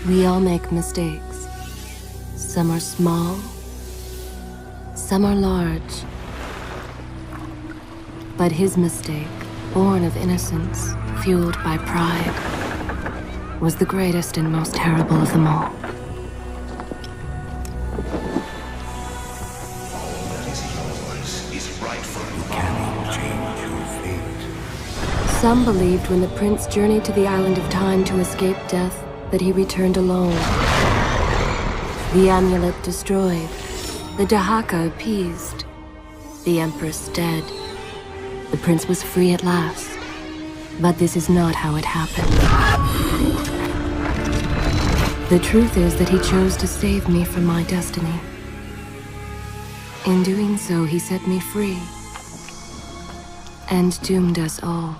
We all make mistakes. Some are small, some are large. But his mistake, born of innocence, fueled by pride, was the greatest and most terrible of them all. Some believed when the prince journeyed to the island of time to escape death that he returned alone. The amulet destroyed, the Dahaka appeased, the empress dead. The prince was free at last. But this is not how it happened. The truth is that he chose to save me from my destiny. In doing so, he set me free and doomed us all.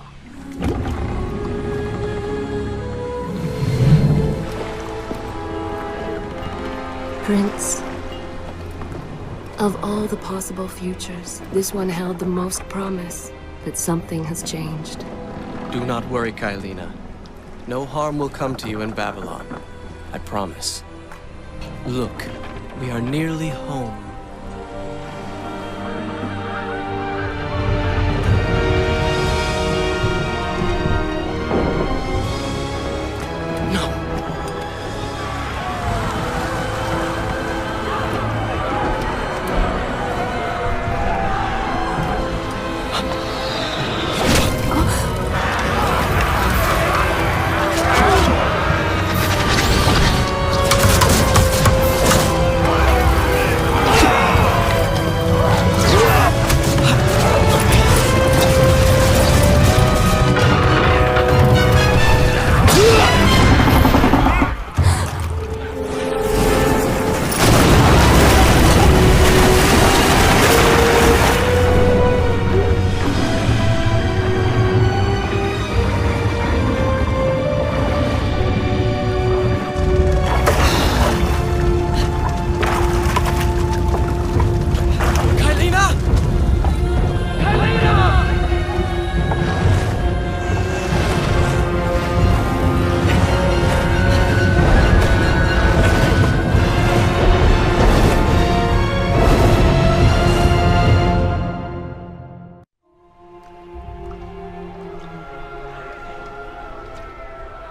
Prince, of all the possible futures, this one held the most promise that something has changed. Do not worry, Kailina. No harm will come to you in Babylon. I promise. Look, we are nearly home.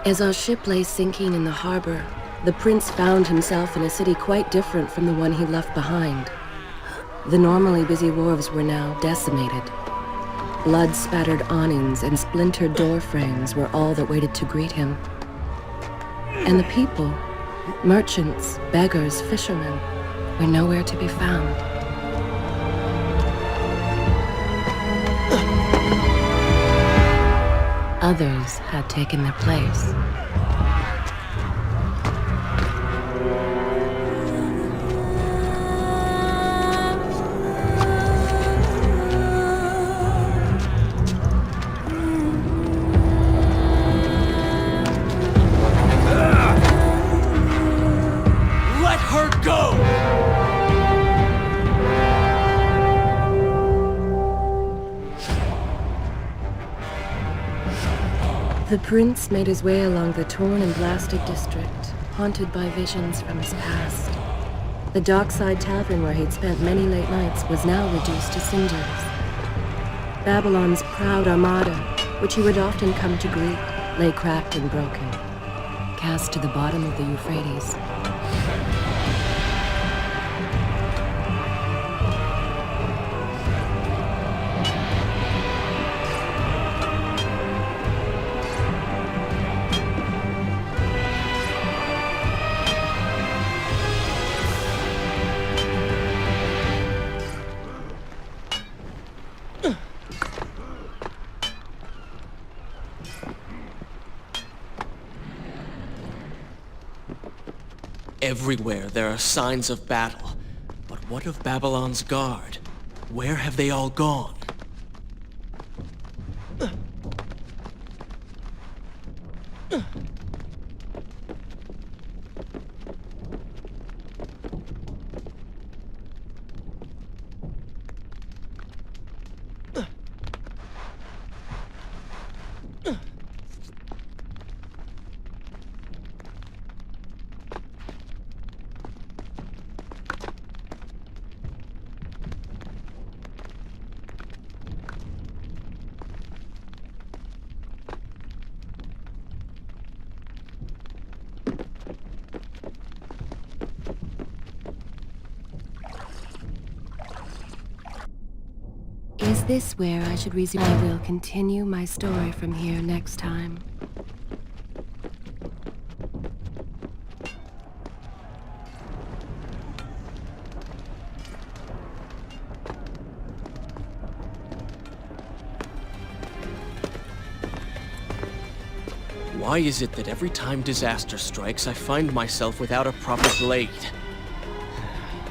As our ship lay sinking in the harbor, the prince found himself in a city quite different from the one he left behind. The normally busy wharves were now decimated. Blood-spattered awnings and splintered door frames were all that waited to greet him. And the people, merchants, beggars, fishermen, were nowhere to be found. Others had taken their place. Let her go! The prince made his way along the torn and blasted district, haunted by visions from his past. The dockside tavern where he'd spent many late nights was now reduced to cinders. Babylon's proud armada, which he would often come to greet, lay cracked and broken, cast to the bottom of the Euphrates. Everywhere there are signs of battle. But what of Babylon's guard? Where have they all gone? this where I should resume? I will continue my story from here next time. Why is it that every time disaster strikes, I find myself without a proper blade?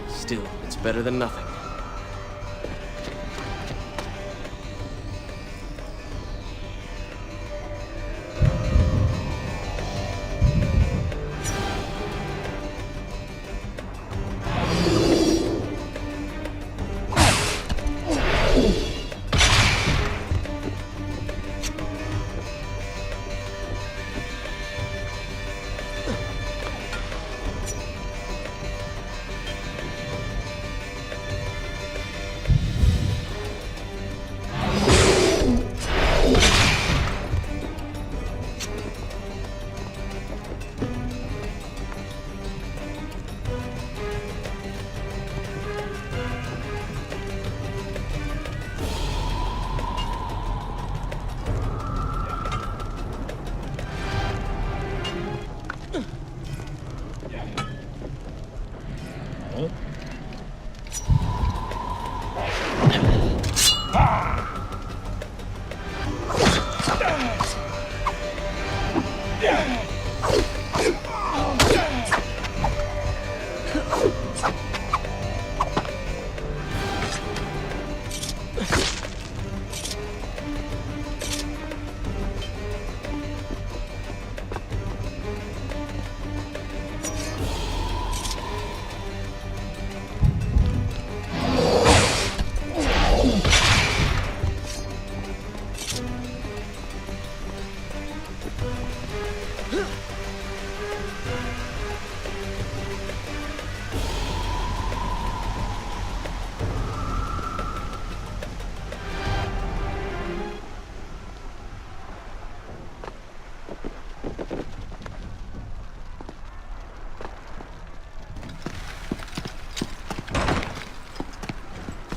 Still, it's better than nothing.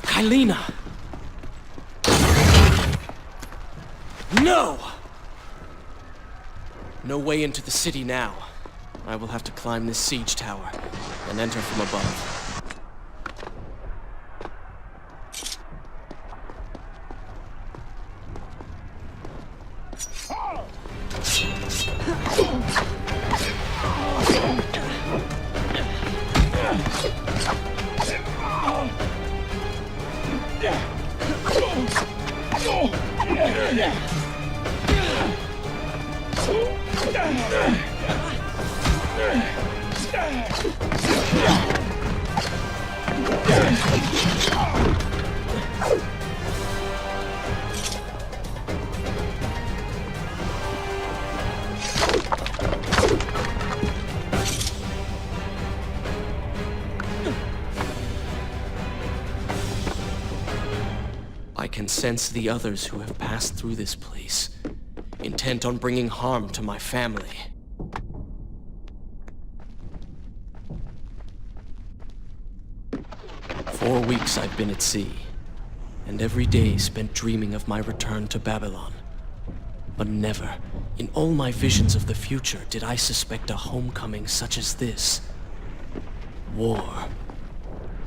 Kylina! No! No way into the city now. I will have to climb this siege tower and enter from above. I can sense the others who have passed through this place, intent on bringing harm to my family. For 4 weeks I've been at sea, and every day spent dreaming of my return to Babylon. But never, in all my visions of the future, did I suspect a homecoming such as this. War.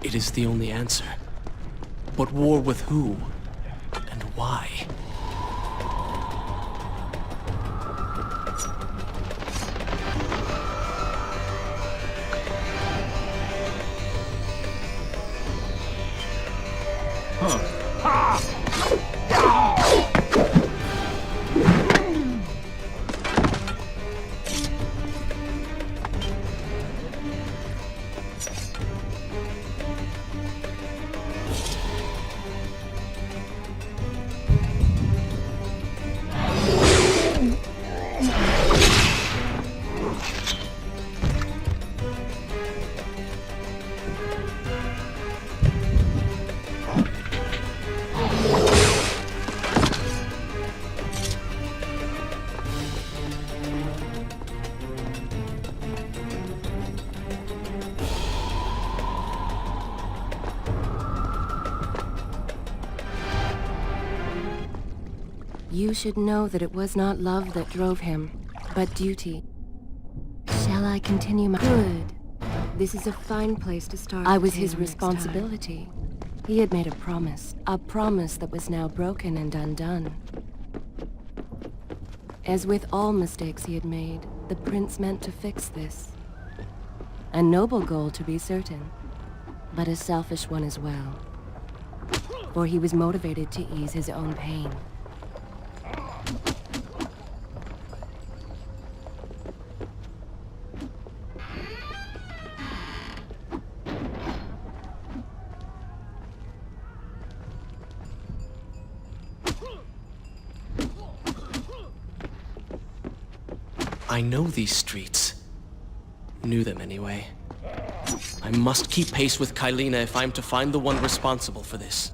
It is the only answer. But war with who? And why? You should know that it was not love that drove him, but duty. Shall I continue my... Good. This is a fine place to start. I was his responsibility. He had made a promise that was now broken and undone. As with all mistakes he had made, the prince meant to fix this. A noble goal, to be certain, but a selfish one as well. For he was motivated to ease his own pain. I know these streets. Knew them anyway. I must keep pace with Kylina if I'm to find the one responsible for this.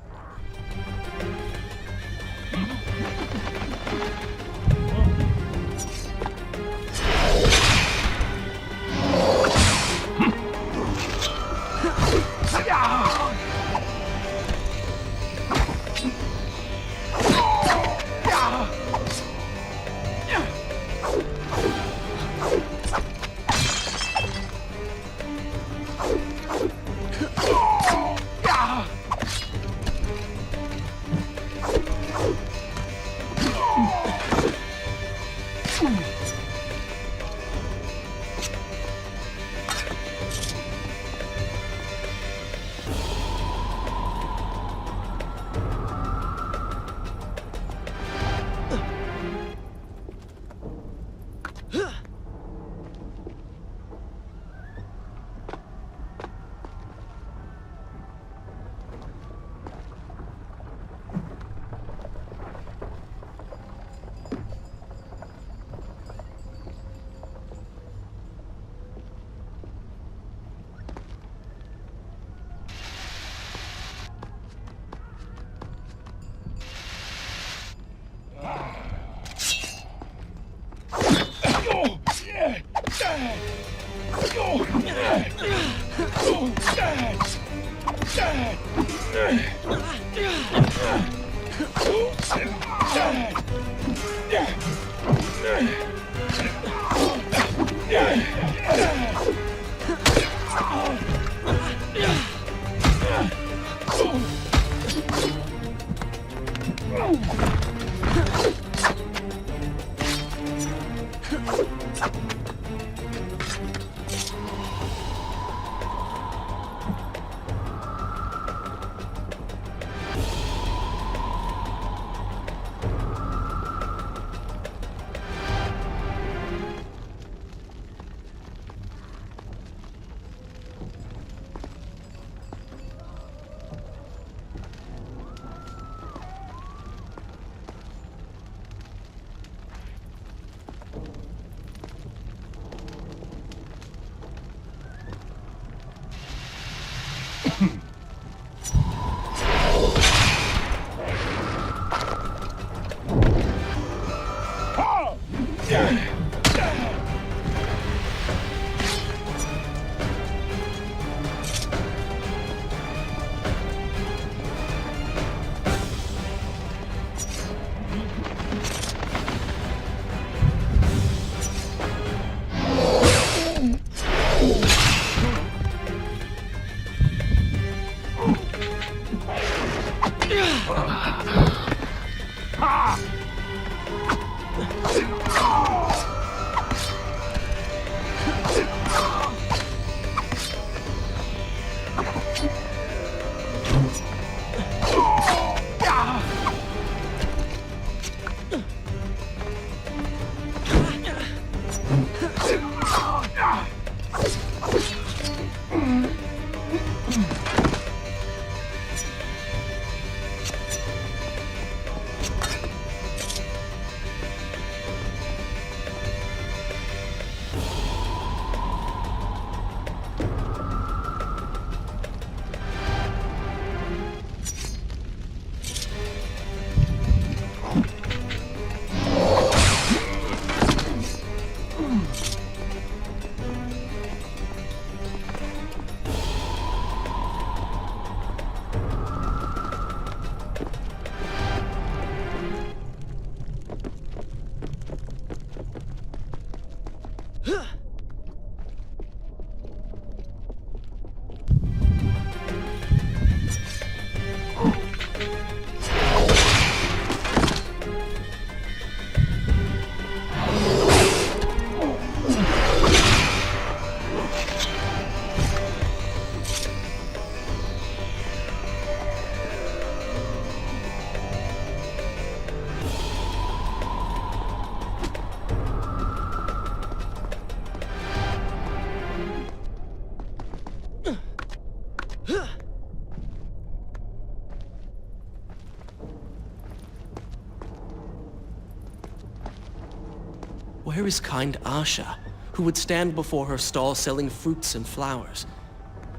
Where is kind Asha, who would stand before her stall selling fruits and flowers?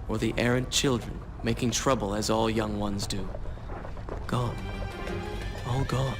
Or the errant children, making trouble as all young ones do? Gone. All gone.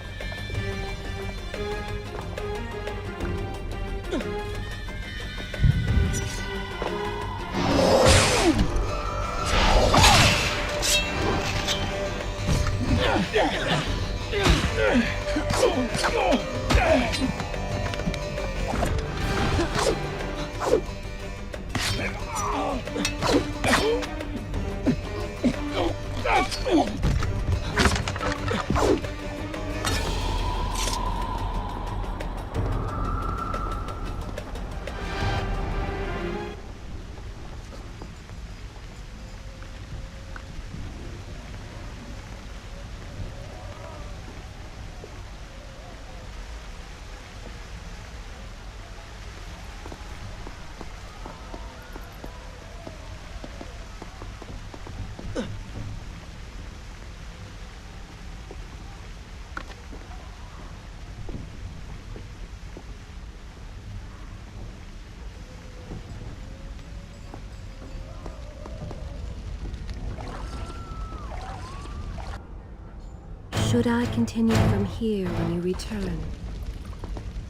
Should I continue from here when you return?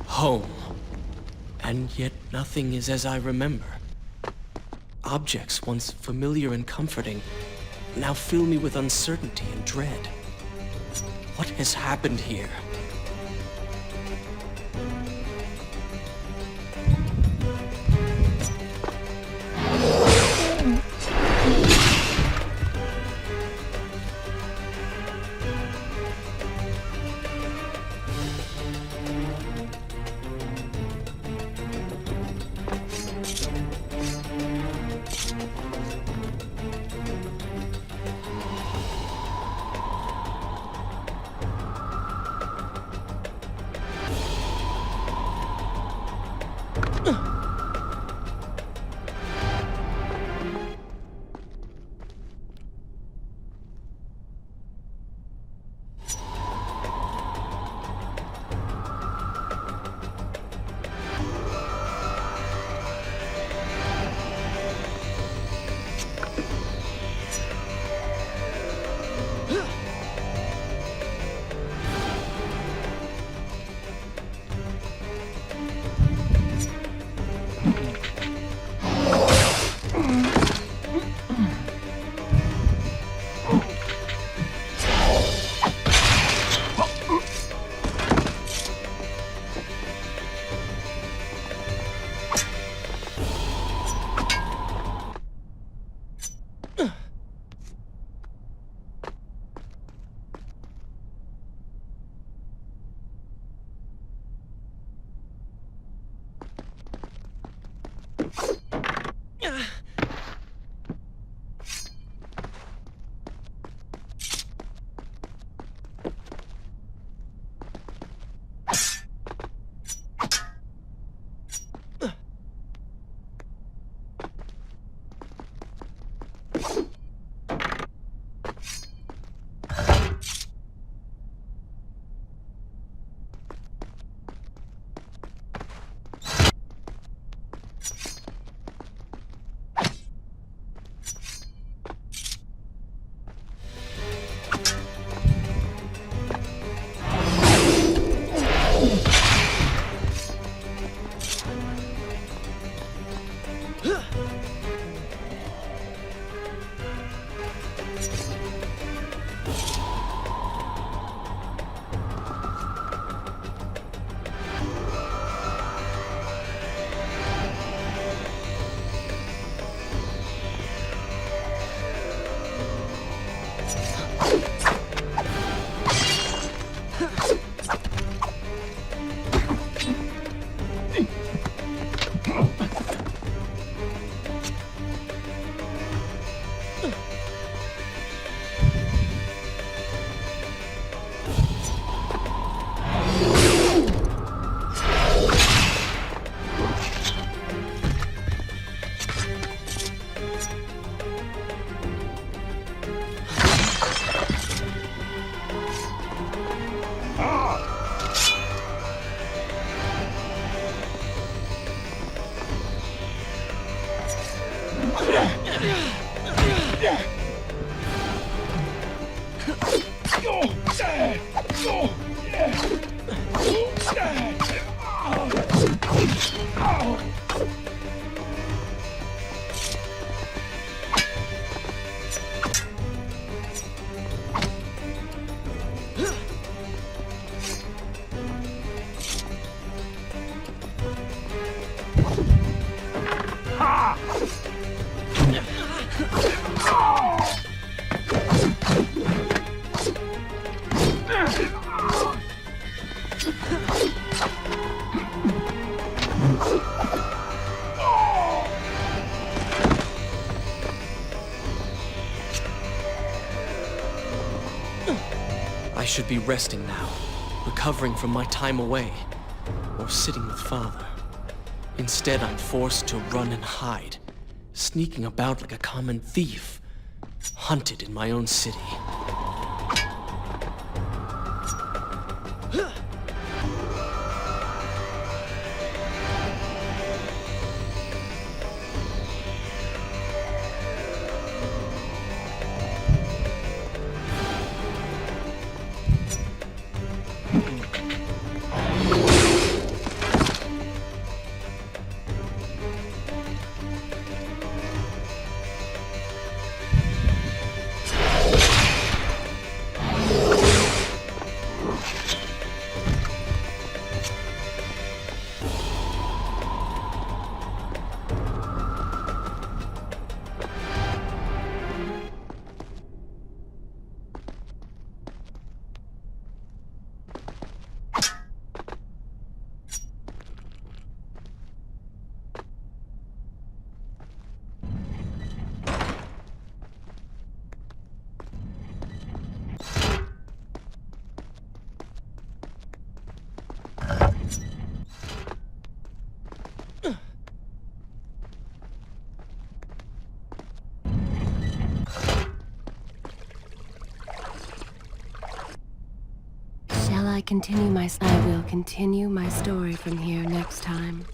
Home. And yet nothing is as I remember. Objects once familiar and comforting now fill me with uncertainty and dread. What has happened here? I should be resting now, recovering from my time away, or sitting with Father. Instead, I'm forced to run and hide, sneaking about like a common thief, hunted in my own city. I will continue my story from here next time.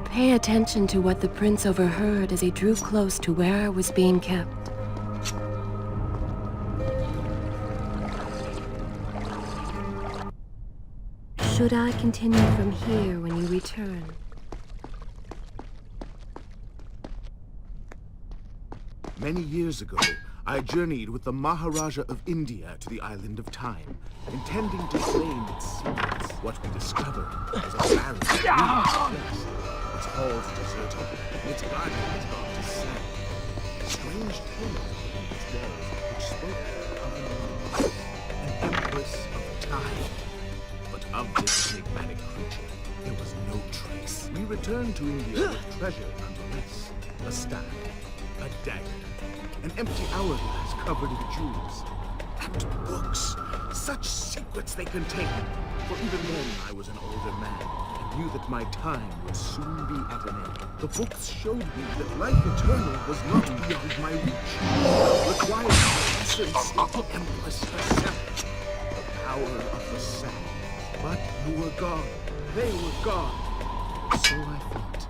Pay attention to what the prince overheard as he drew close to where I was being kept. Should I continue from here when you return? Many years ago, I journeyed with the Maharaja of India to the island of Time, intending to claim its secrets. What we discovered was a barren, place. Its halls deserted, and its guardian has gone to sand. Strange tales within its walls, which spoke of an empress of time. But of this enigmatic creature, there was no trace. We returned to India with treasure nonetheless. A staff, a dagger, an empty hourglass covered in jewels, and books. Such secrets they contained. For even then, I was an older man, and knew that my time would soon be at an end. The books showed me that life eternal was not beyond my reach. It required the essence of the Empress herself, the power of the sand. But you were gone. They were gone. So I thought.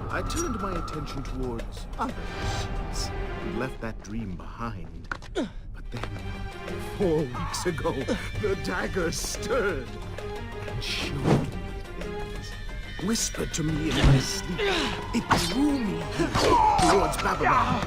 I turned my attention towards other pursuits and left that dream behind. But then, 4 weeks ago, the dagger stirred and showed me things. whispered to me in my sleep. It drew me here, towards Babylon.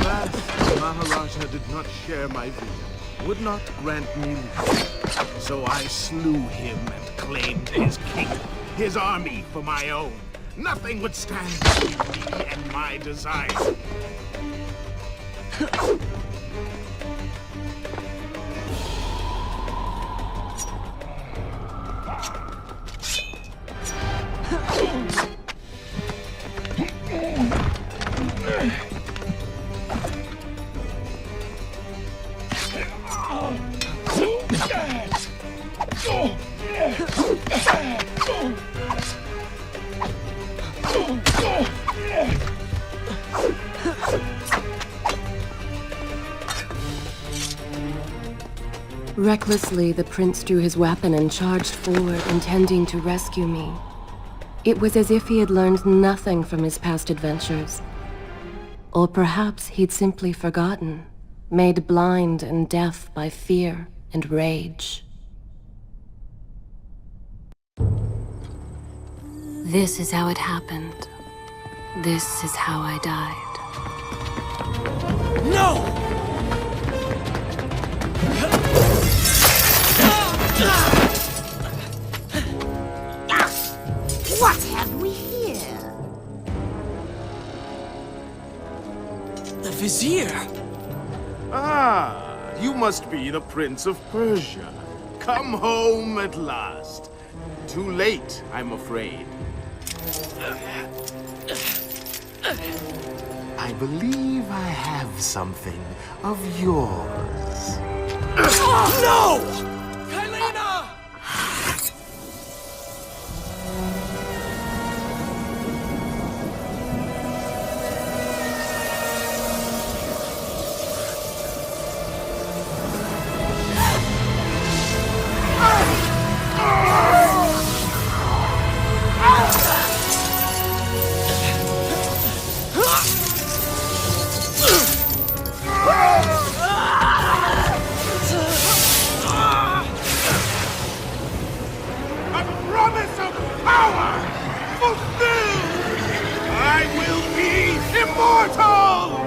Alas, the Maharaja did not share my vision, would not grant me leave. So I slew him and claimed his kingdom, his army for my own. Nothing would stand between me and my desire. Recklessly, the prince drew his weapon and charged forward, intending to rescue me. It was as if he had learned nothing from his past adventures. Or perhaps he'd simply forgotten, made blind and deaf by fear and rage. This is how it happened. This is how I died. No! What have we here? The Vizier! Ah, you must be the Prince of Persia. Come home at last. Too late, I'm afraid. I believe I have something of yours. No! Kylena! A promise of power fulfilled! I will be immortal!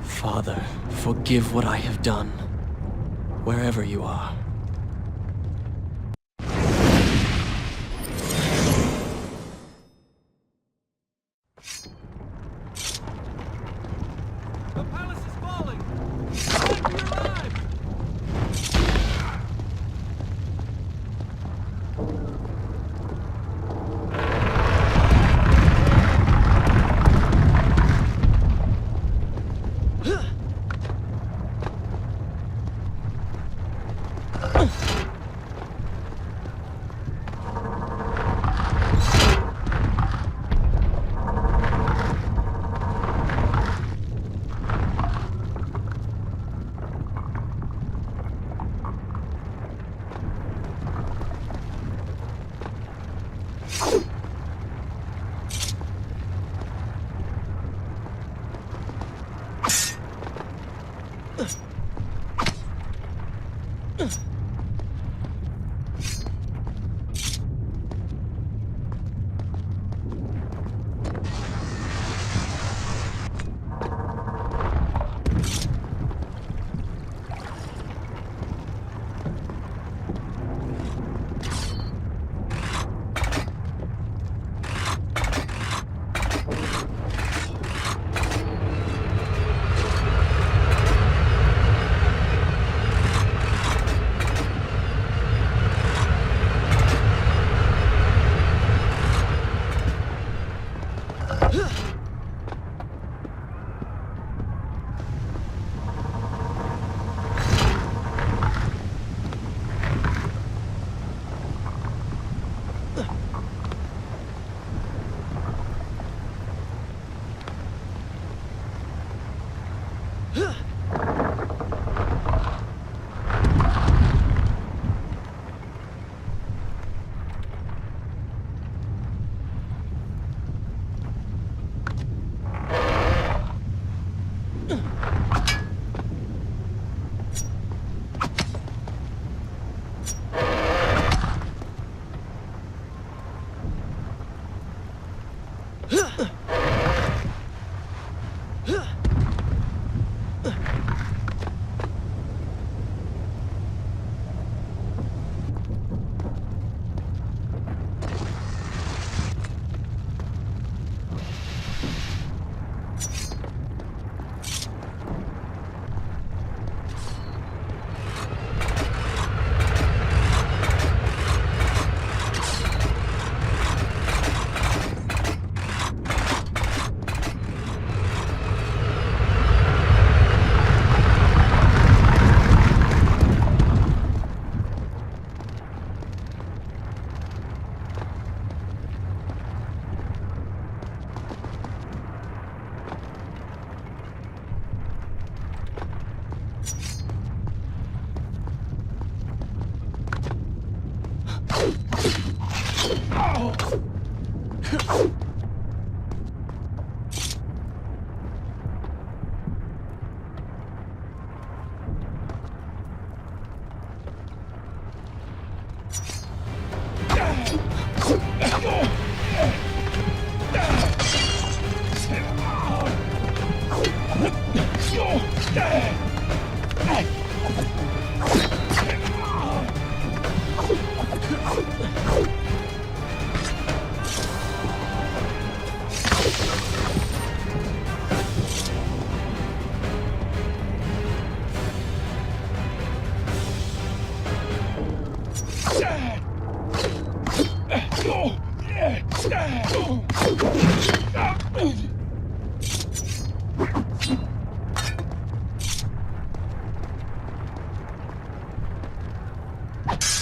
Father, forgive what I have done, wherever you are. The palace is falling! Run for your lives!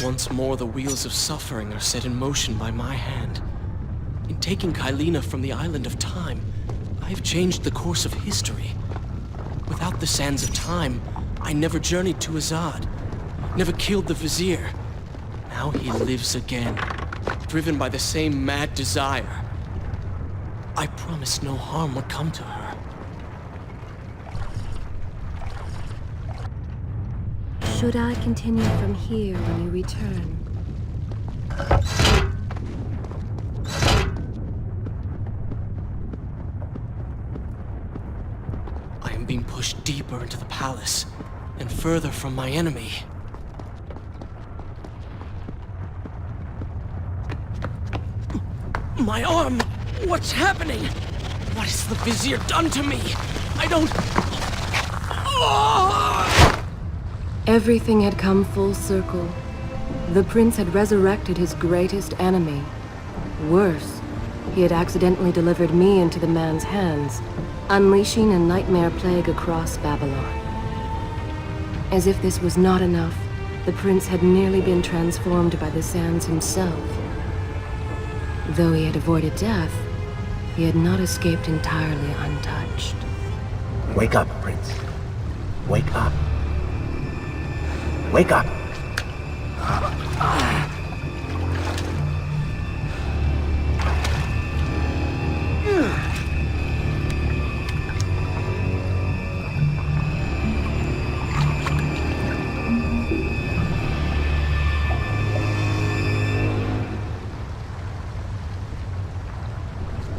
Once more, the wheels of suffering are set in motion by my hand. In taking Kylina from the island of time, I have changed the course of history. Without the sands of time, I never journeyed to Azad, never killed the Vizier. Now he lives again, driven by the same mad desire. I promised no harm would come to her. Should I continue from here when you return? I am being pushed deeper into the palace, and further from my enemy. My arm! What's happening? What has the Vizier done to me? I don't... Everything had come full circle. The prince had resurrected his greatest enemy. Worse, he had accidentally delivered me into the man's hands, unleashing a nightmare plague across Babylon. As if this was not enough, the prince had nearly been transformed by the sands himself. Though he had avoided death, he had not escaped entirely untouched. Wake up, Prince. Wake up. Wake up!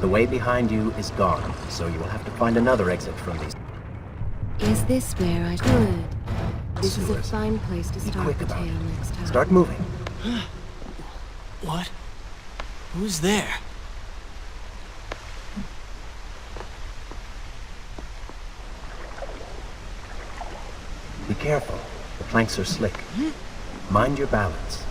The way behind you is gone, so you will have to find another exit from these. Is this where I should? This is a sewers. fine place to Be start quick the about tale it. next time. Start moving. What? Who's there? Be careful. The planks are slick. Mind your balance.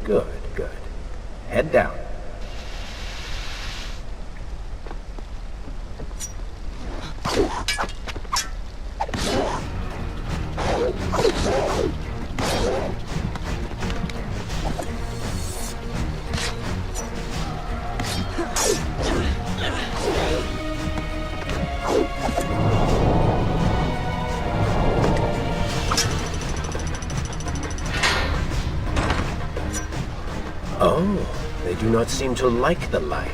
Good, good. Head down. Oh, they do not seem to like the light.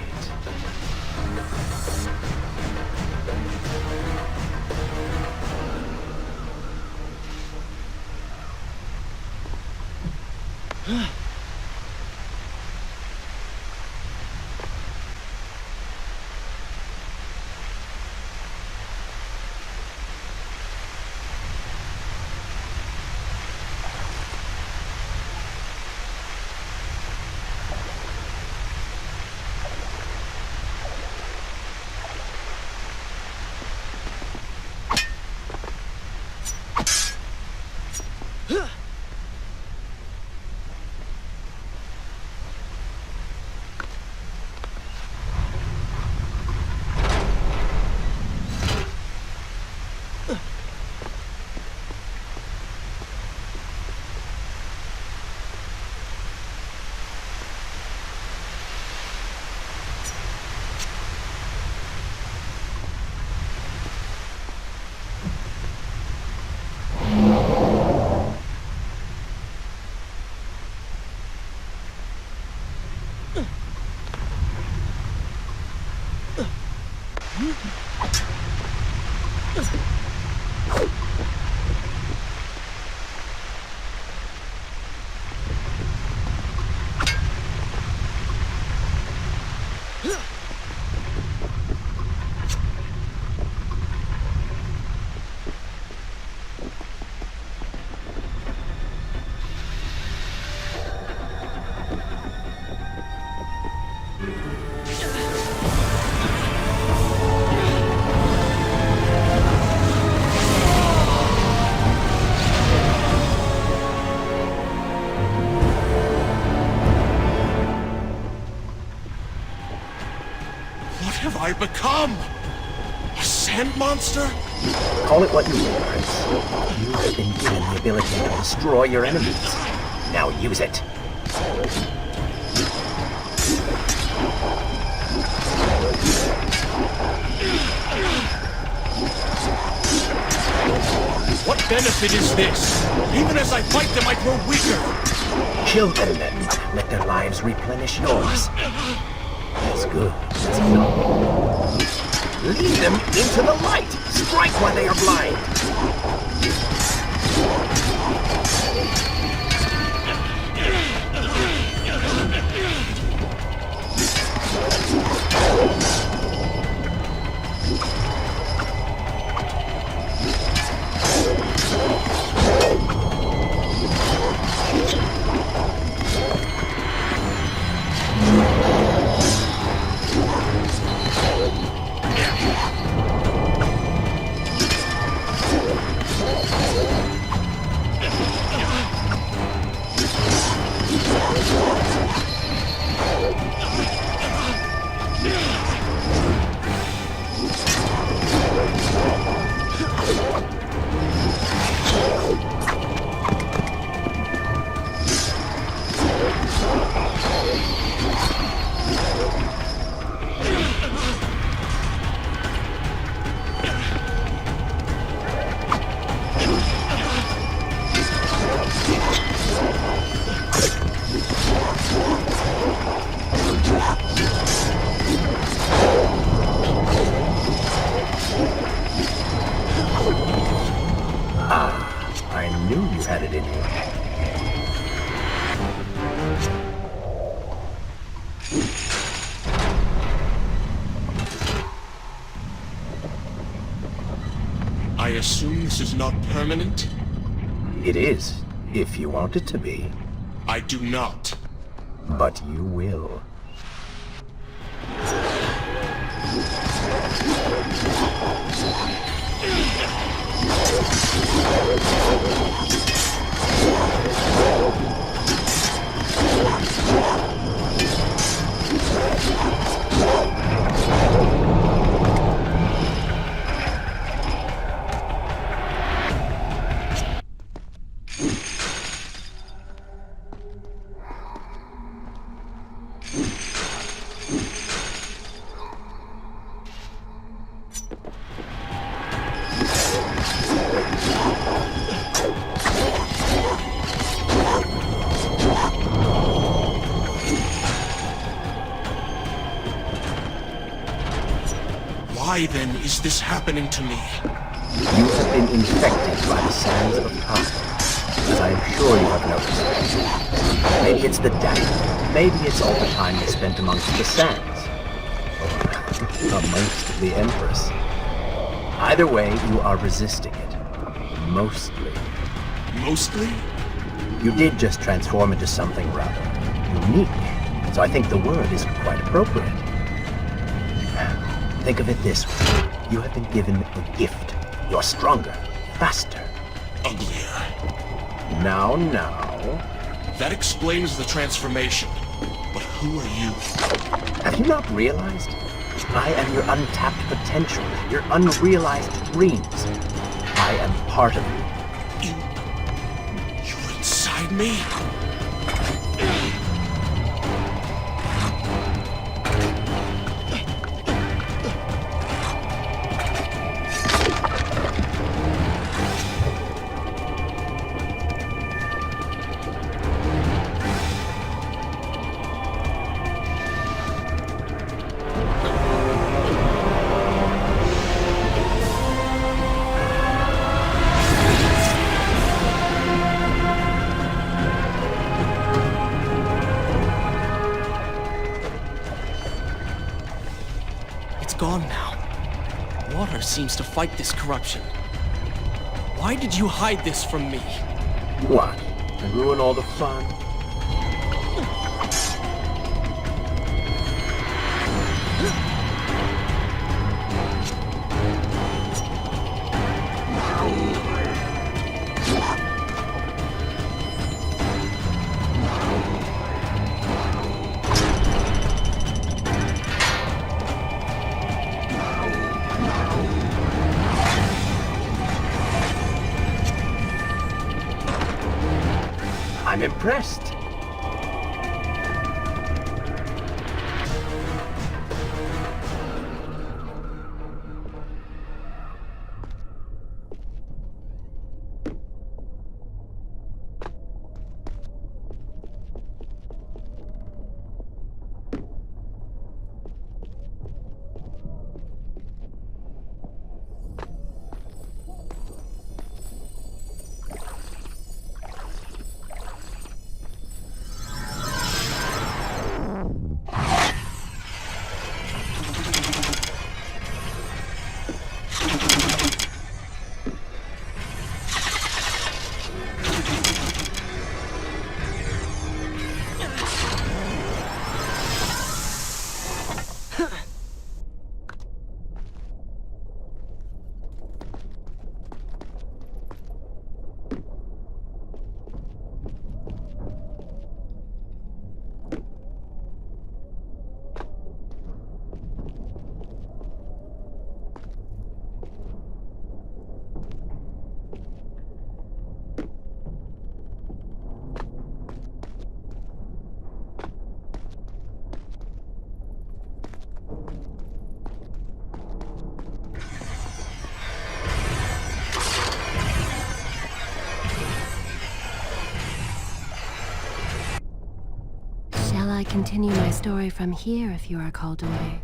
What have I become? A sand monster? Call it what you will, Prince. You have been given the ability to destroy your enemies. Now use it. What benefit is this? Even as I fight them, I grow weaker. Kill them then. Let their lives replenish yours. That's good. That's enough. Lead them into the light. Strike while they are blind. I knew you had it in you. I assume this is not permanent? It is, if you want it to be. I do not. But you will. Why then is this happening to me? You have been infected by the sands of time, as I am sure you have noticed. Maybe it's the death. Maybe it's all the time you spent amongst the sands. Or amongst the Empress. Either way, you are resisting it. Mostly. Mostly? You did just transform into something rather unique, so I think the word is quite appropriate. Think of it this way. You have been given a gift. You're stronger, faster. Uglier. Now. That explains the transformation. But who are you? Have you not realized? I am your untapped potential, your unrealized dreams. I am part of you. You're inside me? Gone now. Water seems to fight this corruption. Why did you hide this from me? What? And ruin all the fun? I'm impressed. I continue my story from here if you are called away.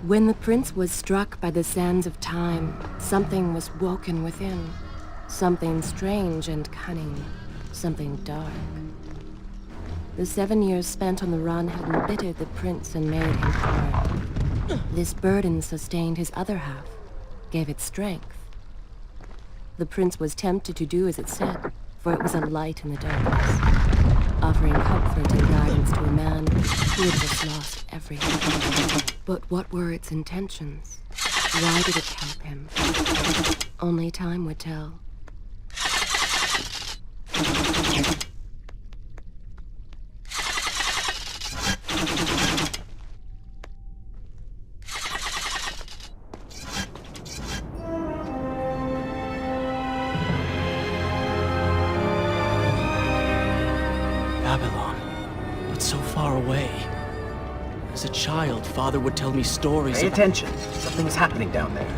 When the prince was struck by the sands of time, something was woken within. Something strange and cunning. Something dark. The 7 years spent on the run had embittered the prince and made him hard. This burden sustained his other half, gave it strength. The prince was tempted to do as it said, for it was a light in the darkness. offering comfort and guidance to a man who had just lost everything. But what were its intentions? Why did it help him? Only time would tell. Babylon, but so far away. As a child, Father would tell me stories Pay of... attention. Something's happening down there.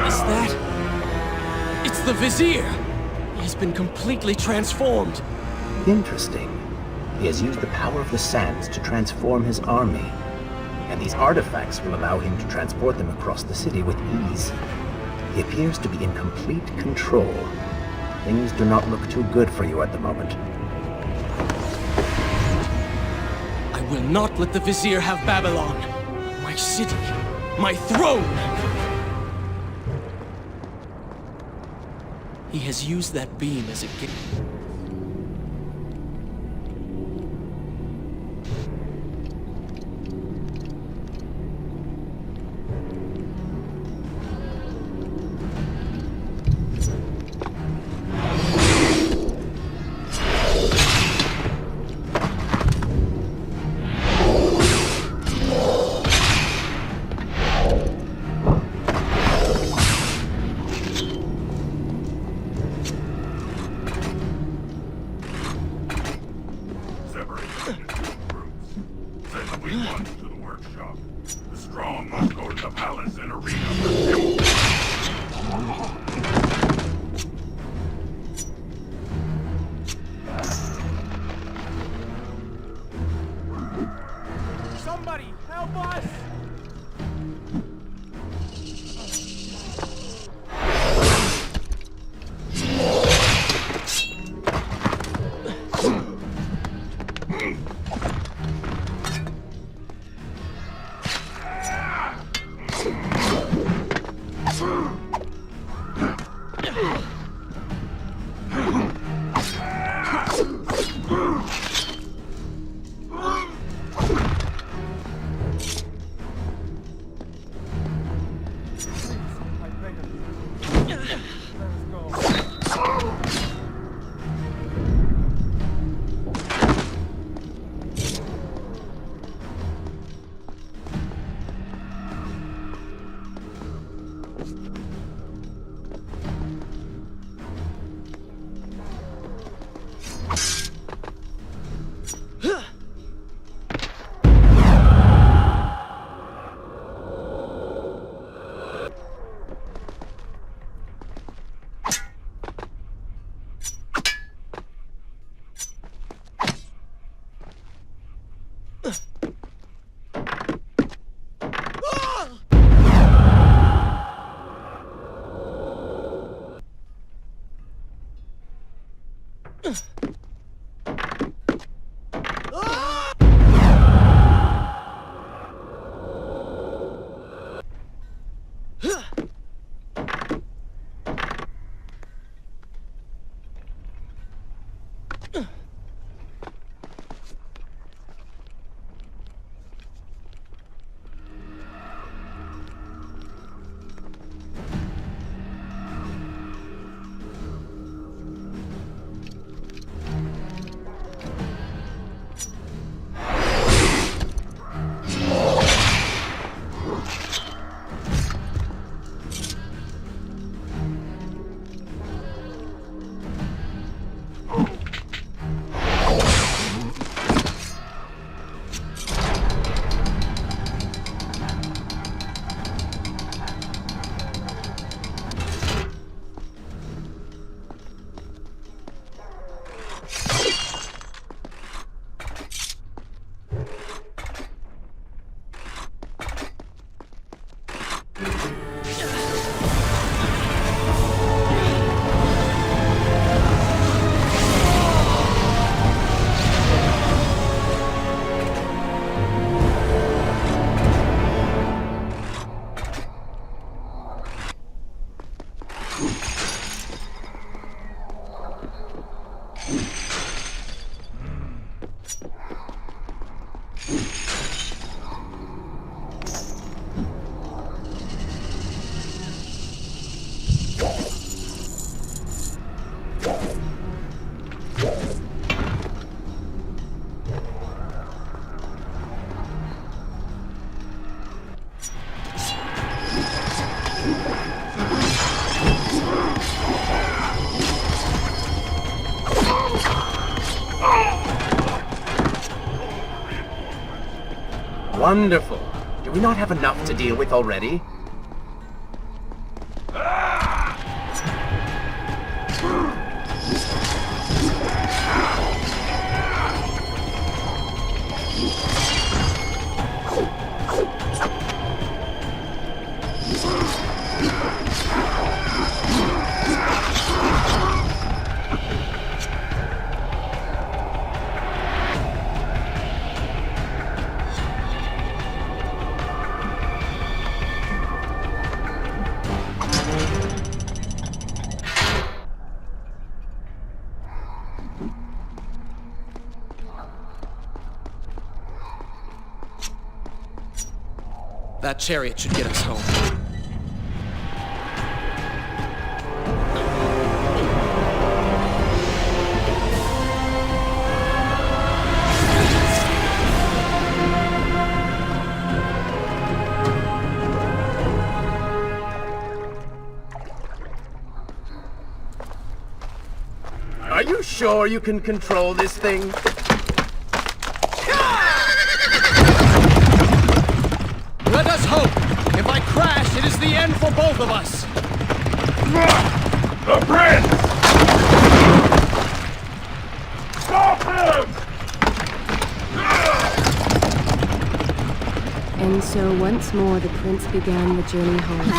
Is that... It's the Vizier! He has been completely transformed. Interesting. He has used the power of the sands to transform his army. And these artifacts will allow him to transport them across the city with ease. He appears to be in complete control. Things do not look too good for you at the moment. I will not let the Vizier have Babylon. My city. My throne! He has used that beam as a gift. Somebody, help us! Wonderful. Do we not have enough to deal with already? That chariot should get us home. Are you sure you can control this thing? Let us hope! If I crash, it is the end for both of us! The prince! Stop him! And so once more the prince began the journey home,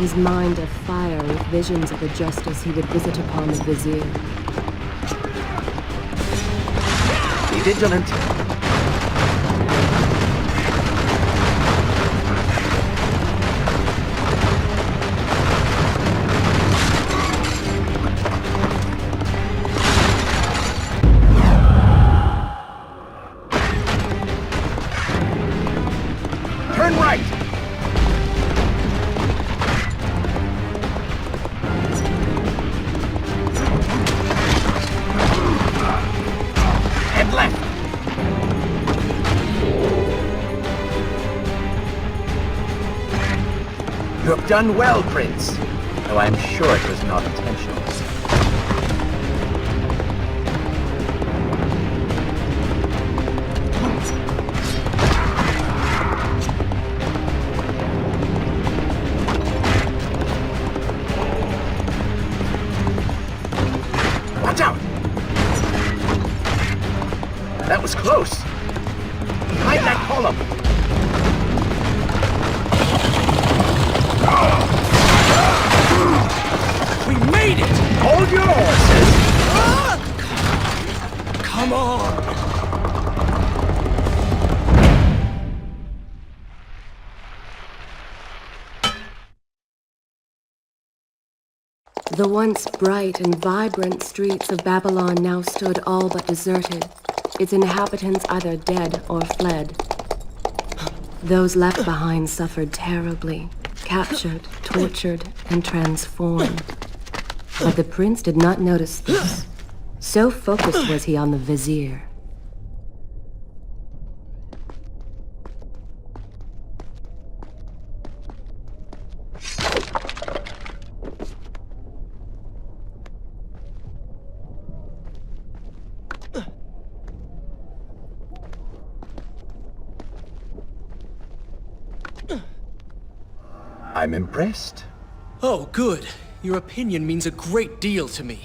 his mind afire with visions of the justice he would visit upon the vizier. Be vigilant. Turn right! And left! You have done well, Prince, though I'm sure it was not intentional. Watch out! That was close. Behind that column. We made it! Hold your horses. Come on! The once bright and vibrant streets of Babylon now stood all but deserted, its inhabitants either dead or fled. Those left behind suffered terribly, captured, tortured, and transformed. But the prince did not notice this. So focused was he on the vizier. I'm impressed. Oh, good. Your opinion means a great deal to me.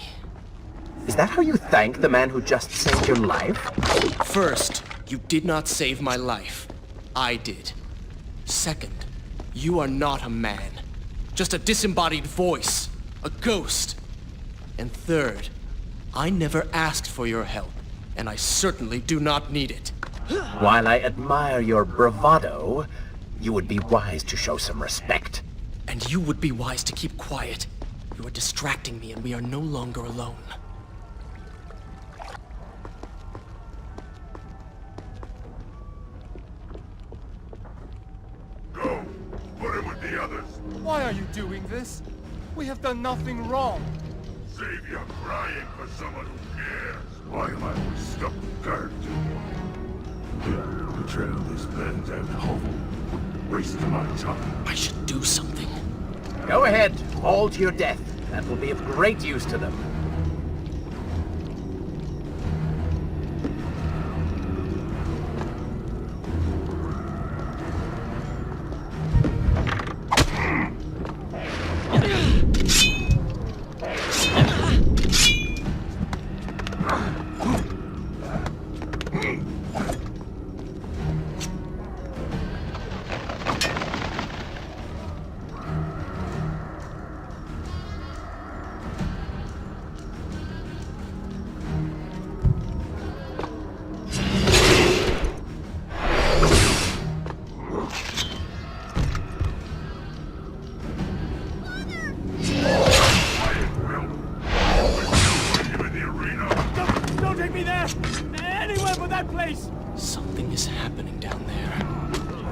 Is that how you thank the man who just saved your life? First, you did not save my life. I did. Second, you are not a man. Just a disembodied voice. A ghost. And third, I never asked for your help, and I certainly do not need it. While I admire your bravado, you would be wise to show some respect. And you would be wise to keep quiet. You are distracting me, and we are no longer alone. Go! Put him with the others. Why are you doing this? We have done nothing wrong. Save your crying for someone who cares. Why am I always stuck with dirt? The trail is bent and hovel. Waste my time. I should do something. Go ahead, fall to your death. That will be of great use to them.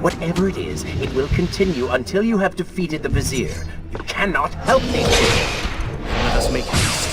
Whatever it is, it will continue until you have defeated the Vizier. You cannot help me. Let us make haste.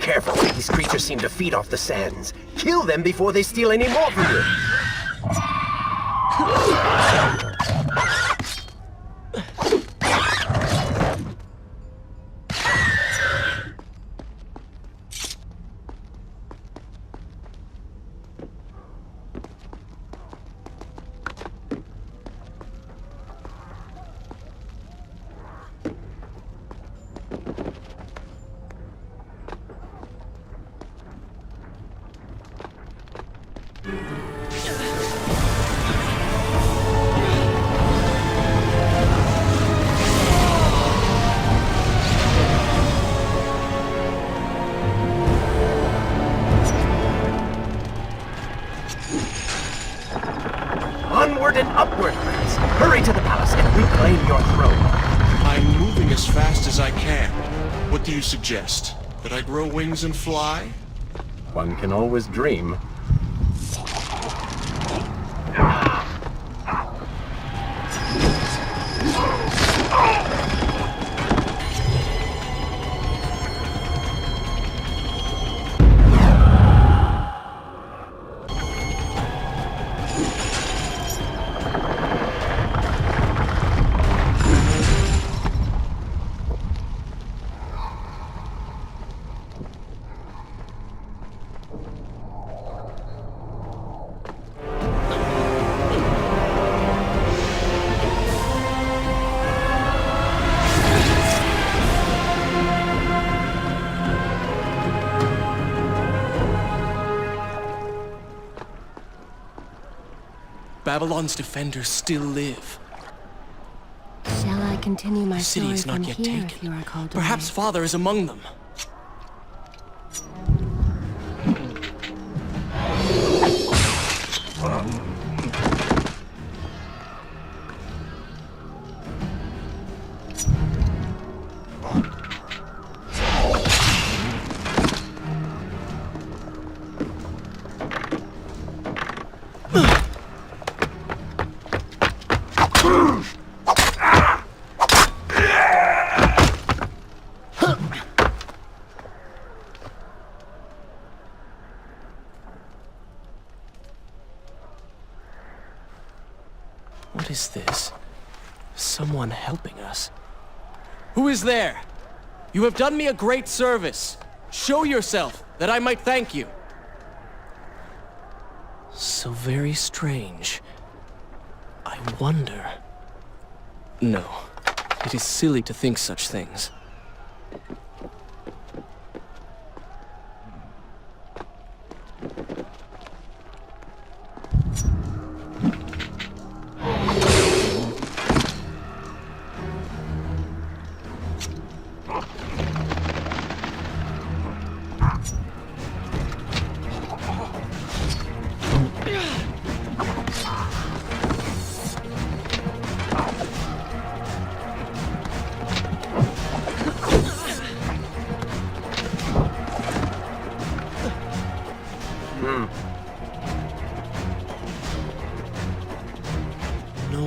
Careful, these creatures seem to feed off the sands. Kill them before they steal any more from you. Onward and upward, friends. Hurry to the palace and reclaim your throne. I'm moving as fast as I can. What do you suggest? That I grow wings and fly? One can always dream. Babylon's defenders still live. Shall I continue my The city story is not from yet here if taken. you are called Perhaps away? Father is among them. What is this? Someone helping us. Who is there? You have done me a great service. Show yourself, that I might thank you. So very strange. I wonder... No, it is silly to think such things. No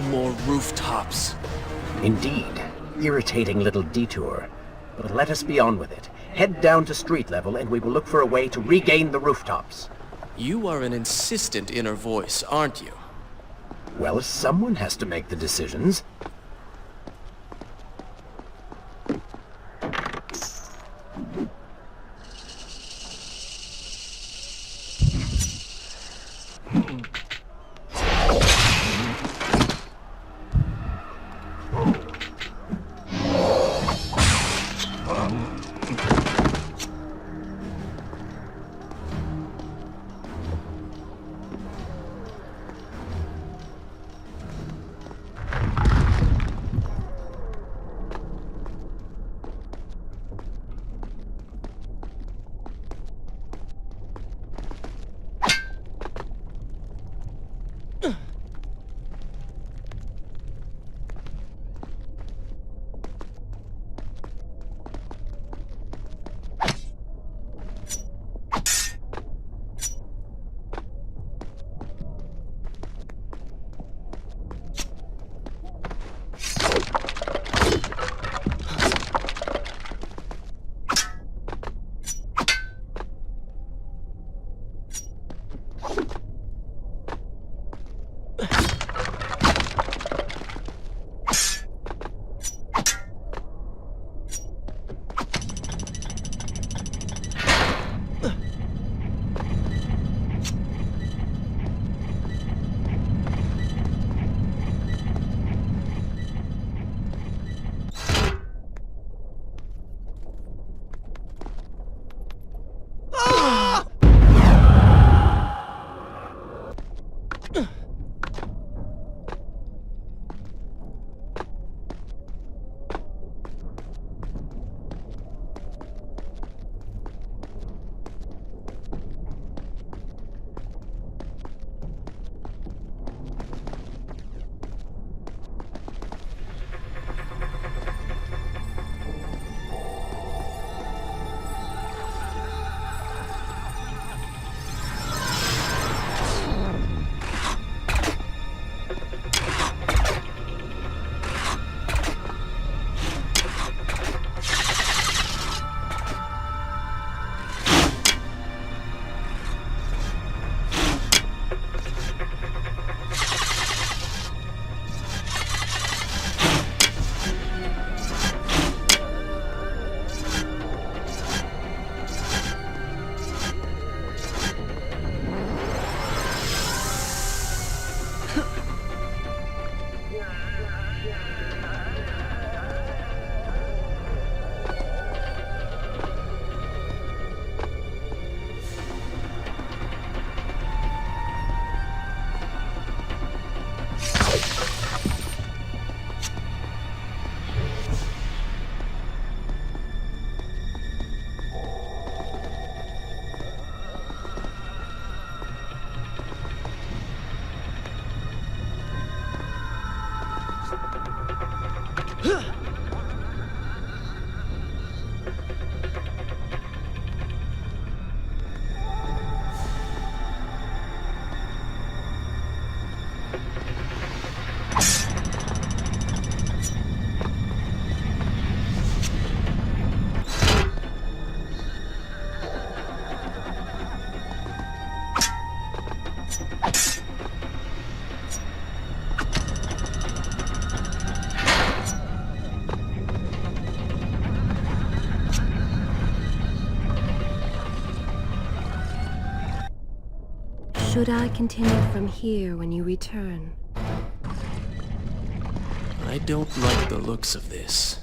more rooftops. Indeed. Irritating little detour. But let us be on with it. Head down to street level and we will look for a way to regain the rooftops. You are an insistent inner voice, aren't you? Well, someone has to make the decisions. Should I continue from here when you return? I don't like the looks of this.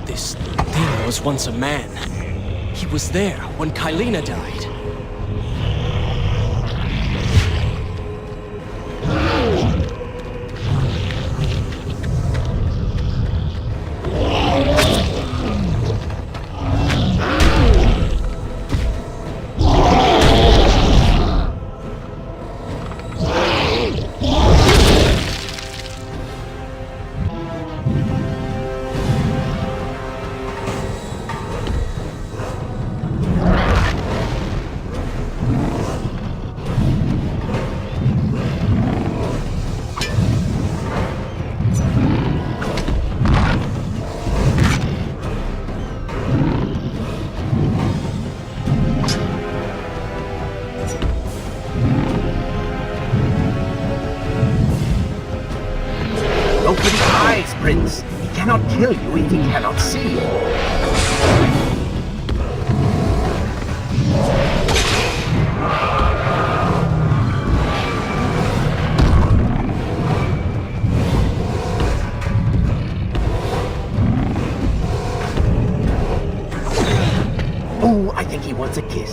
This thing was once a man. He was there when Kylina died. cannot kill you if he cannot see you. Oh, I think he wants a kiss.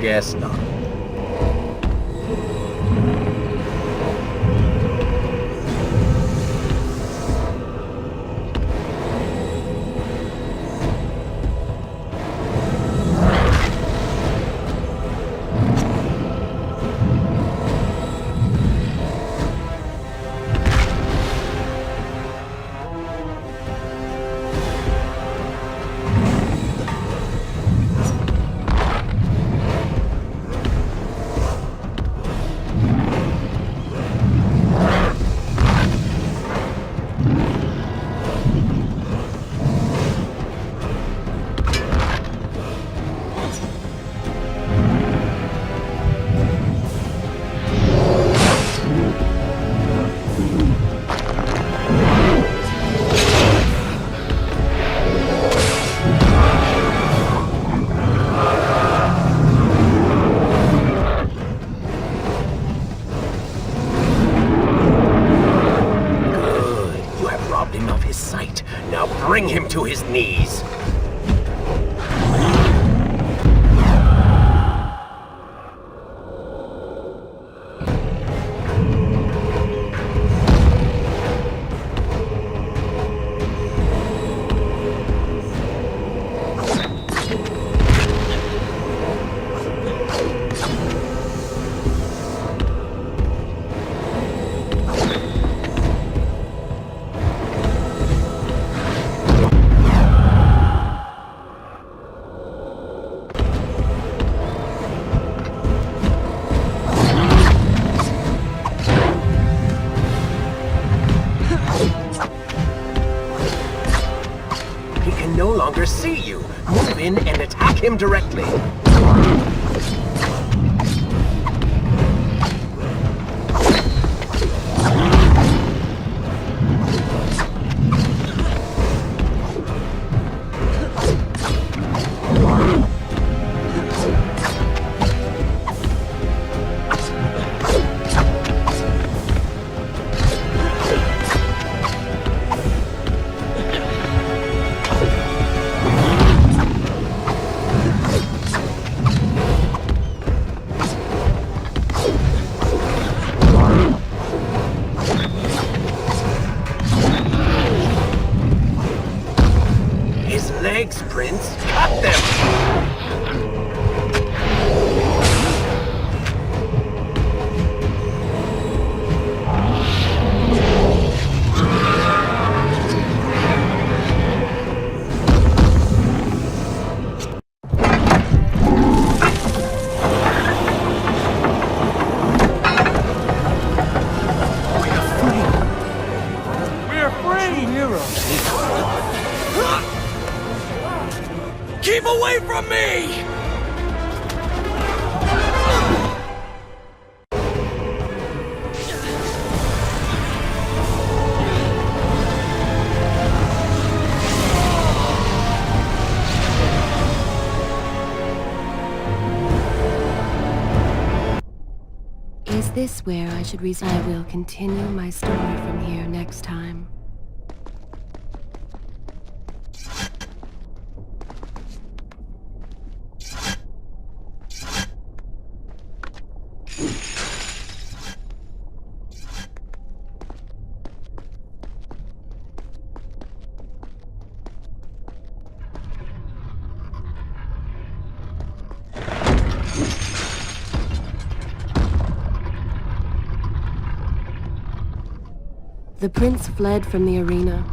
Guess not. Bring him to his knees. No longer see you. Move in and attack him directly. Legs, Prince. Cut them! We're free! Heroes! Keep away from me! Is this where I should resume? I will continue my story from here next time. The prince fled from the arena,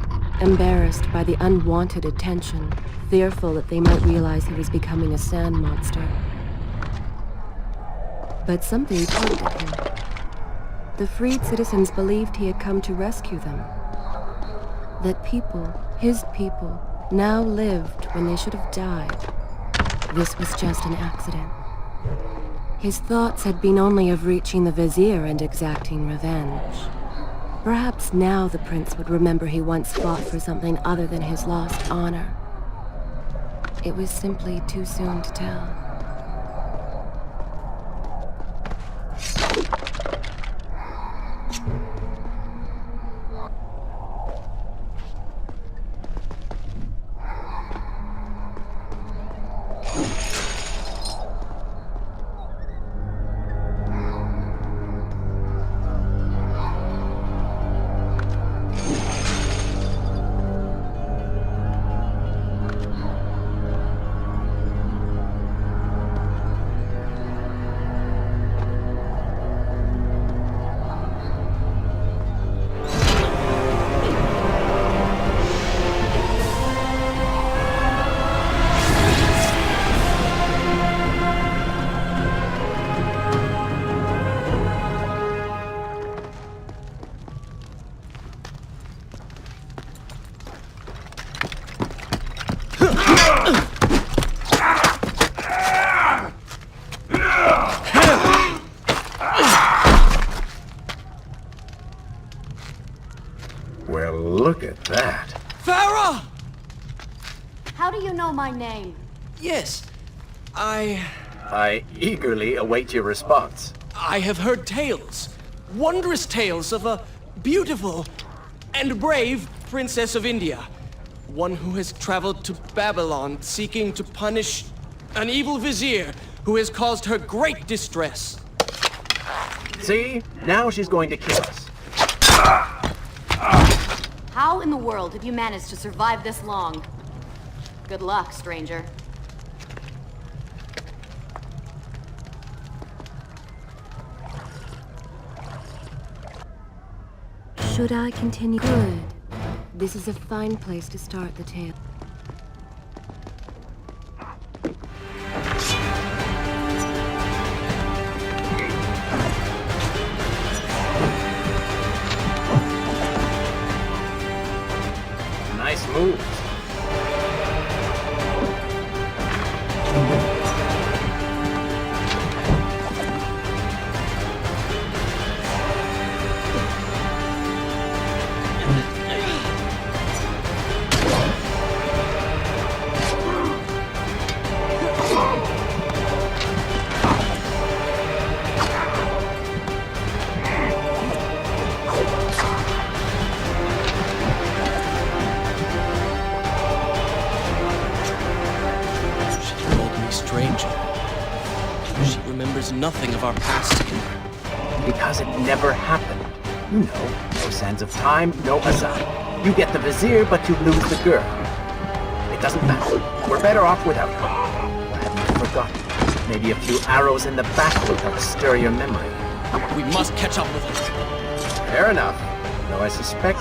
embarrassed by the unwanted attention, fearful that they might realize he was becoming a sand monster. But something tugged at him. The freed citizens believed he had come to rescue them. That people, his people, now lived when they should have died. This was just an accident. His thoughts had been only of reaching the vizier and exacting revenge. Perhaps now the prince would remember he once fought for something other than his lost honor. It was simply too soon to tell. Well, look at that. Farah! How do you know my name? Yes, I eagerly await your response. have heard tales, wondrous tales of a beautiful and brave princess of India. One who has traveled to Babylon seeking to punish an evil vizier who has caused her great distress. See? Now she's going to kill us. How in the world have you managed to survive this long? Good luck, stranger. Should I continue? Good. This is a fine place to start the tale. Nice moves. She remembers nothing of our past together. Because it never happened. You know, no sands of time, no Azan. You get the vizier, but you lose the girl. It doesn't matter. We're better off without her. Or have you forgotten? Maybe a few arrows in the back will help stir your memory. We must catch up with her. Fair enough. Though I suspect...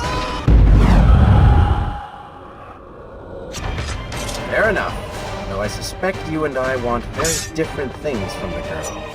Fair enough. Though I suspect you and I want very different things from the girl.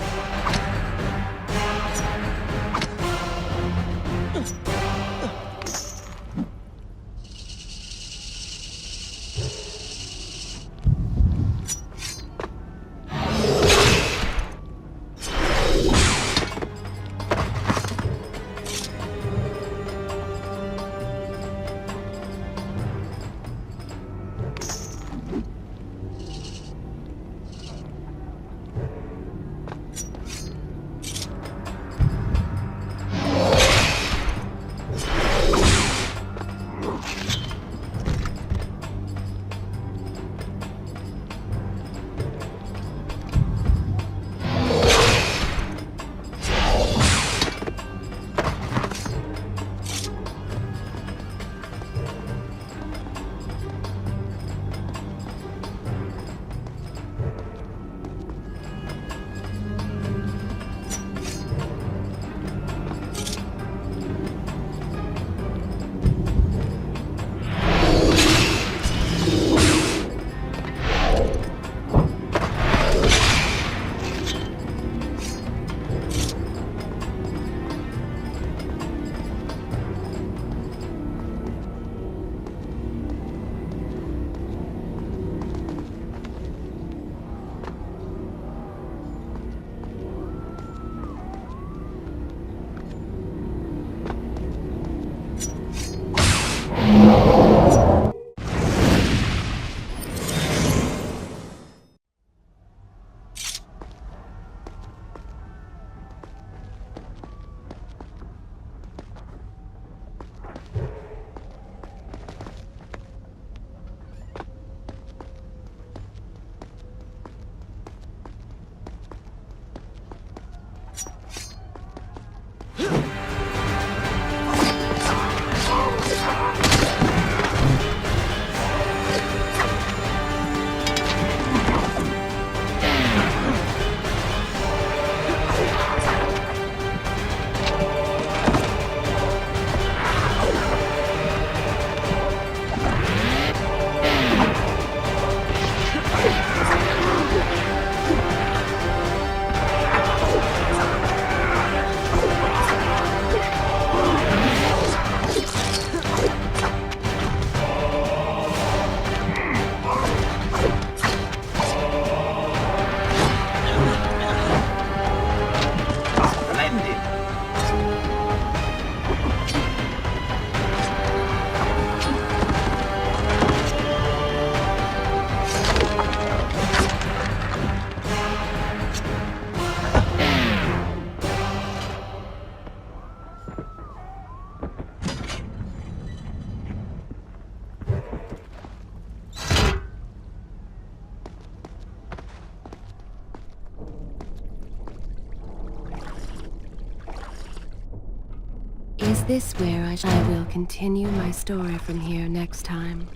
Is this where I will continue my story from here next time?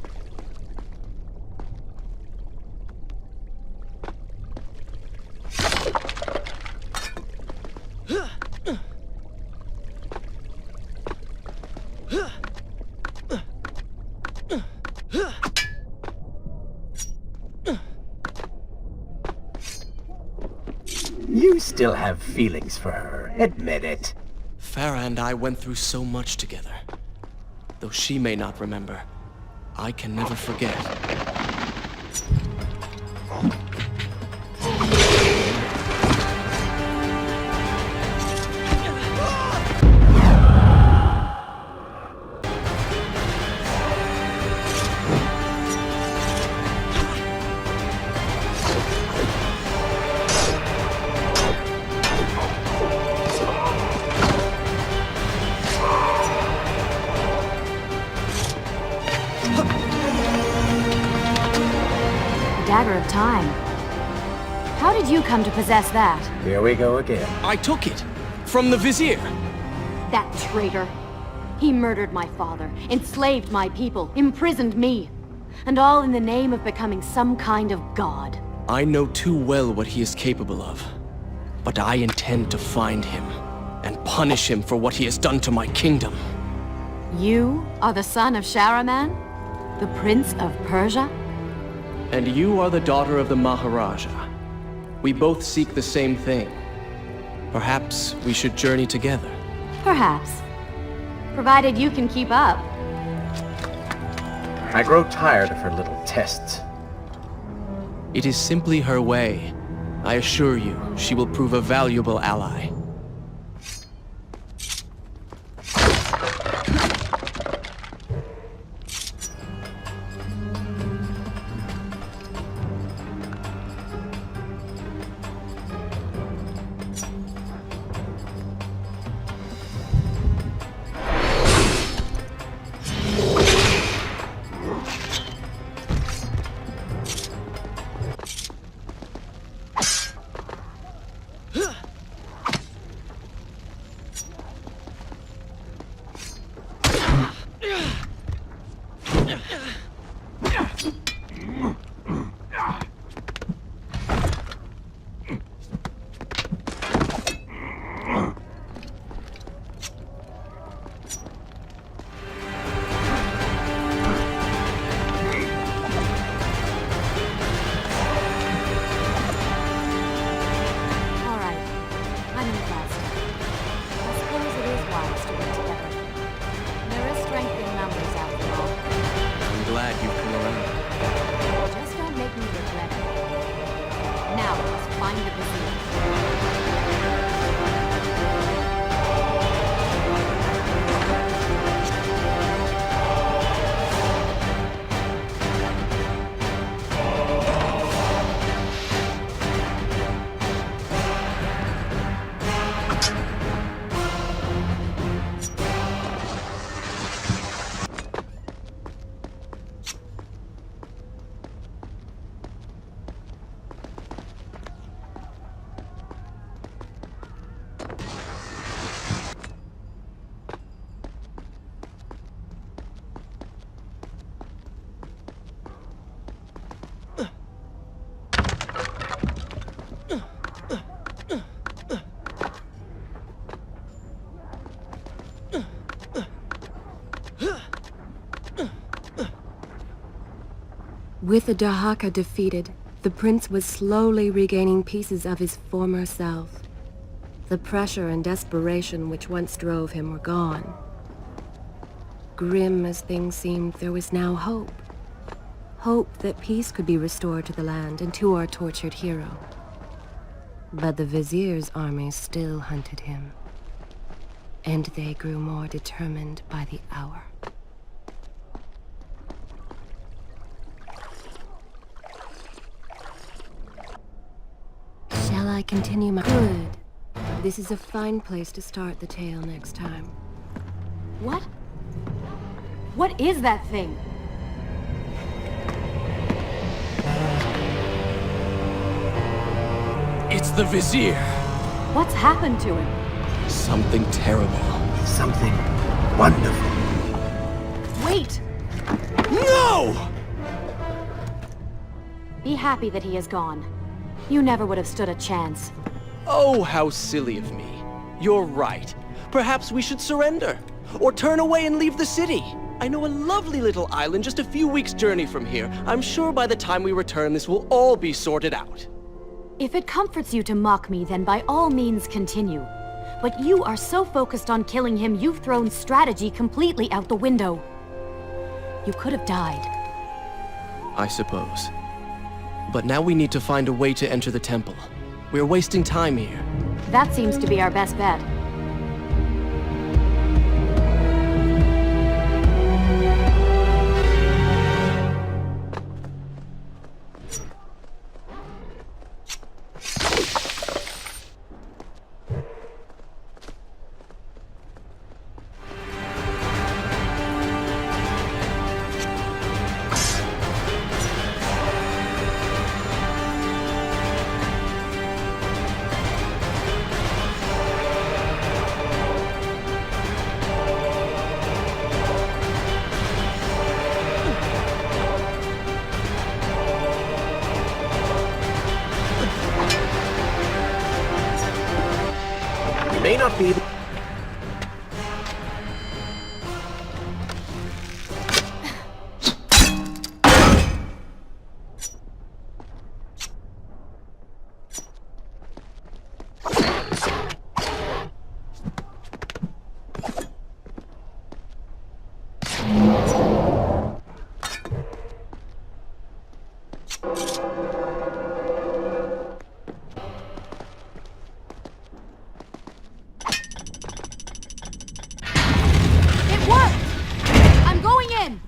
You still have feelings for her. Admit it. Farah and I went through so much together. Though she may not remember, I can never forget. Dagger of Time. How did you come to possess that? Here we go again. I took it! From the Vizier! That traitor. He murdered my father, enslaved my people, imprisoned me. And all in the name of becoming some kind of god. I know too well what he is capable of. But I intend to find him, and punish him for what he has done to my kingdom. You are the son of Shahraman? The Prince of Persia? And you are the daughter of the Maharaja. We both seek the same thing. Perhaps we should journey together. Perhaps. Provided you can keep up. I grow tired of her little tests. It is simply her way. I assure you, she will prove a valuable ally. With the Dahaka defeated, the prince was slowly regaining pieces of his former self. The pressure and desperation which once drove him were gone. Grim as things seemed, there was now hope. Hope that peace could be restored to the land and to our tortured hero. But the Vizier's armies still hunted him, and they grew more determined by the hour. Shall I continue my... Good. This is a fine place to start the tale next time. What? What is that thing? It's the Vizier! What's happened to him? Something terrible. Something wonderful. Wait! No! Be happy that he is gone. You never would have stood a chance. Oh, how silly of me. You're right. Perhaps we should surrender. Or turn away and leave the city. I know a lovely little island just a few weeks' journey from here. I'm sure by the time we return, this will all be sorted out. If it comforts you to mock me, then by all means continue. But you are so focused on killing him, you've thrown strategy completely out the window. You could have died. I suppose. But now we need to find a way to enter the temple. We're wasting time here. That seems to be our best bet. May not be... It worked! I'm going in!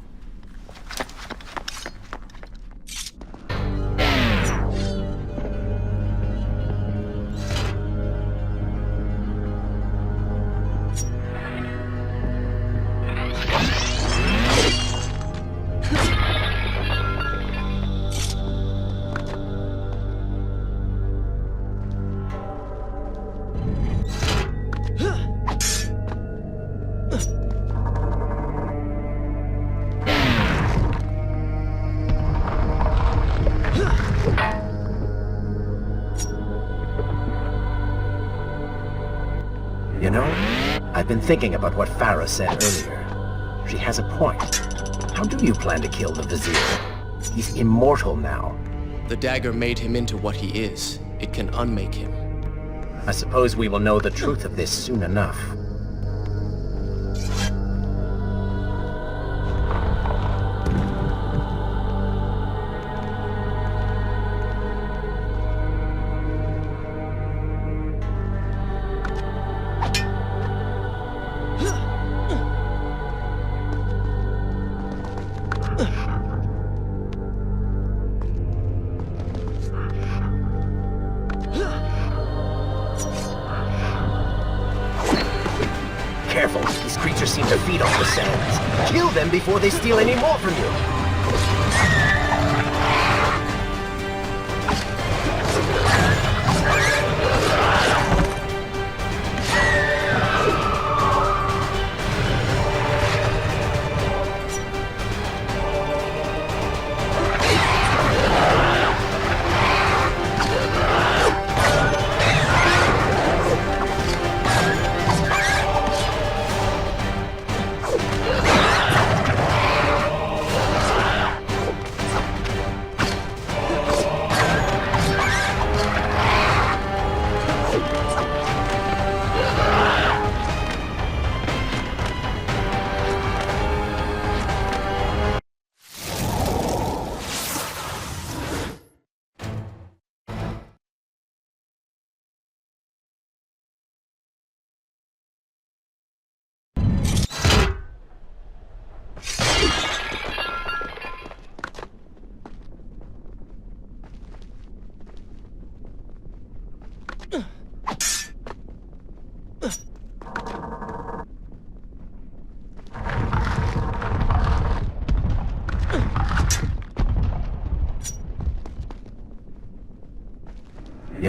You know, I've been thinking about what Farah said earlier. She has a point. How do you plan to kill the Vizier? He's immortal now. The dagger made him into what he is. It can unmake him. I suppose we will know the truth of this soon enough. Careful, these creatures seem to feed off the sands. Kill them before they steal any more from you.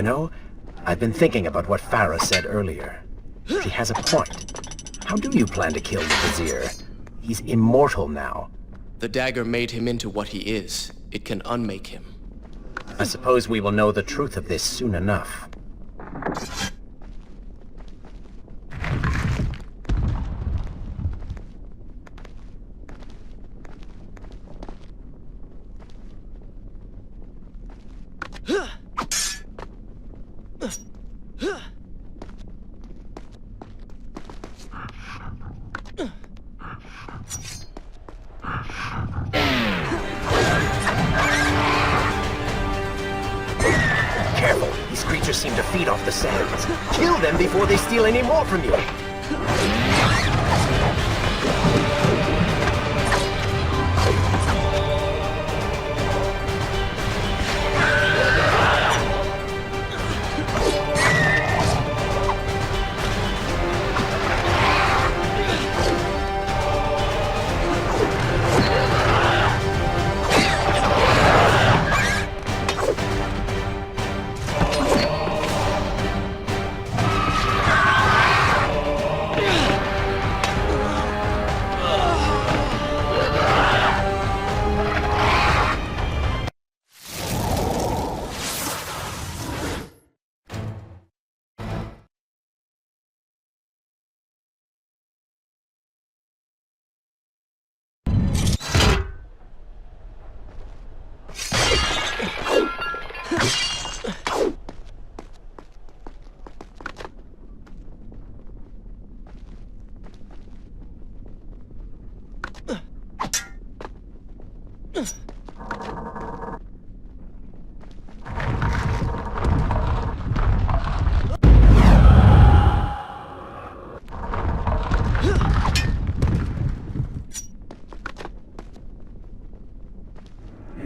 know, I've been thinking about what Farah said earlier. She has a point. How do you plan to kill the Vizier? He's immortal now. The dagger made him into what he is. It can unmake him. I suppose we will know the truth of this soon enough. Careful, these creatures seem to feed off the sands. Kill them before they steal any more from you.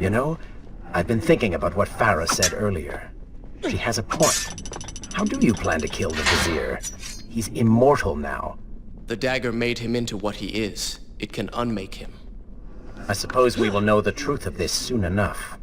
You know, I've been thinking about what Farah said earlier. She has a point. How do you plan to kill the Vizier? He's immortal now. The dagger made him into what he is. It can unmake him. I suppose we will know the truth of this soon enough.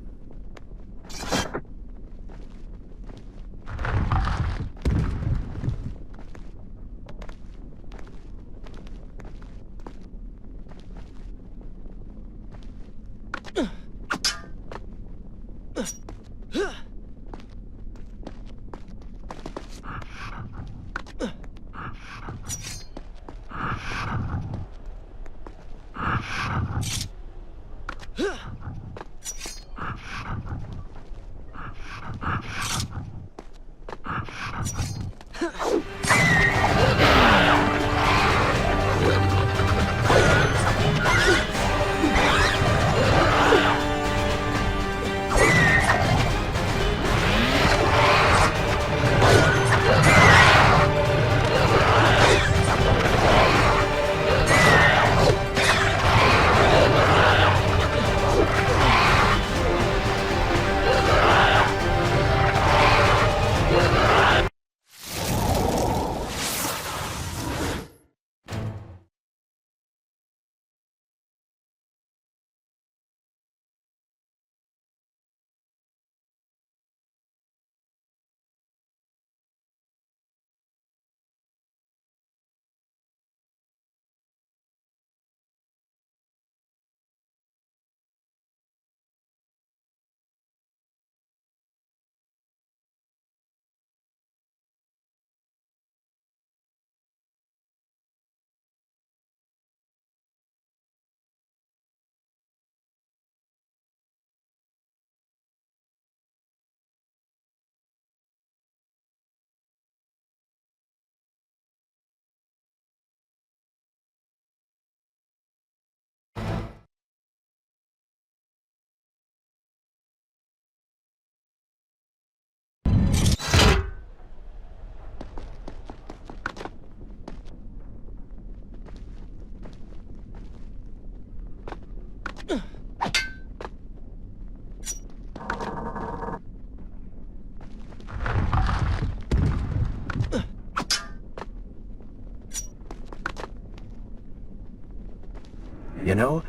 You know,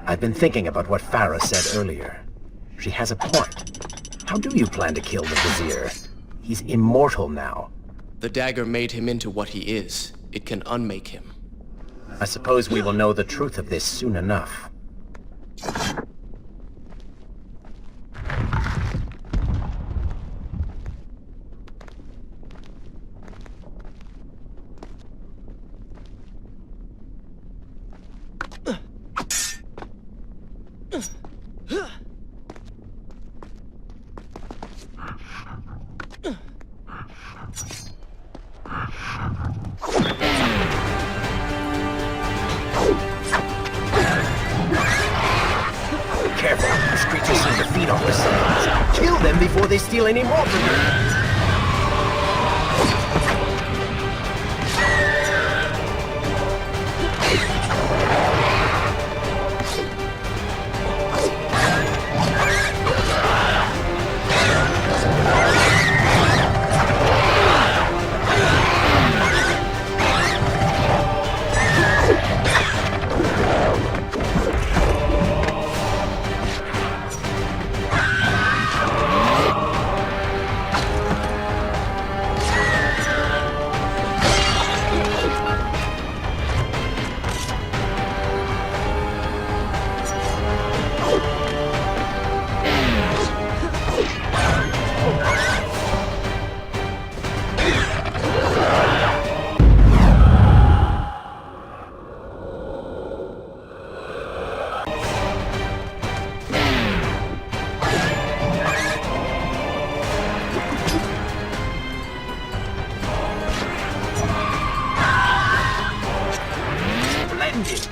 I've been thinking about what Farah said earlier. She has a point. How do you plan to kill the Vizier? He's immortal now. The dagger made him into what he is. It can unmake him. I suppose we will know the truth of this soon enough. Careful, these creatures seem to feed on the sands. Kill them before they steal any more from you. Splendid!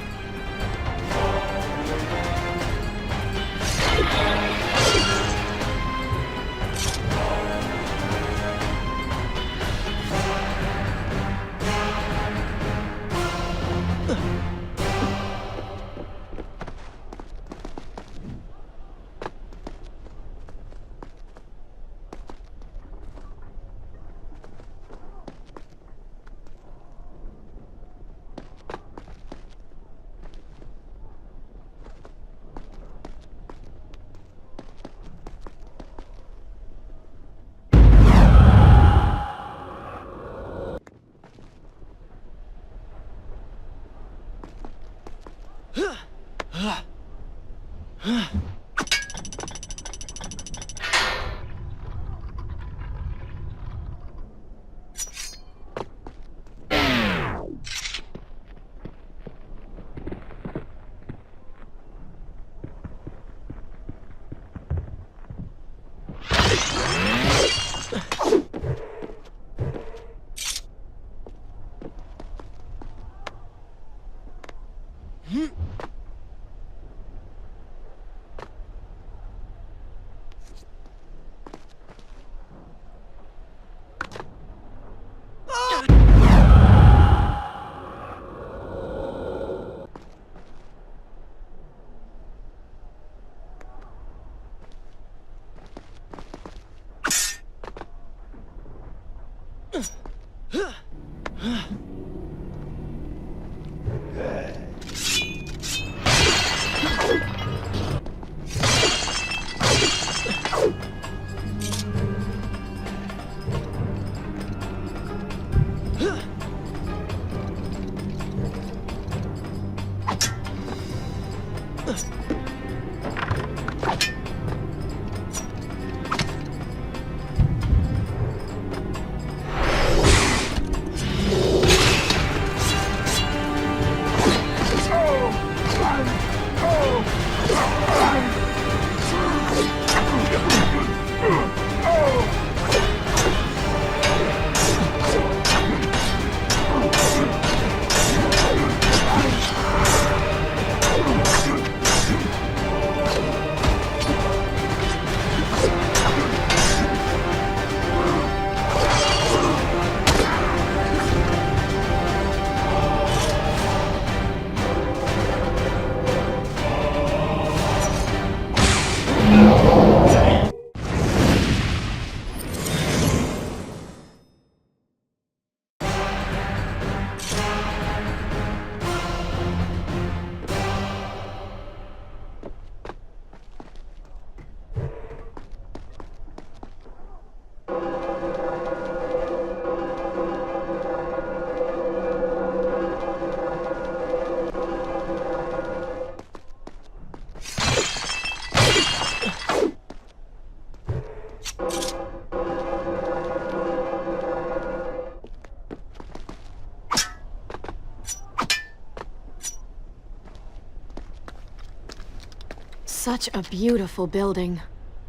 Such a beautiful building.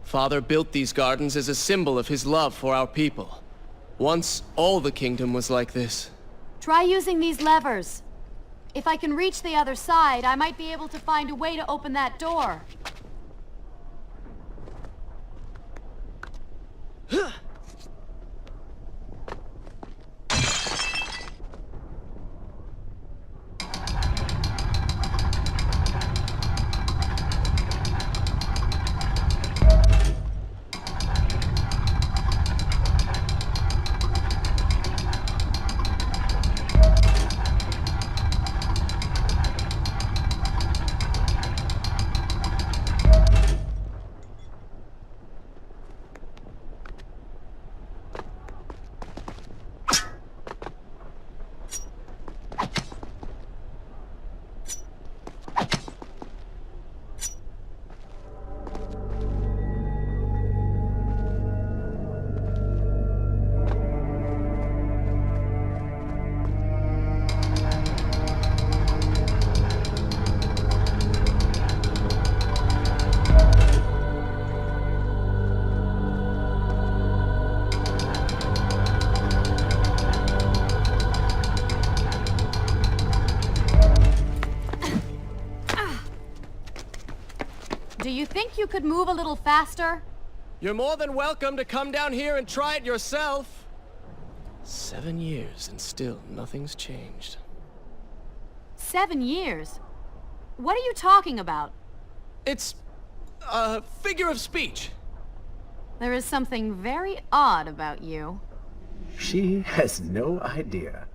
Father built these gardens as a symbol of his love for our people. Once, all the kingdom was like this. Try using these levers. If I can reach the other side, I might be able to find a way to open that door. Do you think you could move a little faster? You're more than welcome to come down here and try it yourself. 7 years and still nothing's changed. 7 years? What are you talking about? It's a figure of speech. There is something very odd about you. She has no idea.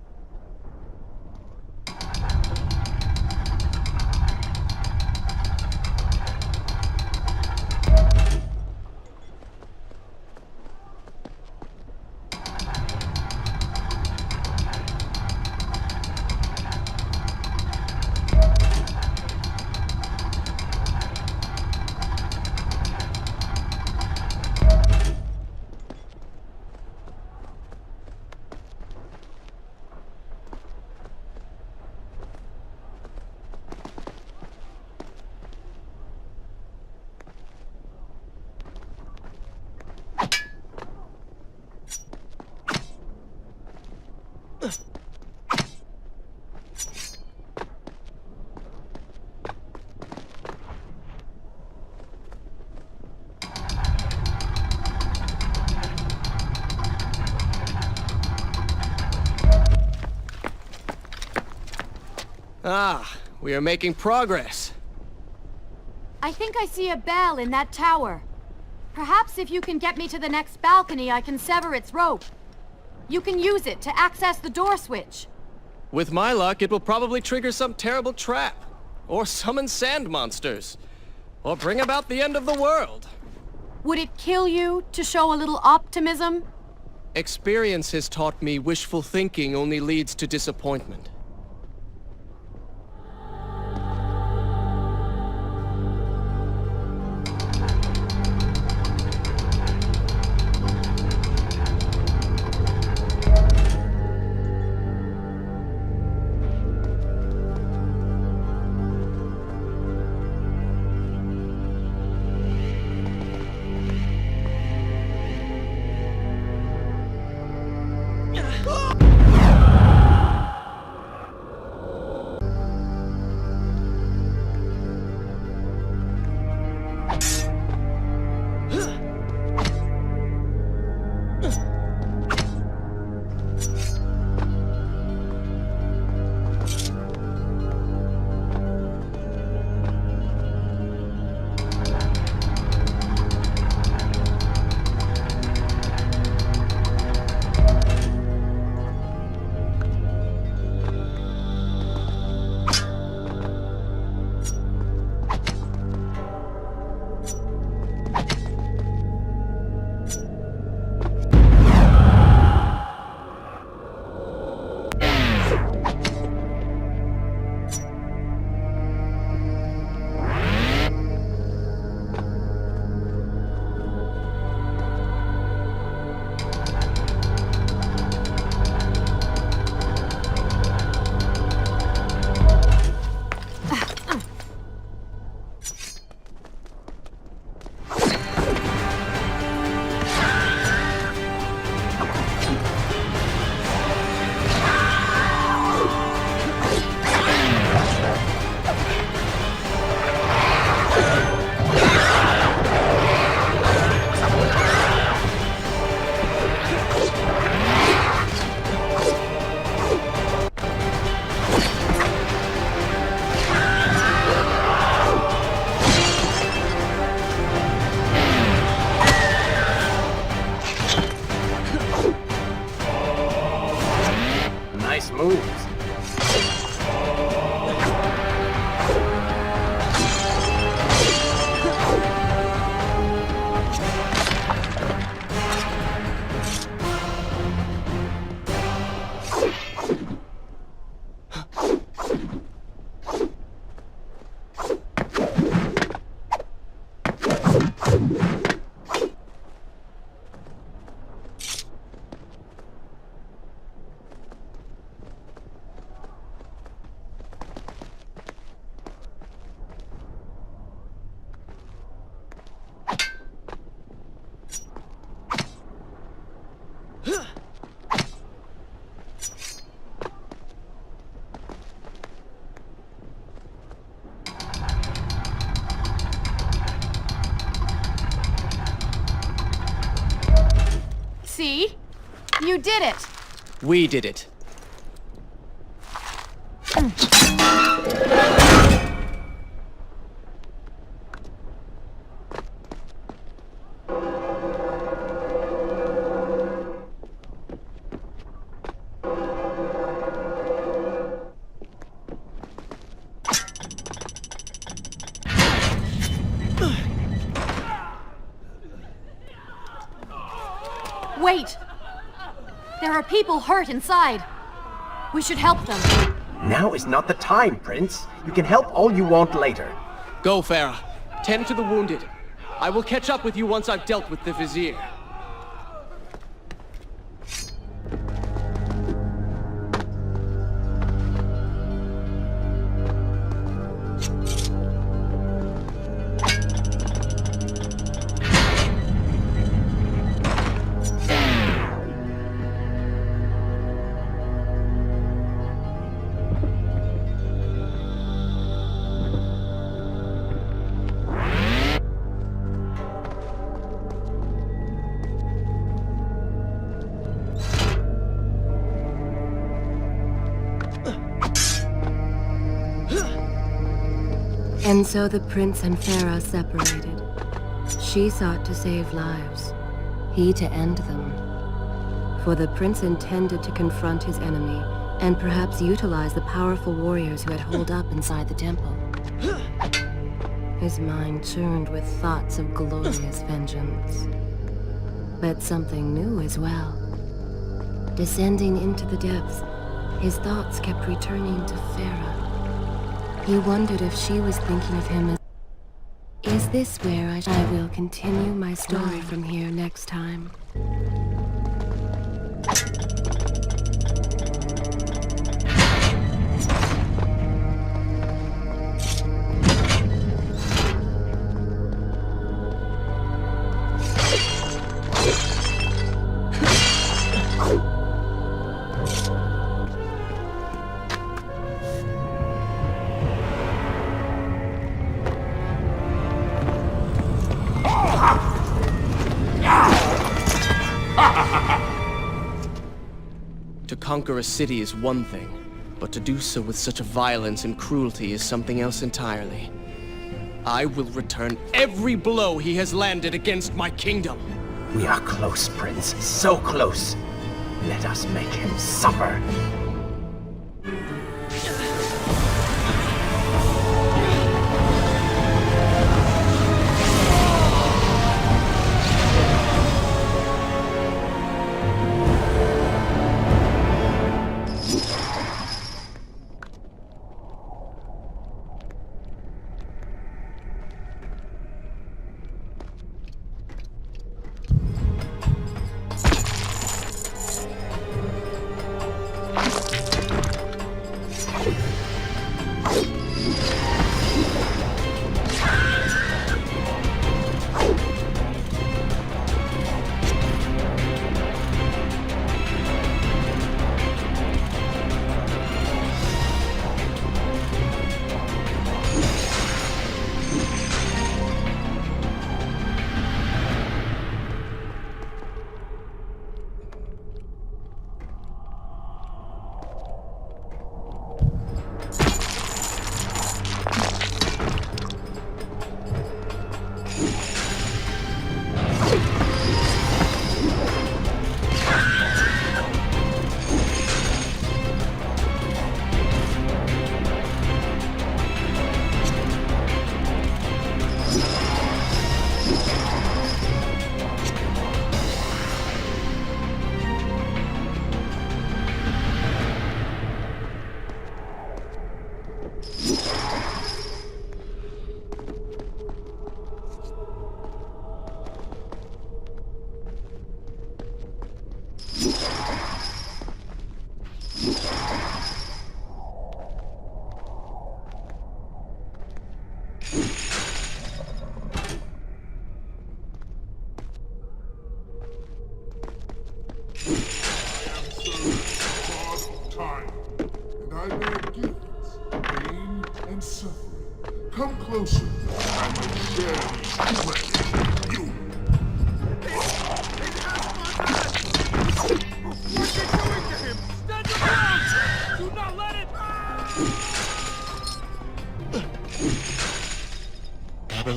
Ah, we are making progress. I think I see a bell in that tower. Perhaps if you can get me to the next balcony, I can sever its rope. You can use it to access the door switch. With my luck, it will probably trigger some terrible trap. Or summon sand monsters. Or bring about the end of the world. Would it kill you to show a little optimism? Experience has taught me wishful thinking only leads to disappointment. See? You did it! We did it. Wait! There are people hurt inside. We should help them. Now is not the time, Prince. You can help all you want later. Go, Farah. Tend to the wounded. I will catch up with you once I've dealt with the Vizier. And so the prince and Farah separated. She sought to save lives, he to end them. For the prince intended to confront his enemy, and perhaps utilize the powerful warriors who had holed up inside the temple. His mind churned with thoughts of glorious vengeance. But something new as well. Descending into the depths, his thoughts kept returning to Farah. He wondered if she was thinking of him as... Is this where I will continue my story from here next time? To conquer a city is one thing, but to do so with such violence and cruelty is something else entirely. I will return every blow he has landed against my kingdom. We are close, Prince. So close. Let us make him suffer. Come closer. I will share these pleasures with you.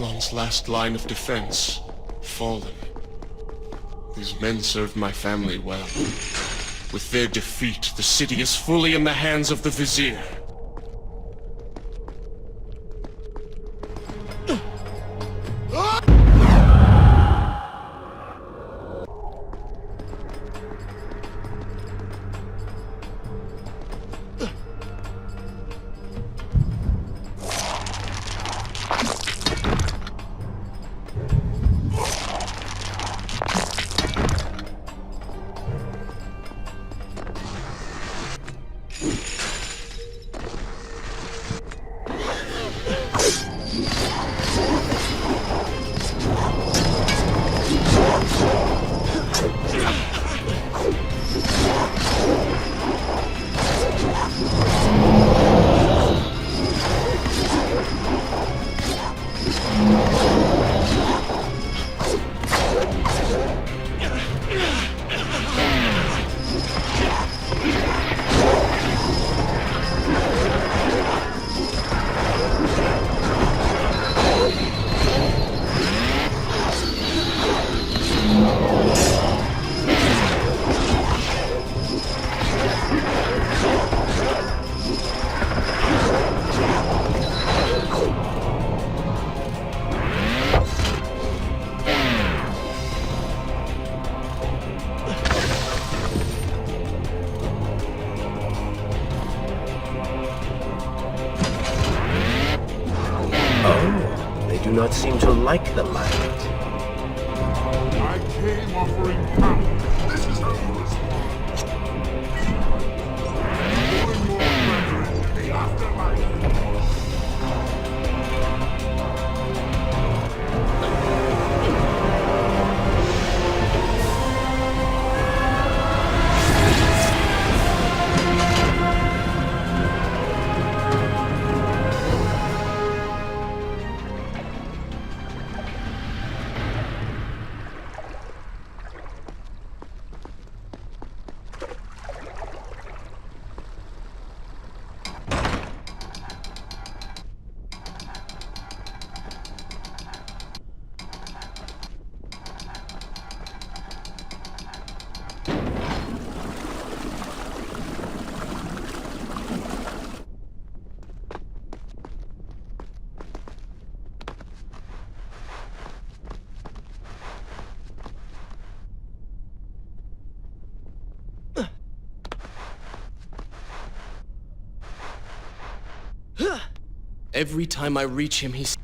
Babylon's last line of defense, fallen. These men served my family well. With their defeat, the city is fully in the hands of the Vizier. Do not seem to like the light. I came offering power. This is how you respond. More and more brethren in the afterlife. Every time I reach him, he's...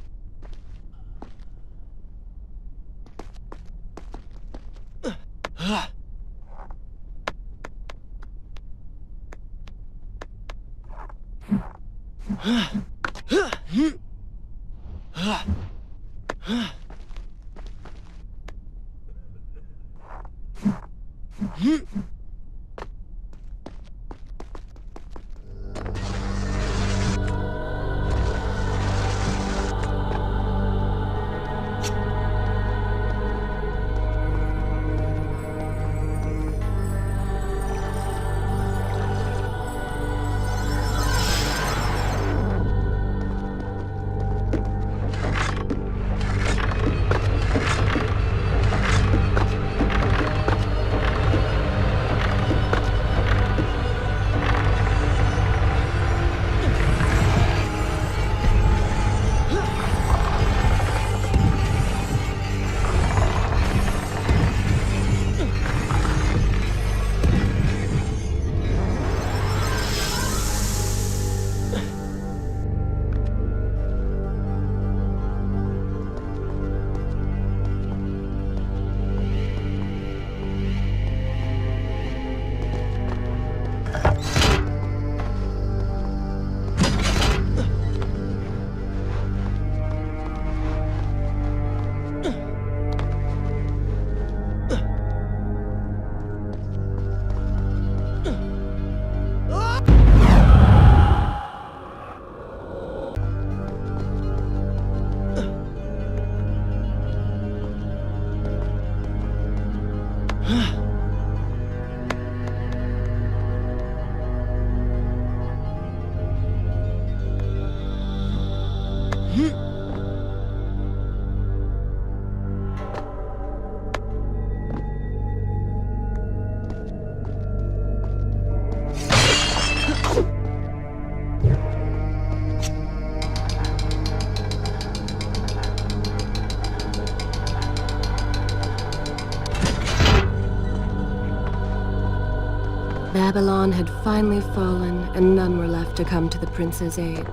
Babylon had finally fallen, and none were left to come to the prince's aid.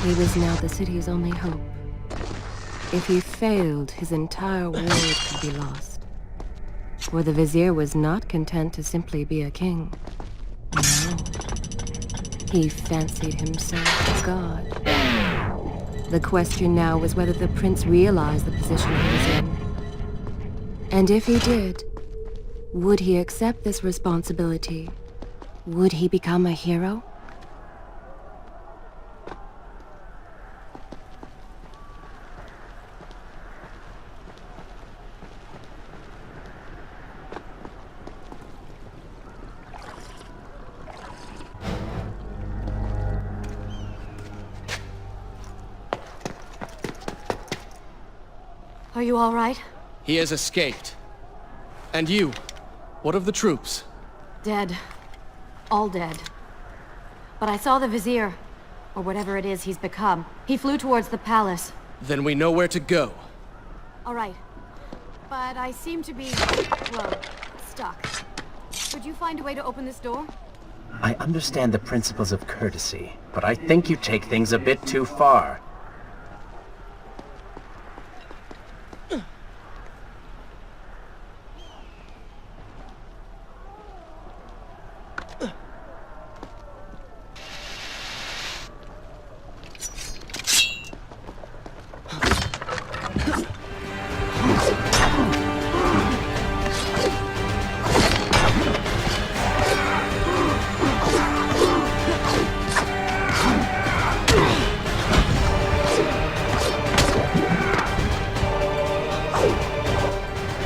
He was now the city's only hope. If he failed, his entire world could be lost. For the vizier was not content to simply be a king. No. He fancied himself God. The question now was whether the prince realized the position he was in. And if he did, would he accept this responsibility? Would he become a hero? Are you all right? He has escaped. And you? What of the troops? Dead. All dead. But I saw the Vizier, or whatever it is he's become. He flew towards the palace. Then we know where to go. All right. But I seem to be, well, stuck. Could you find a way to open this door? I understand the principles of courtesy, but I think you take things a bit too far.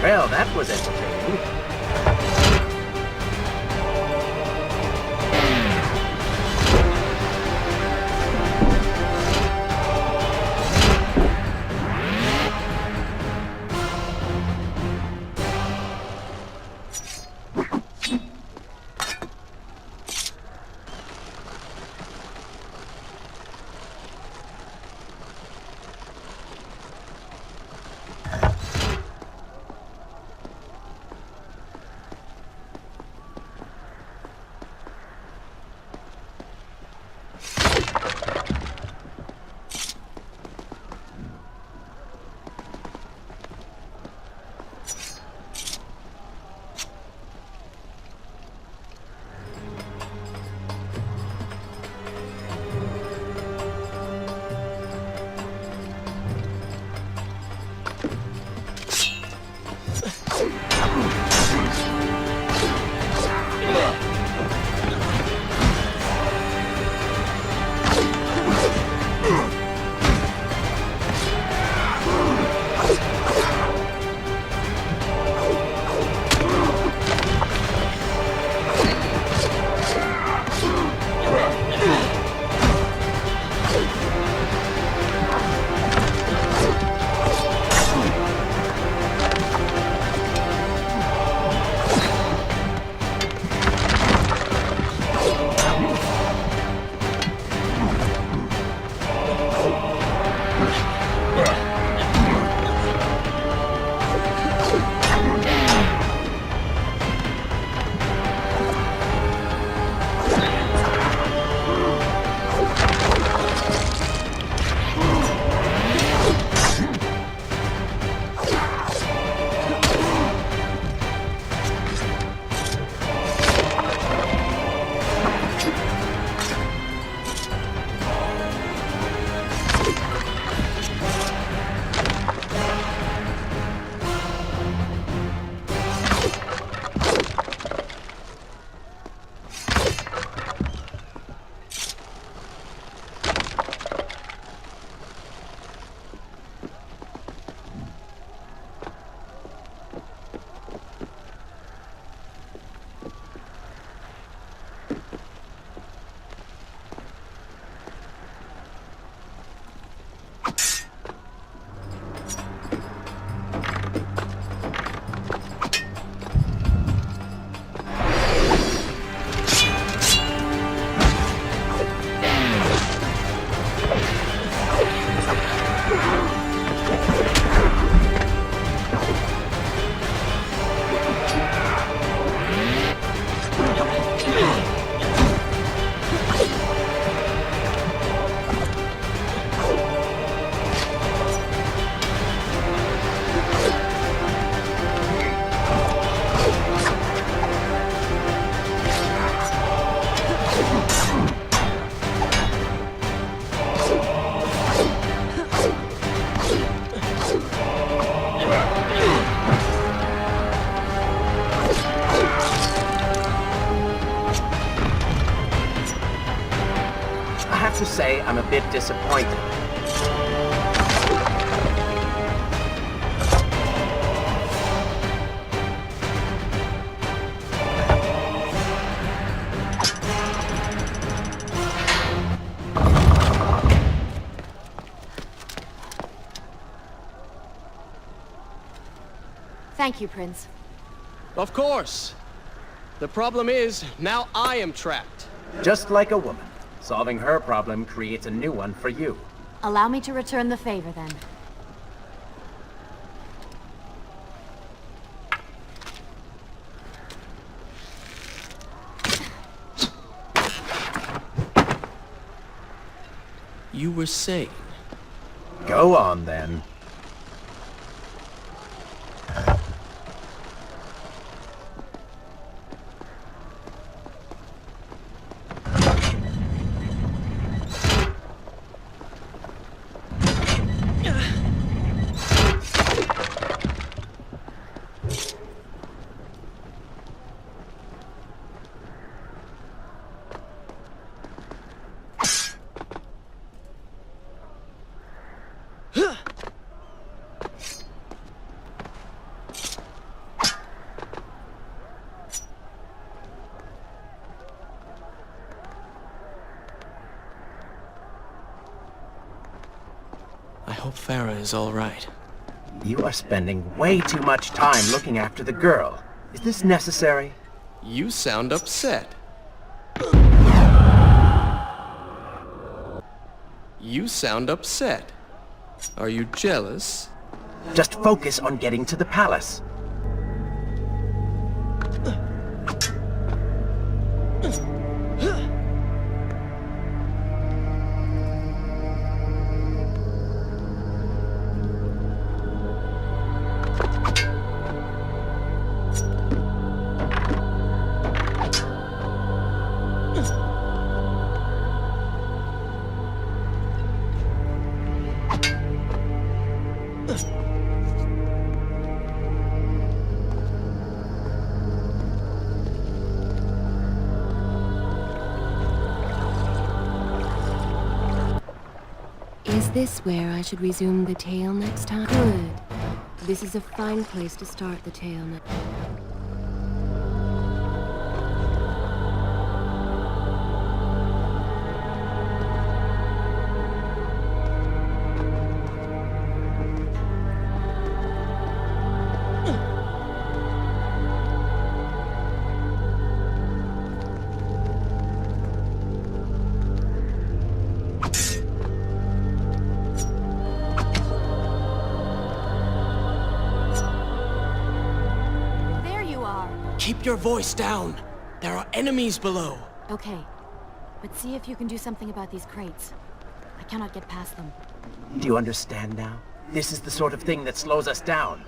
Well, that was entertaining. I'm a bit disappointed. Thank you, Prince. Of course. The problem is, now I am trapped. Just like a woman. Solving her problem creates a new one for you. Allow me to return the favor, then. You were saying... Go on, then. I hope Farah is all right. You are spending way too much time looking after the girl. Is this necessary? You sound upset. You sound upset. Are you jealous? Just focus on getting to the palace. Is this where I should resume the tale next time? Good. This is a fine place to start the tale now. Keep your voice down. There are enemies below. Okay. But see if you can do something about these crates. I cannot get past them. Do you understand now? This is the sort of thing that slows us down.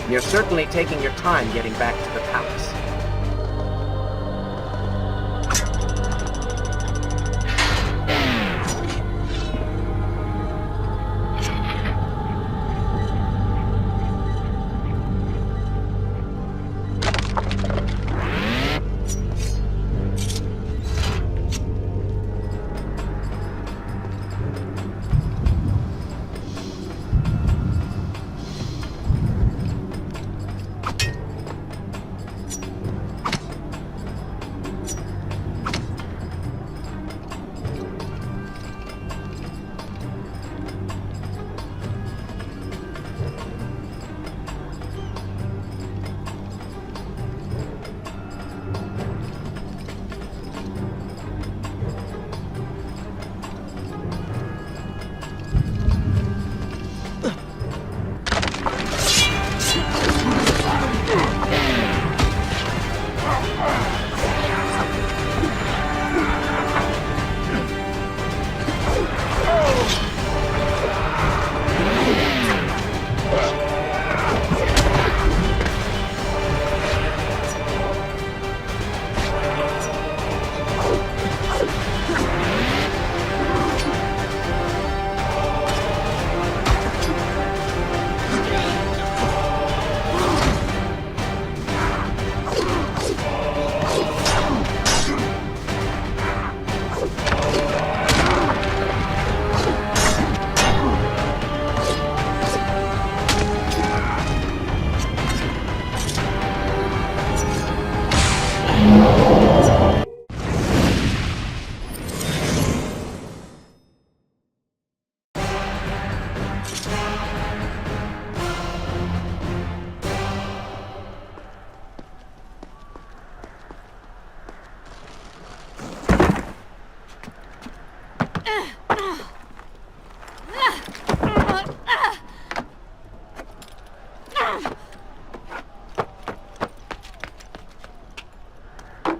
You're certainly taking your time getting back to the palace.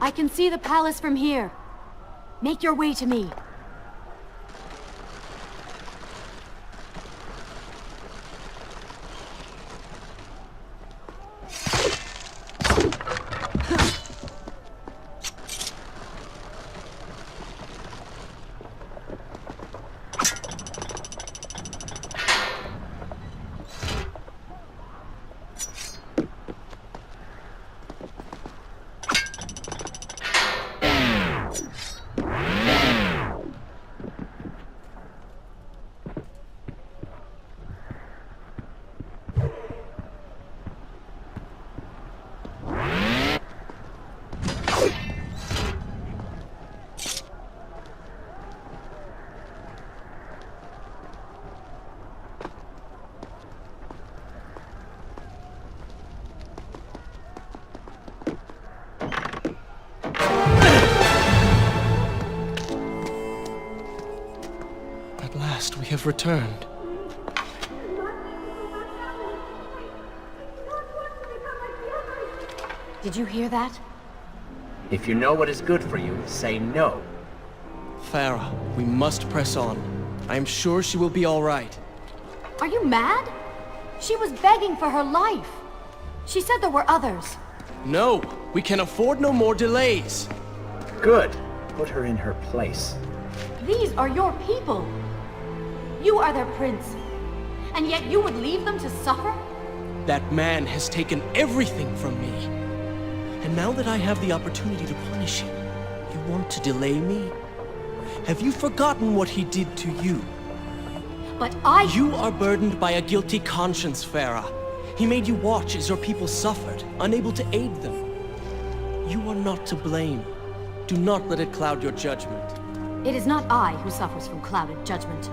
I can see the palace from here. Make your way to me. At last, we have returned. Did you hear that? If you know what is good for you, say no. Farah, we must press on. I am sure she will be all right. Are you mad? She was begging for her life. She said there were others. No, we can afford no more delays. Good. Put her in her place. These are your people. You are their prince. And yet you would leave them to suffer? That man has taken everything from me. And now that I have the opportunity to punish him, you want to delay me? Have you forgotten what he did to you? But You are burdened by a guilty conscience, Farah. He made you watch as your people suffered, unable to aid them. You are not to blame. Do not let it cloud your judgment. It is not I who suffers from clouded judgment.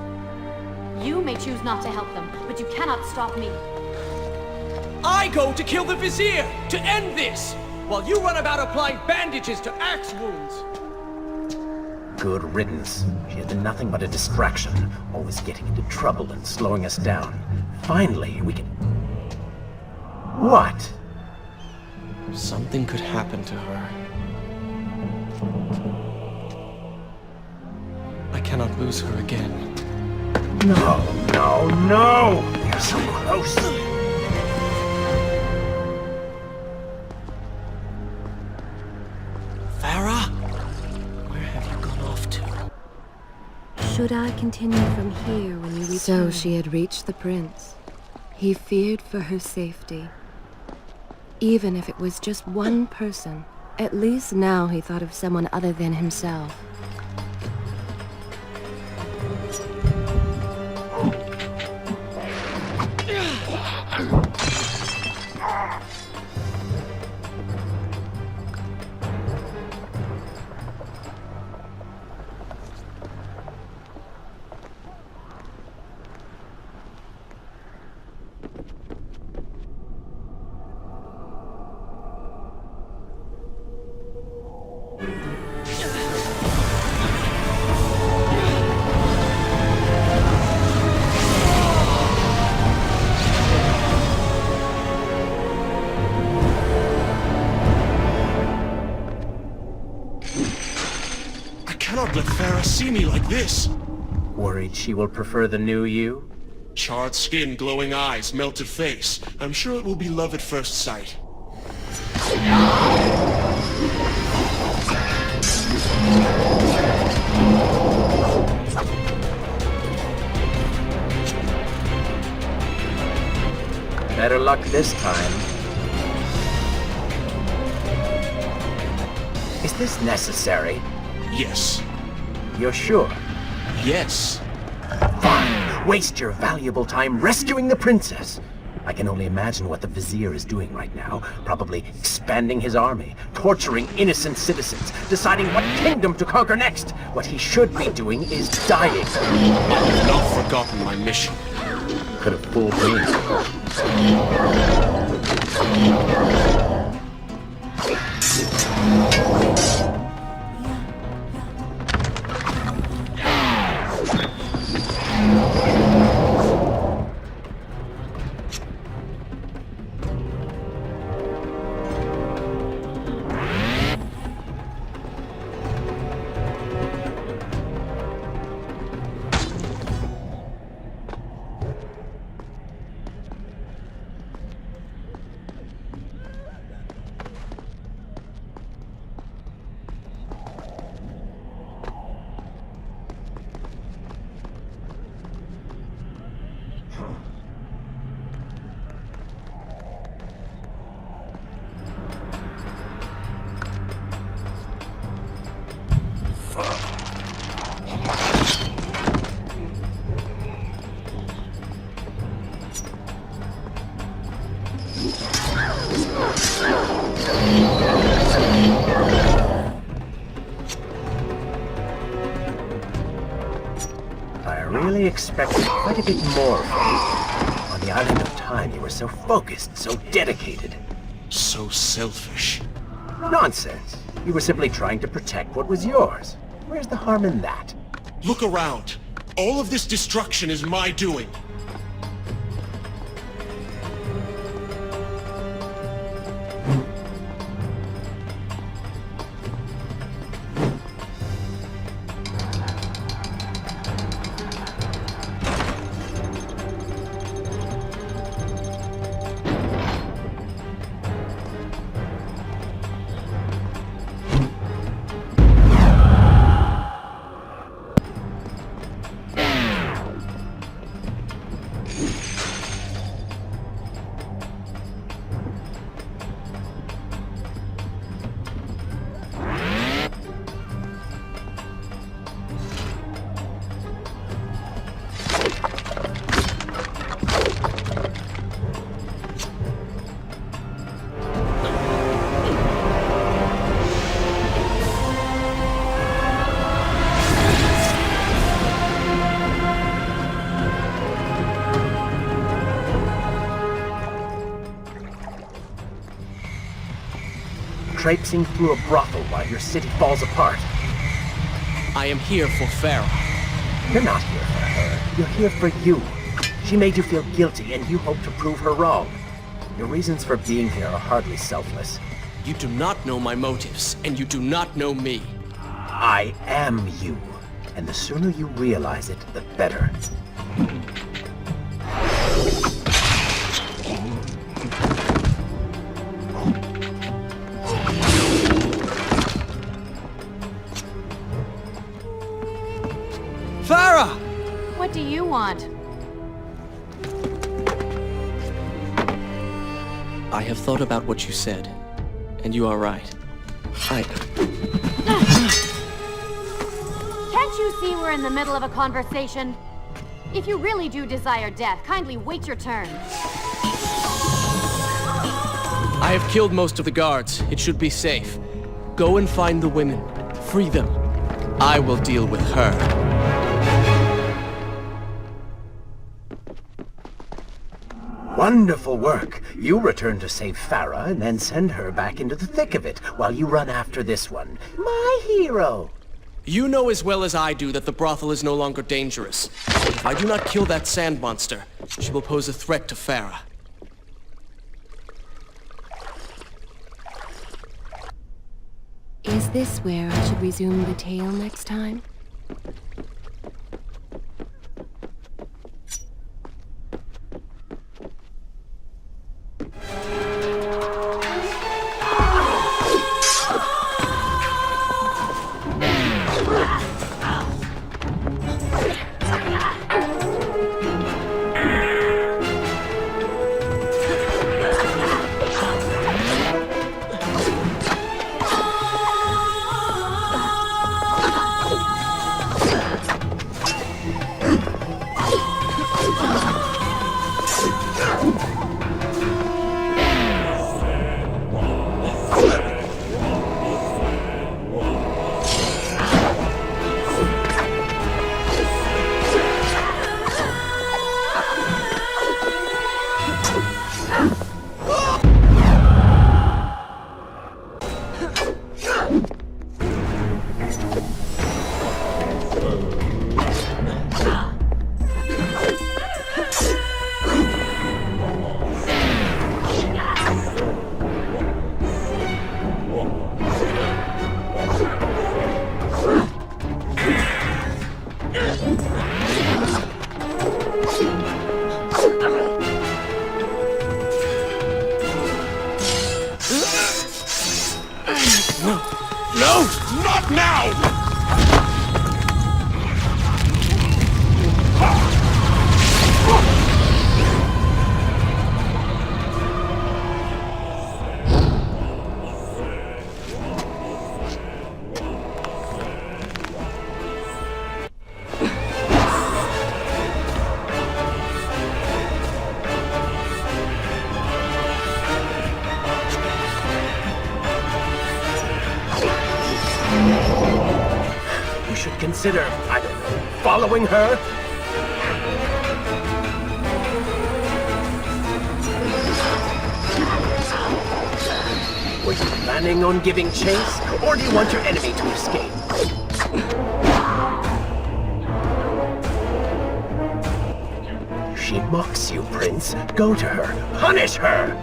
You may choose not to help them, but you cannot stop me. I go to kill the Vizier, to end this, while you run about applying bandages to axe wounds. Good riddance. She has been nothing but a distraction, always getting into trouble and slowing us down. Finally, we can... What? Something could happen to her. I cannot lose her again. No, no, no! You're so close! Farah? Where have you gone off to? Should I continue from here when you return? So she had reached the prince. He feared for her safety. Even if it was just one person, at least now he thought of someone other than himself. I cannot let Farah see me like this. Worried she will prefer the new you? Charred skin, glowing eyes, melted face. I'm sure it will be love at first sight. Better luck this time. Is this necessary? Yes. You're sure? Yes. Fine. Waste your valuable time rescuing the princess. I can only imagine what the Vizier is doing right now. Probably expanding his army, torturing innocent citizens, deciding what kingdom to conquer next. What he should be doing is dying. I have not forgotten my mission. Could have fooled me. expected quite a bit more from you. On the Island of Time, you were so focused, so dedicated. So selfish. Nonsense. You were simply trying to protect what was yours. Where's the harm in that? Look around. All of this destruction is my doing. Traipsing through a brothel while your city falls apart. I am here for Farah. You're not here for her. You're here for you. She made you feel guilty, and you hope to prove her wrong. Your reasons for being here are hardly selfless. You do not know my motives, and you do not know me. I am you. And the sooner you realize it, the better. Farah! What do you want? I have thought about what you said, and you are right. Can't you see we're in the middle of a conversation? If you really do desire death, kindly wait your turn. I have killed most of the guards. It should be safe. Go and find the women. Free them. I will deal with her. Wonderful work. You return to save Farah and then send her back into the thick of it while you run after this one. My hero! You know as well as I do that the brothel is no longer dangerous. If I do not kill that sand monster, she will pose a threat to Farah. Is this where I should resume the tale next time? No! Not now! You should consider, I don't know, following her? Were you planning on giving chase, or do you want your enemy to escape? She mocks you, Prince. Go to her. Punish her!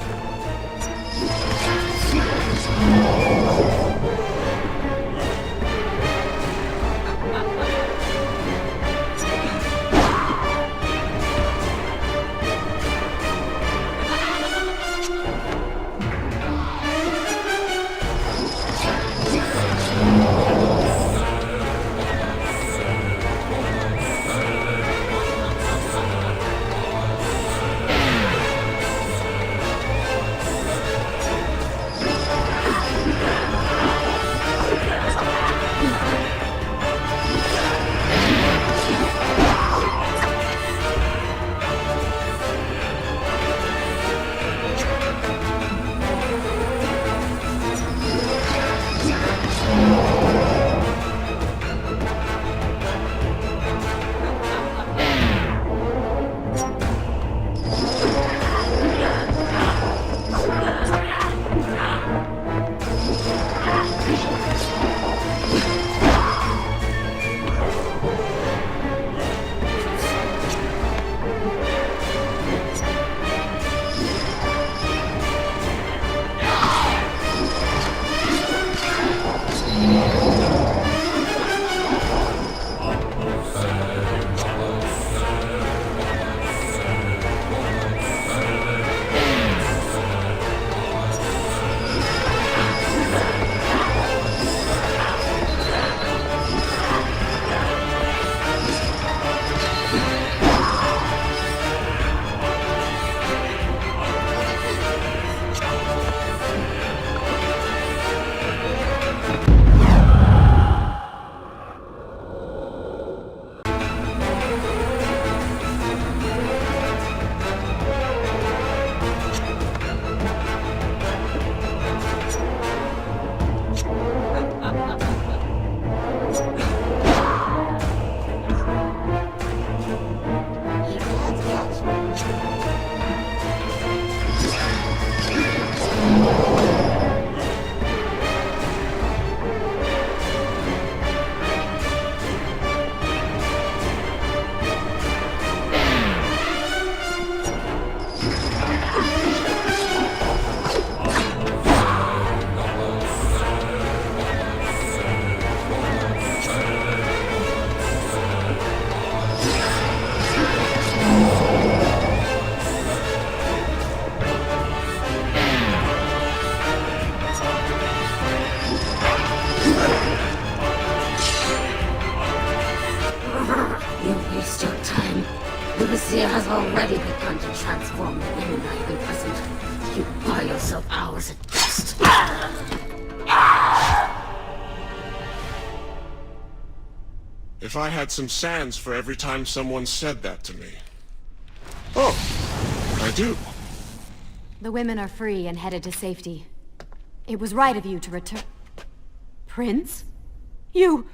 Vizier has already begun to transform the women I have imprisoned. You buy yourself hours at best. If I had some sands for every time someone said that to me. Oh, I do. The women are free and headed to safety. It was right of you to return... Prince? You're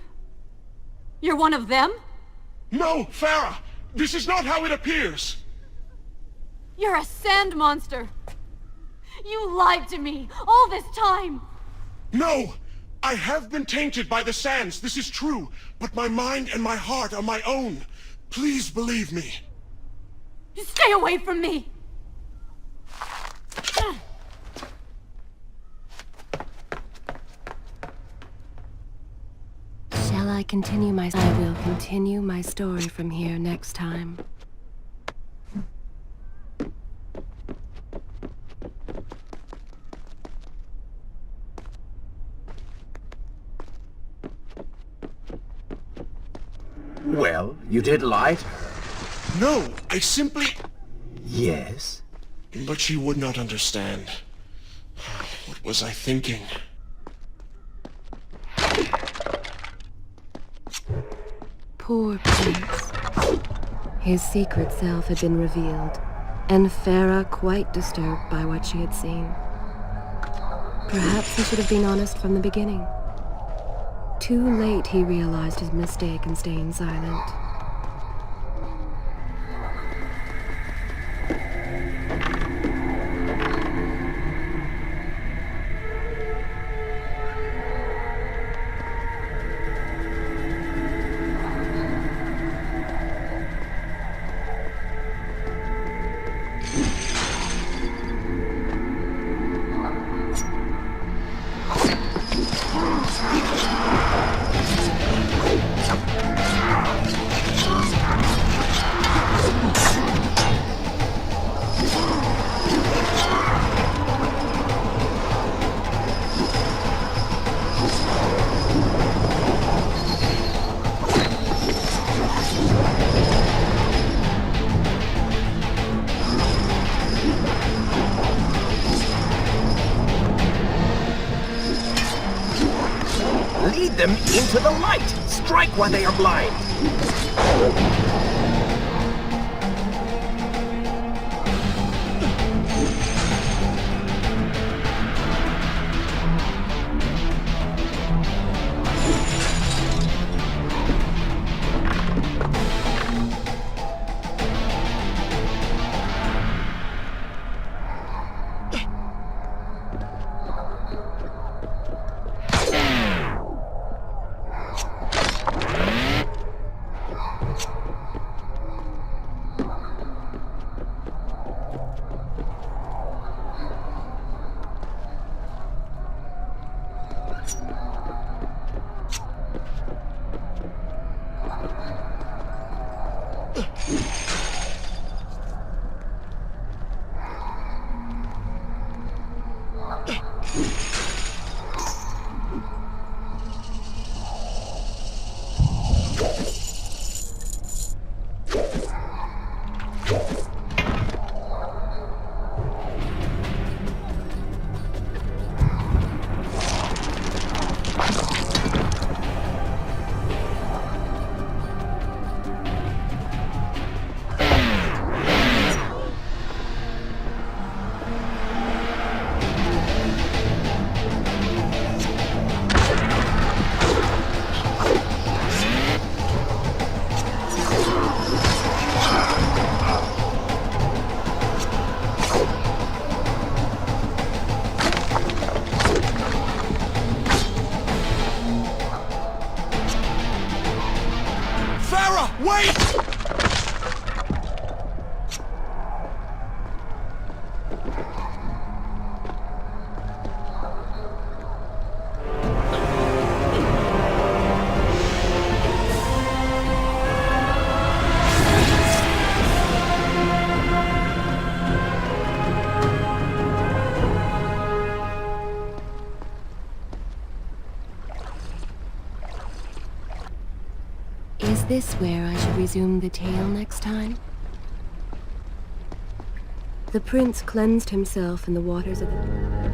one of them? No, Farah! This is not how it appears! You're a sand monster! You lied to me all this time! No! I have been tainted by the sands, this is true. But my mind and my heart are my own. Please believe me. Stay away from me! Shall I continue my... I will continue my story from here next time. Well, you did lie to her. No, I simply... Yes? But she would not understand. What was I thinking? Poor Prince. His secret self had been revealed, and Farah quite disturbed by what she had seen. Perhaps he should have been honest from the beginning. Too late he realized his mistake in staying silent. Lead them into the light! Strike while they are blind! Is this where I should resume the tale next time? The prince cleansed himself in the waters of the...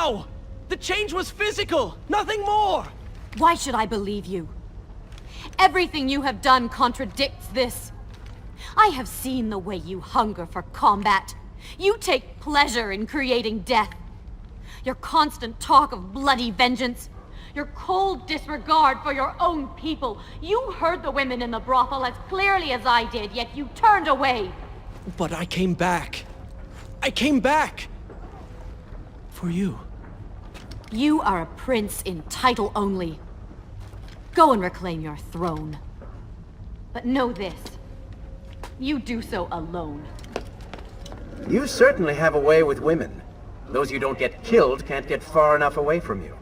now! The change was physical, nothing more! Why should I believe you? Everything you have done contradicts this. I have seen the way you hunger for combat. You take pleasure in creating death. Your constant talk of bloody vengeance. Your cold disregard for your own people. You heard the women in the brothel as clearly as I did, yet you turned away. But I came back. I came back! For you. You are a prince in title only. Go and reclaim your throne. But know this. You do so alone. You certainly have a way with women. Those you don't get killed can't get far enough away from you.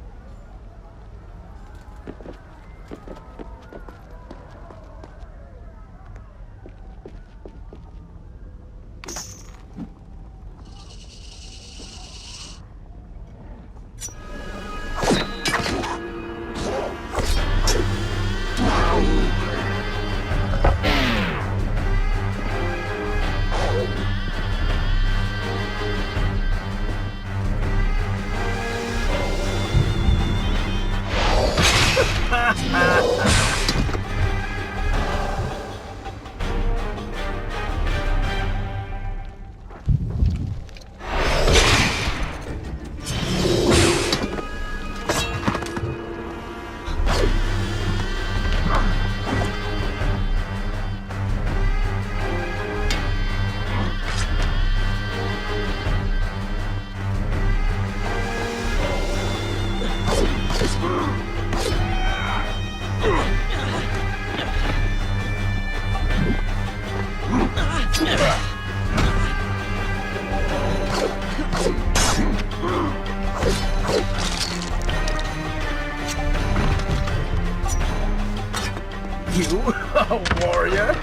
You, a warrior?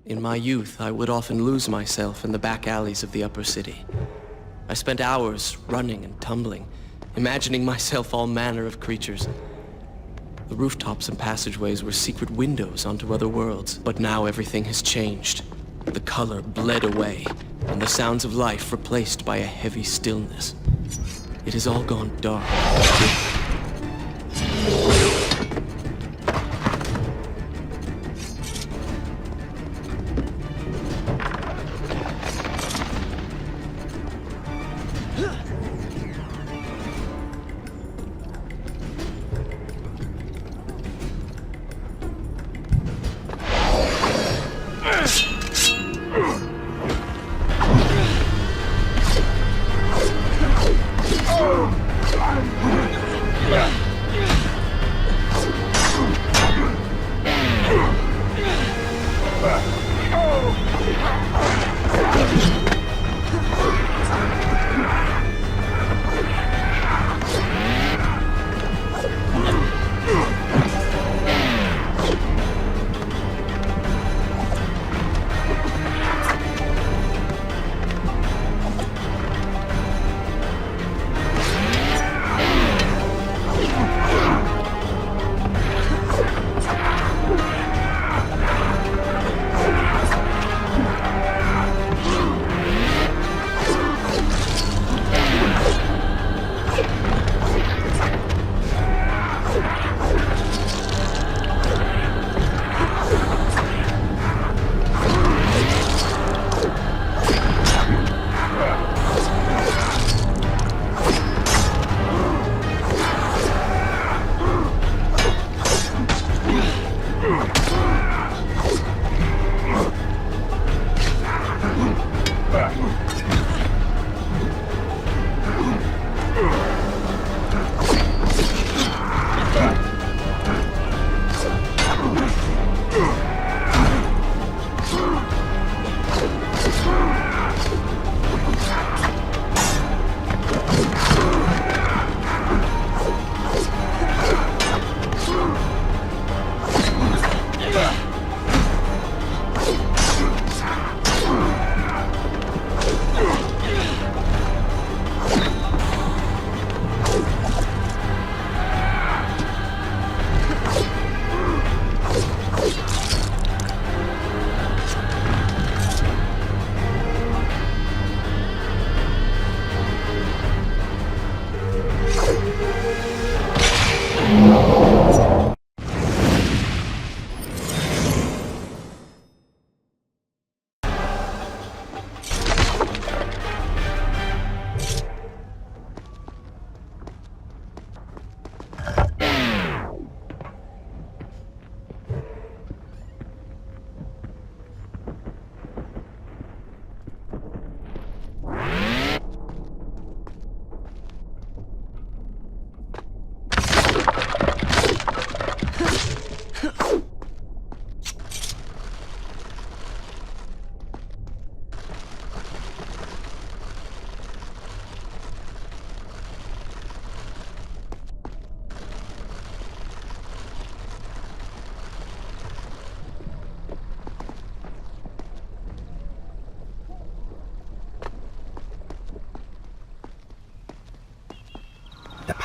In my youth, I would often lose myself in the back alleys of the upper city. I spent hours running and tumbling, imagining myself all manner of creatures. The rooftops and passageways were secret windows onto other worlds. But now everything has changed. The color bled away, and the sounds of life replaced by a heavy stillness. It has all gone dark.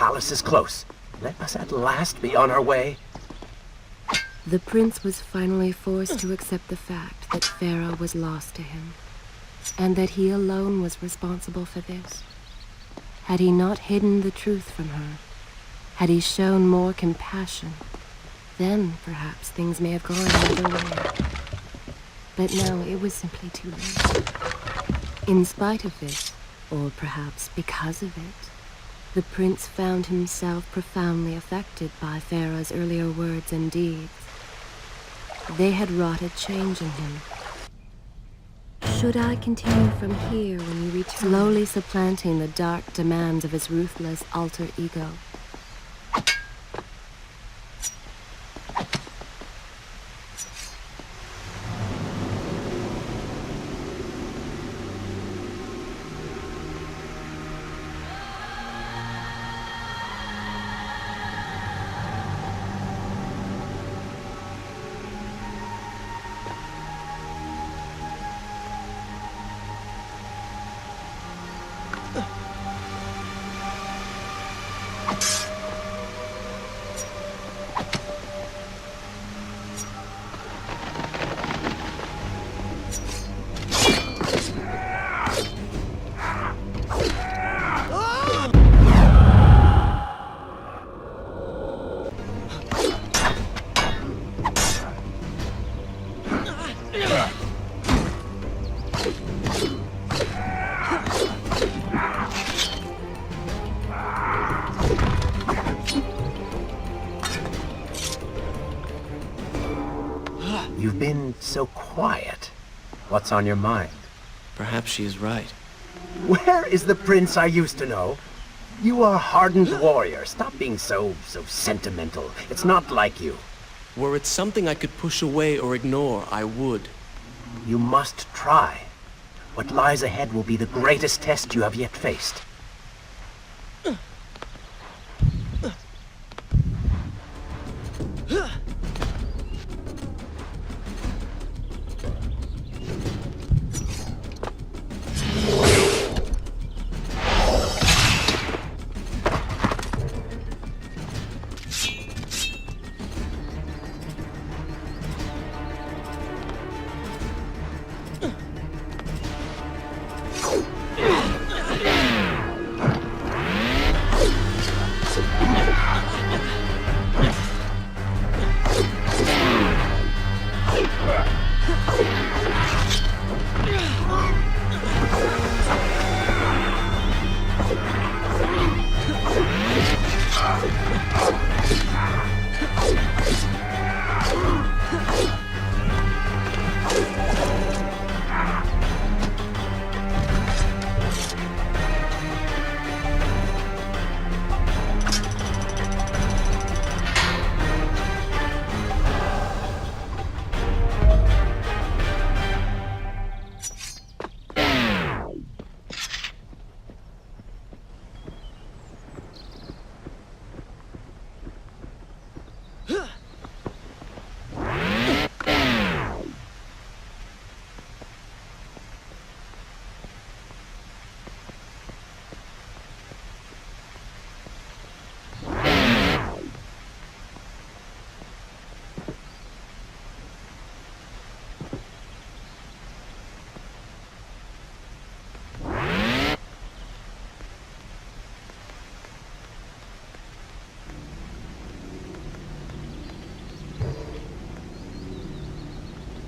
palace is close. Let us at last be on our way. The prince was finally forced to accept the fact that Farah was lost to him, and that he alone was responsible for this. Had he not hidden the truth from her, had he shown more compassion, then perhaps things may have gone another way. But now it was simply too late. In spite of this, or perhaps because of it, the prince found himself profoundly affected by Farah's earlier words and deeds. They had wrought a change in him. Should I continue from here when you return? Slowly supplanting the dark demands of his ruthless alter ego. You've been so quiet. What's on your mind? Perhaps she is right. Where is the prince I used to know? You are a hardened warrior. Stop being so sentimental. It's not like you. Were it something I could push away or ignore, I would. You must try. What lies ahead will be the greatest test you have yet faced.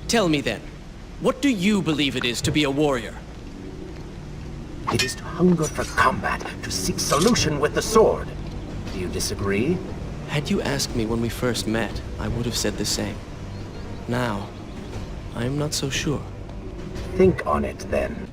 Tell me then, what do you believe it is to be a warrior? It is to hunger for combat, to seek solution with the sword. Do you disagree? Had you asked me when we first met, I would have said the same. Now, I am not so sure. Think on it then.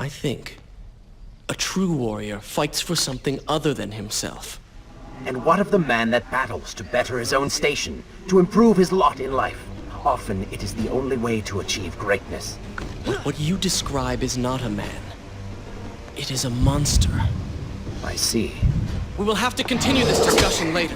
I think a true warrior fights for something other than himself. And what of the man that battles to better his own station, to improve his lot in life? Often it is the only way to achieve greatness. But what you describe is not a man. It is a monster. I see. We will have to continue this discussion later.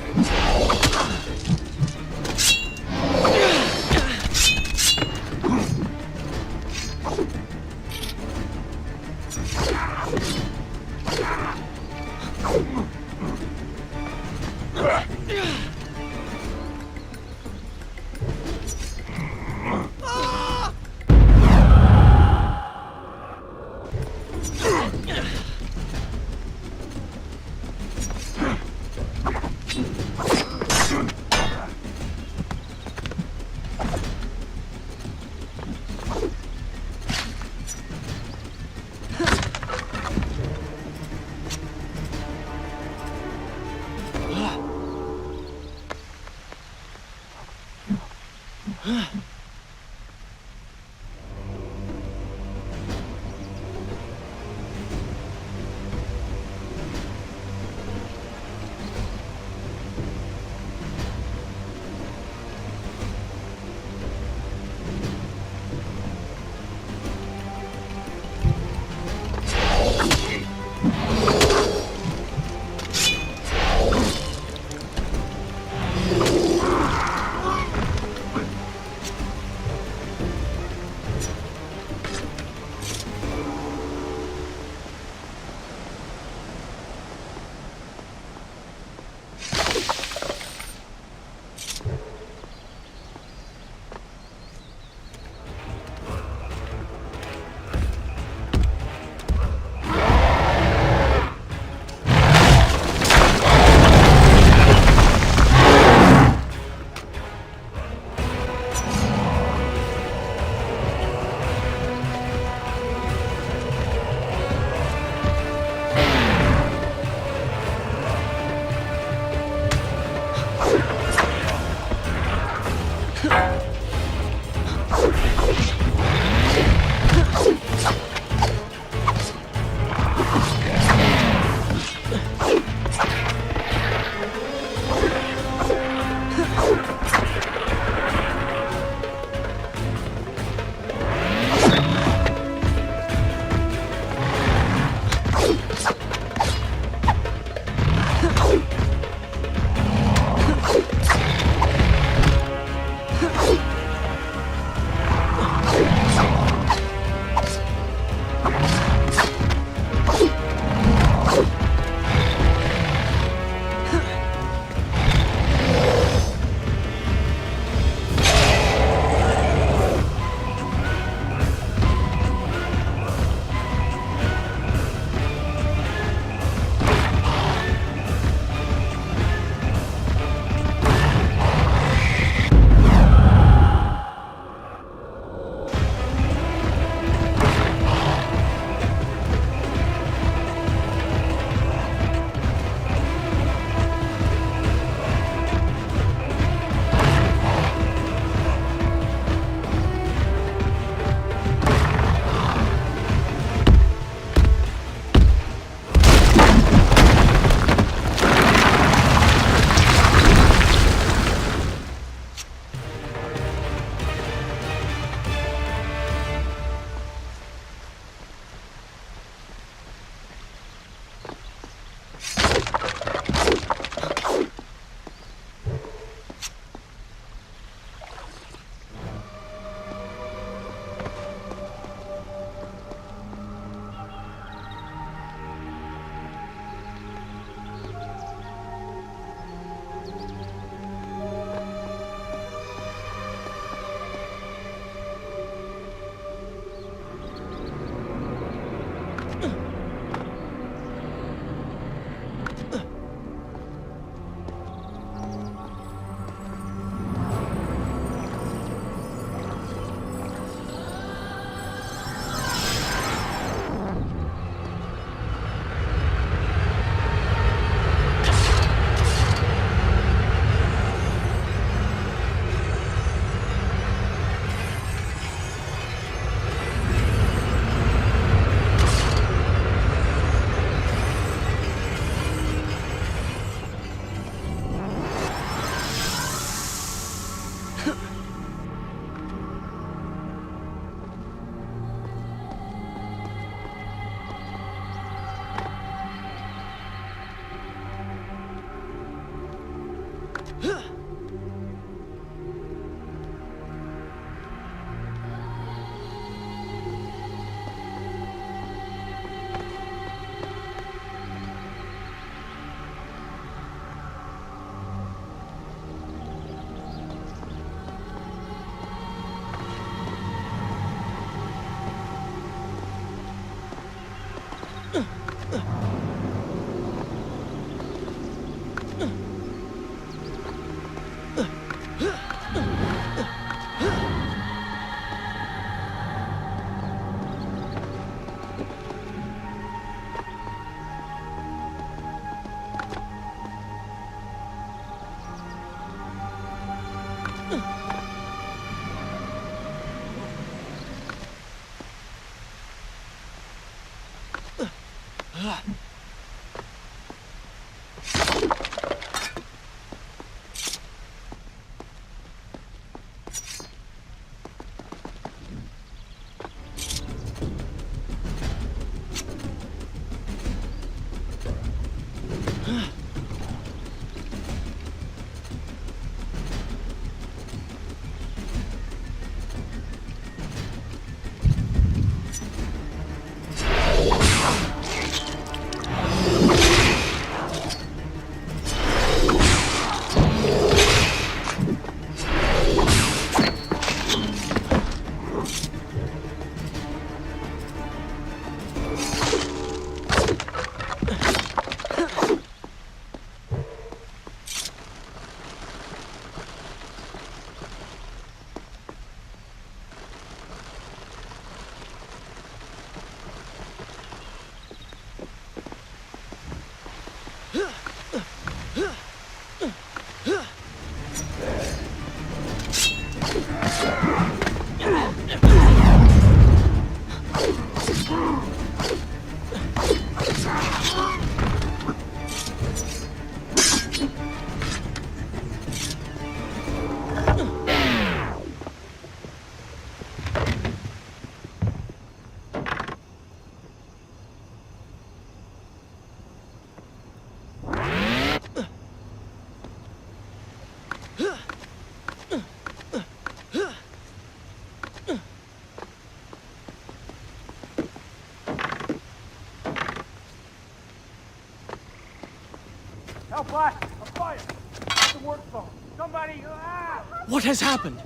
What has happened?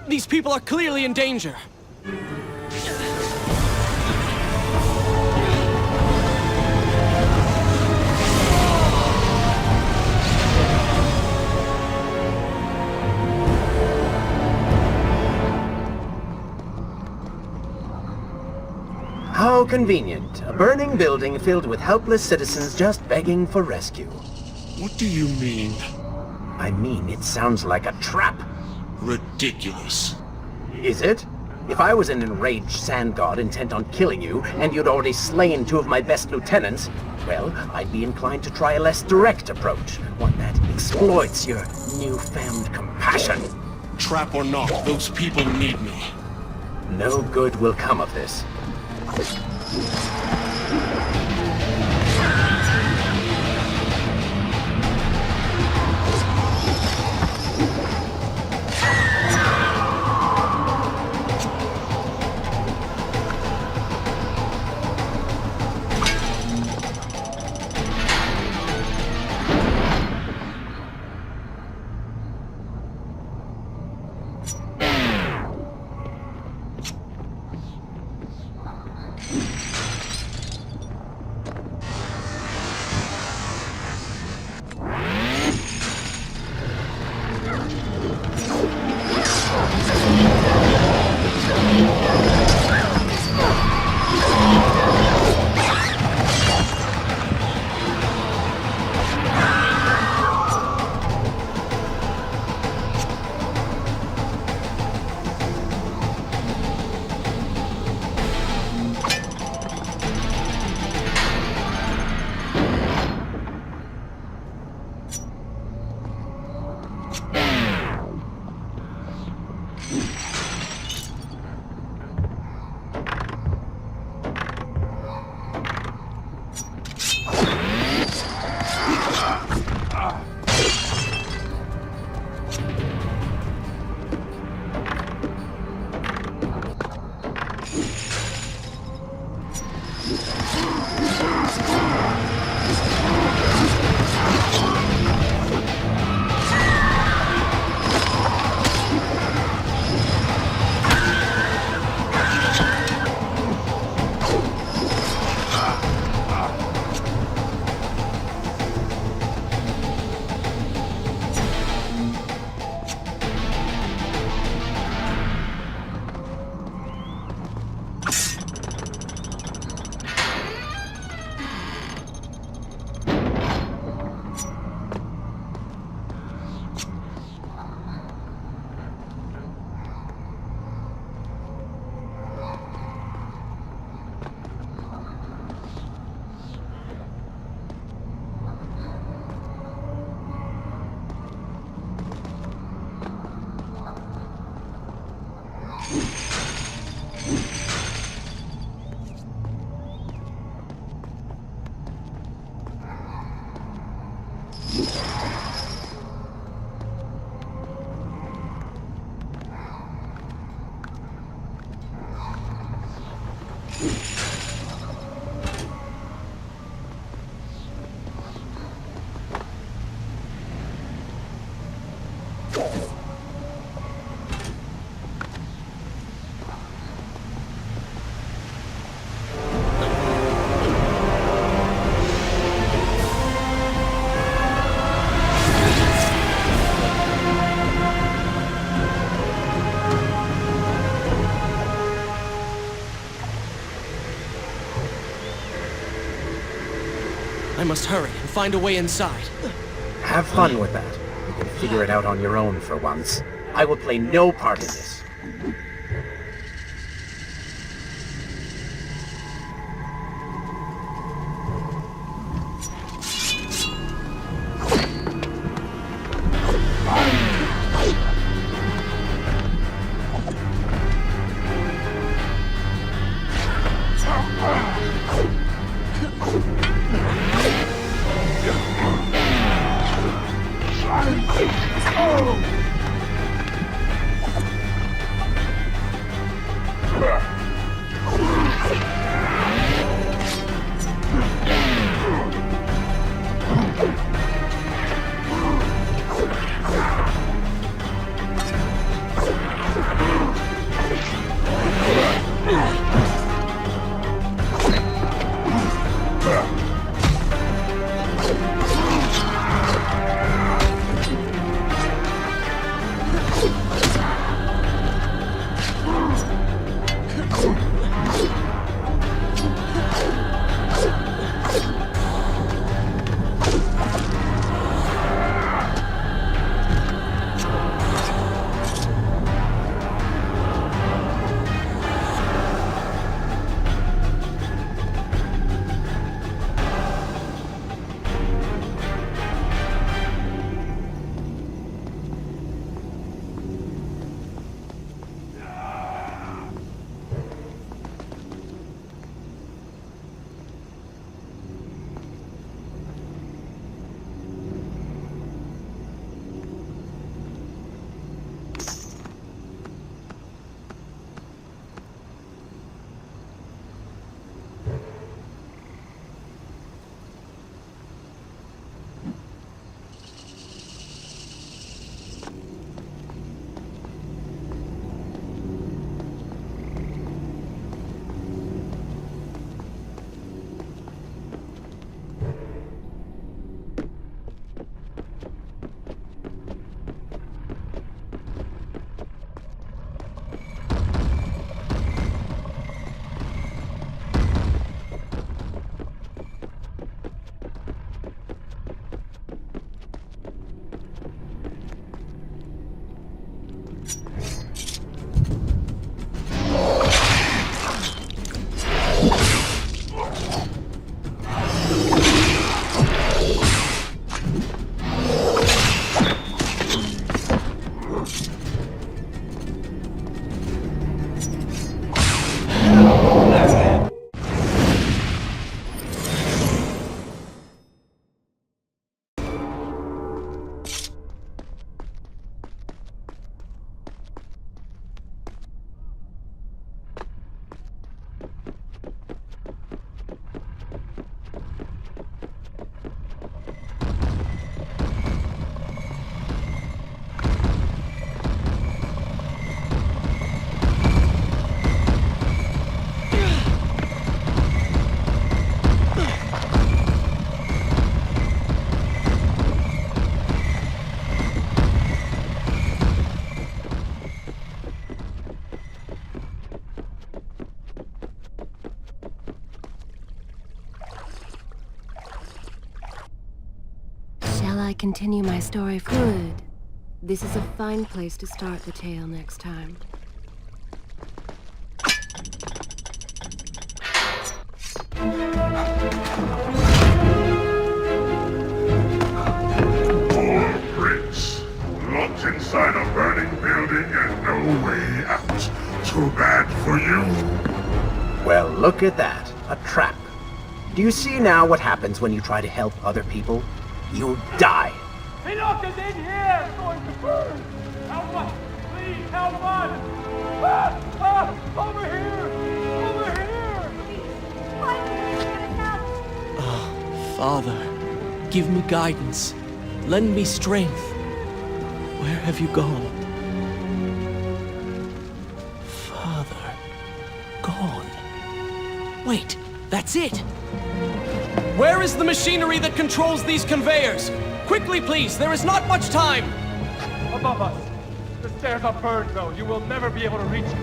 These people are clearly in danger. How convenient. A burning building filled with helpless citizens just begging for rescue. What do you mean? I mean, it sounds like a trap. Ridiculous. Is it? If I was an enraged sand god intent on killing you, and you'd already slain two of my best lieutenants, well, I'd be inclined to try a less direct approach. One that exploits your newfound compassion. Trap or not, those people need me. No good will come of this. I must hurry and find a way inside. Have fun with that. You can figure it out on your own for once. I will play no part in this. I continue my story? Good. This is a fine place to start the tale next time. Poor prince, locked inside a burning building and no way out. too bad for you. Well, look at that. A trap. Do you see now what happens when you try to help other people? You die. Enoch is in here! It's going to burn! Help us! Please, help us! Ah! Ah! Over here! Over here! Father, give me guidance. Lend me strength. Where have you gone? Father, gone. Wait, that's it! Where is the machinery that controls these conveyors? Quickly, please, there is not much time! Above us! The stairs are burned, though. You will never be able to reach it.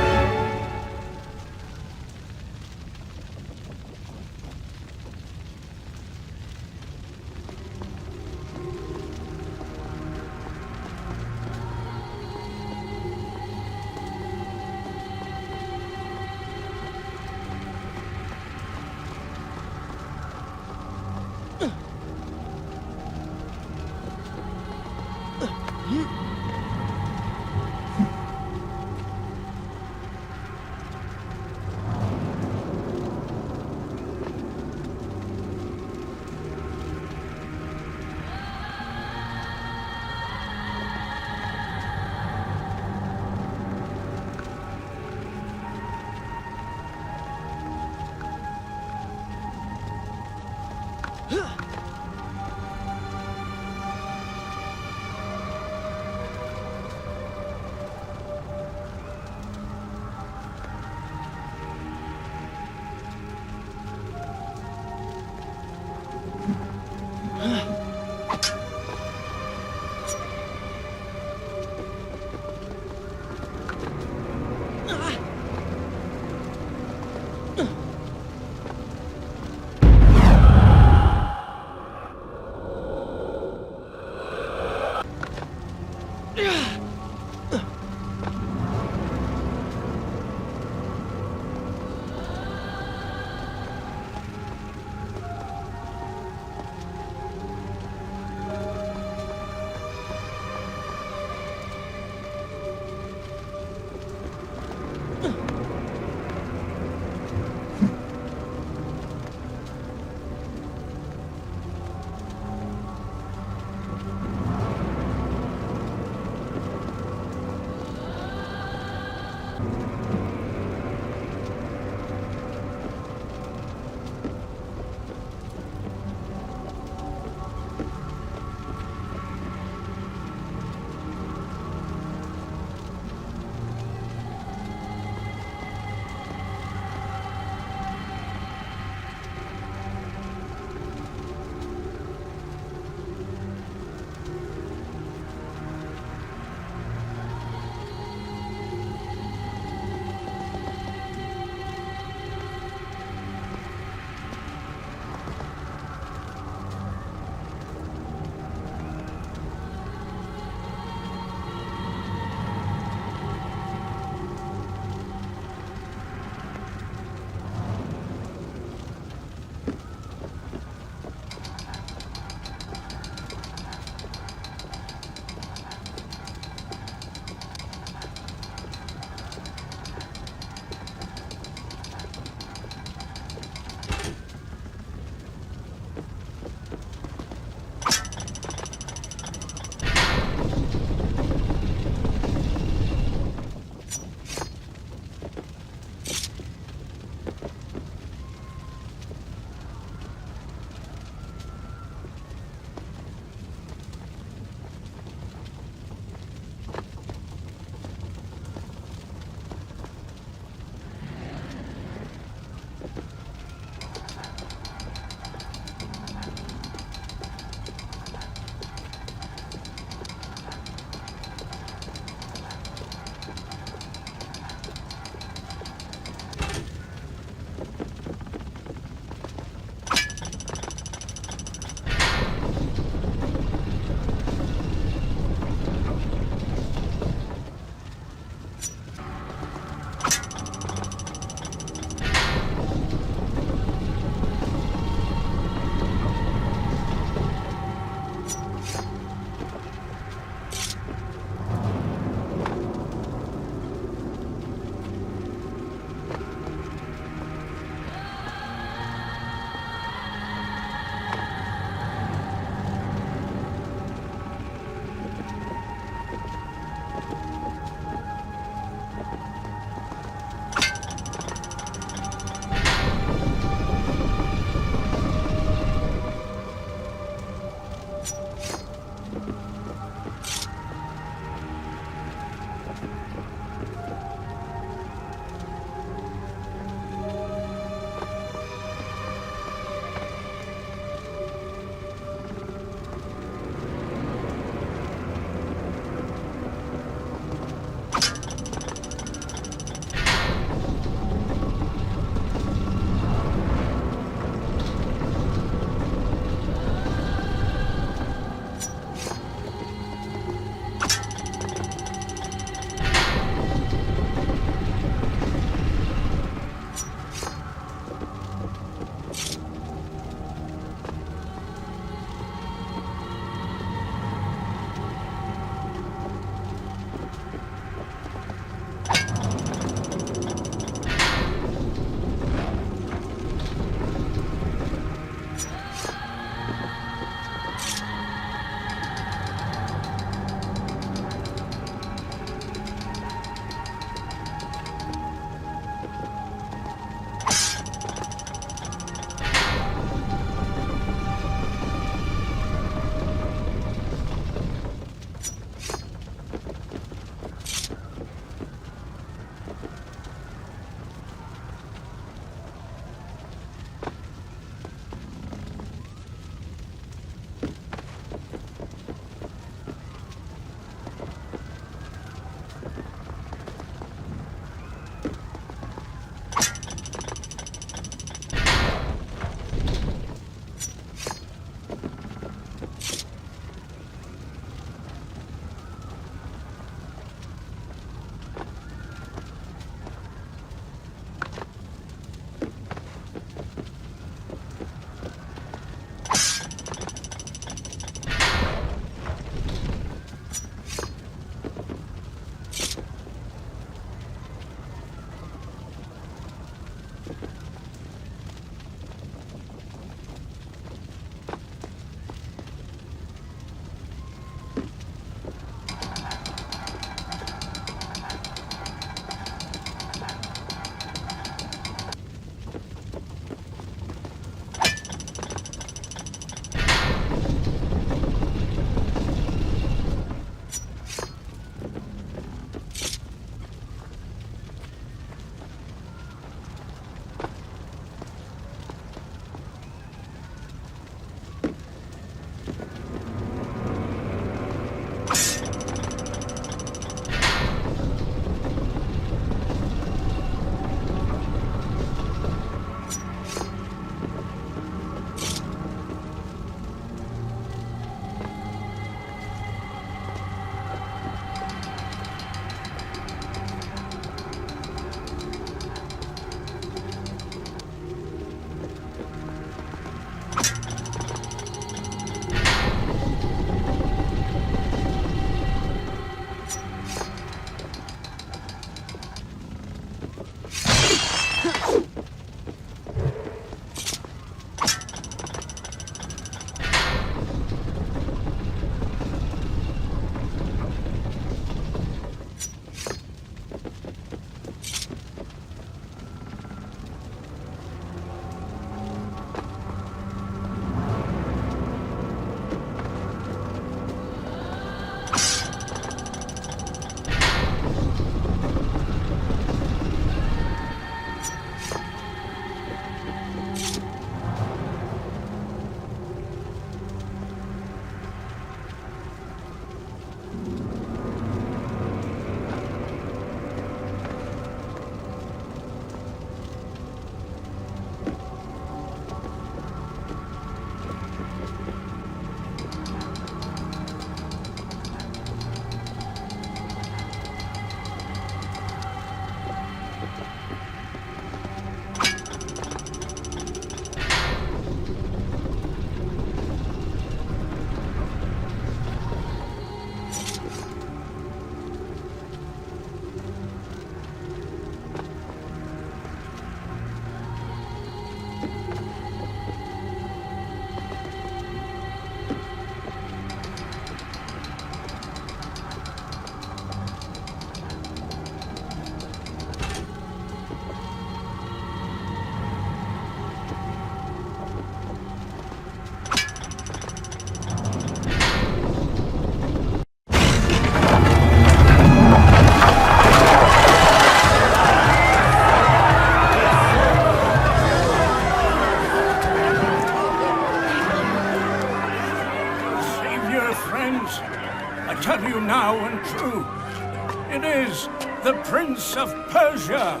The Prince of Persia!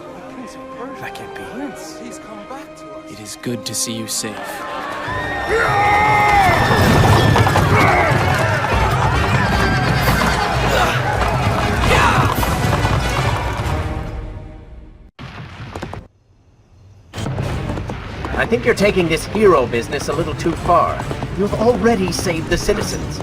That can't be. Prince, he's come back to us. It is good to see you safe. I think you're taking this hero business a little too far. You've already saved the citizens.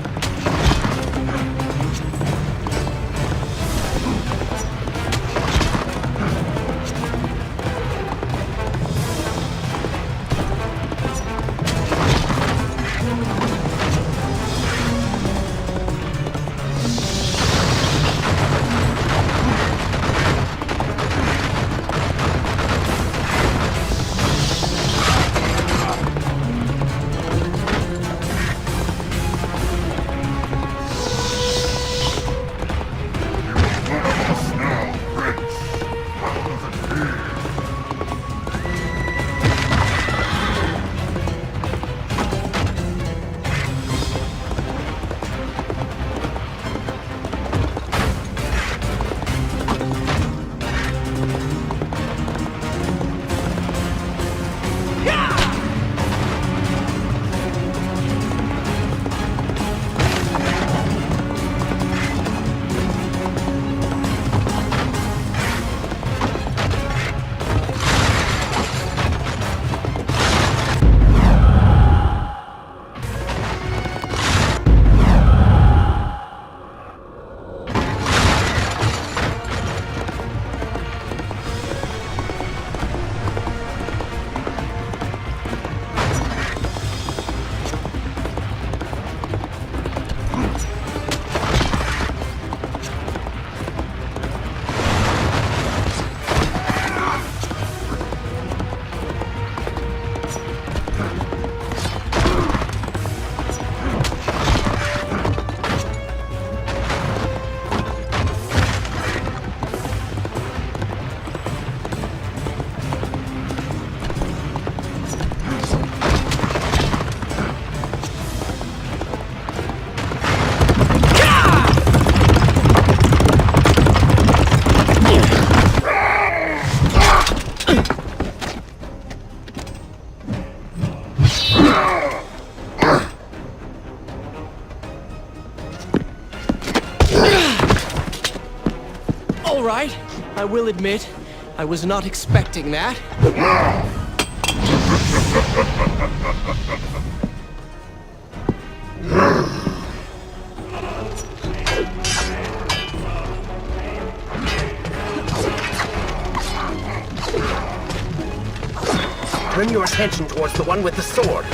All right, I will admit, I was not expecting that. Turn your attention towards the one with the sword.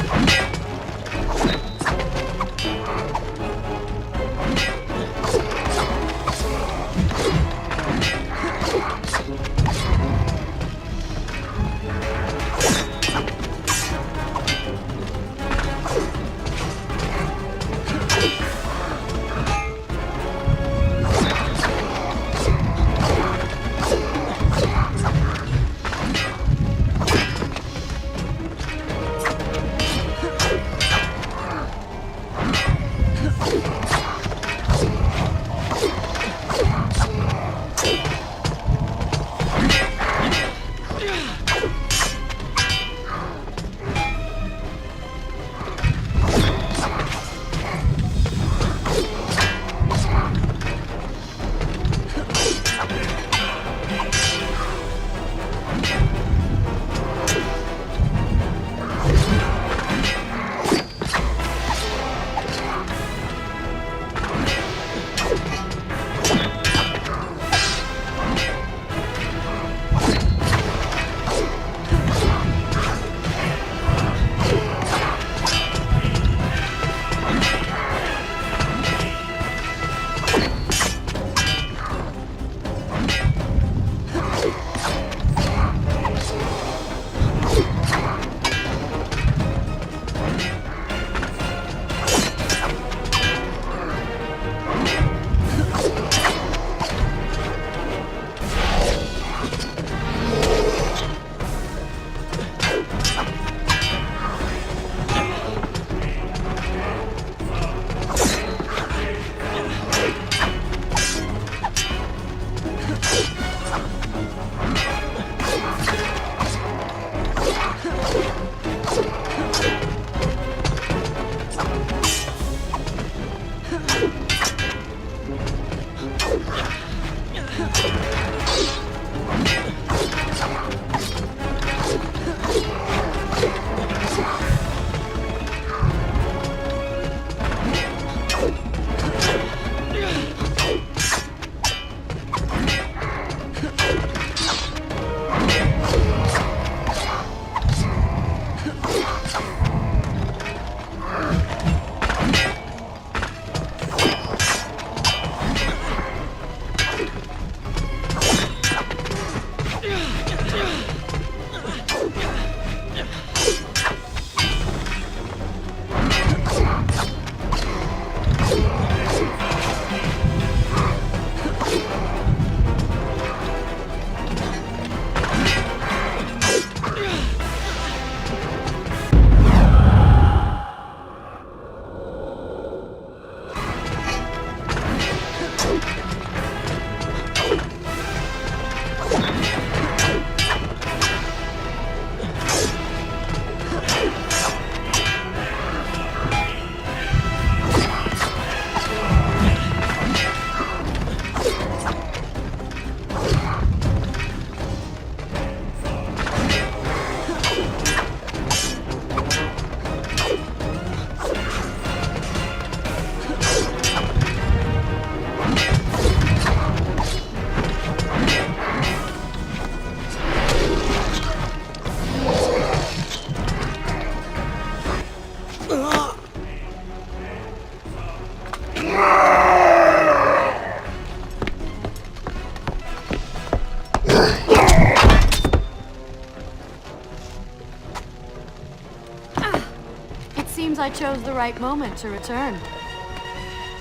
seems I chose the right moment to return.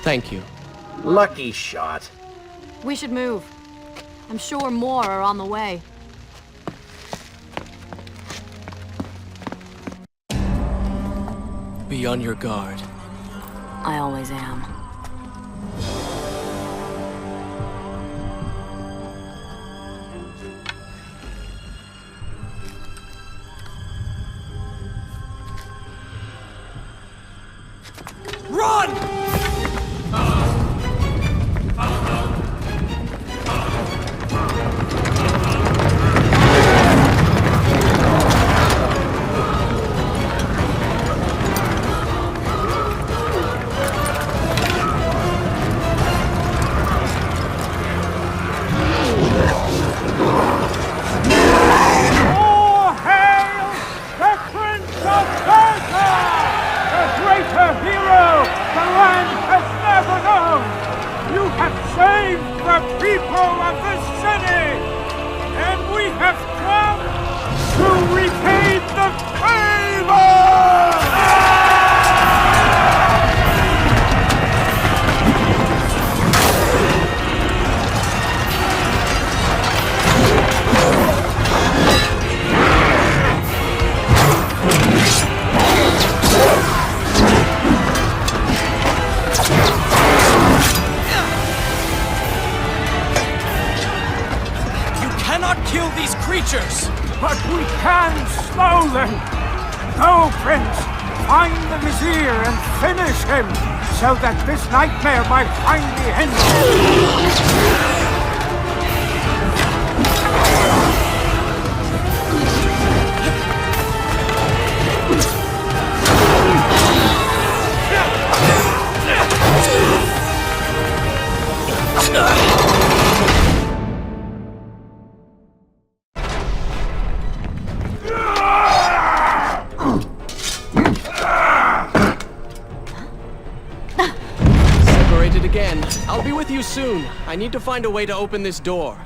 Thank you. Lucky shot. We should move. I'm sure more are on the way. Be on your guard. I always am. Run! All hail the Prince of Persia! The greater hero the land has never known! You have saved the people of the city! And we have come to repay the favor! You cannot kill these creatures! But we can slow them! Go, Prince! Find the Vizier and finish him, so that this nightmare might finally end! Separated again. I'll be with you soon. I need to find a way to open this door.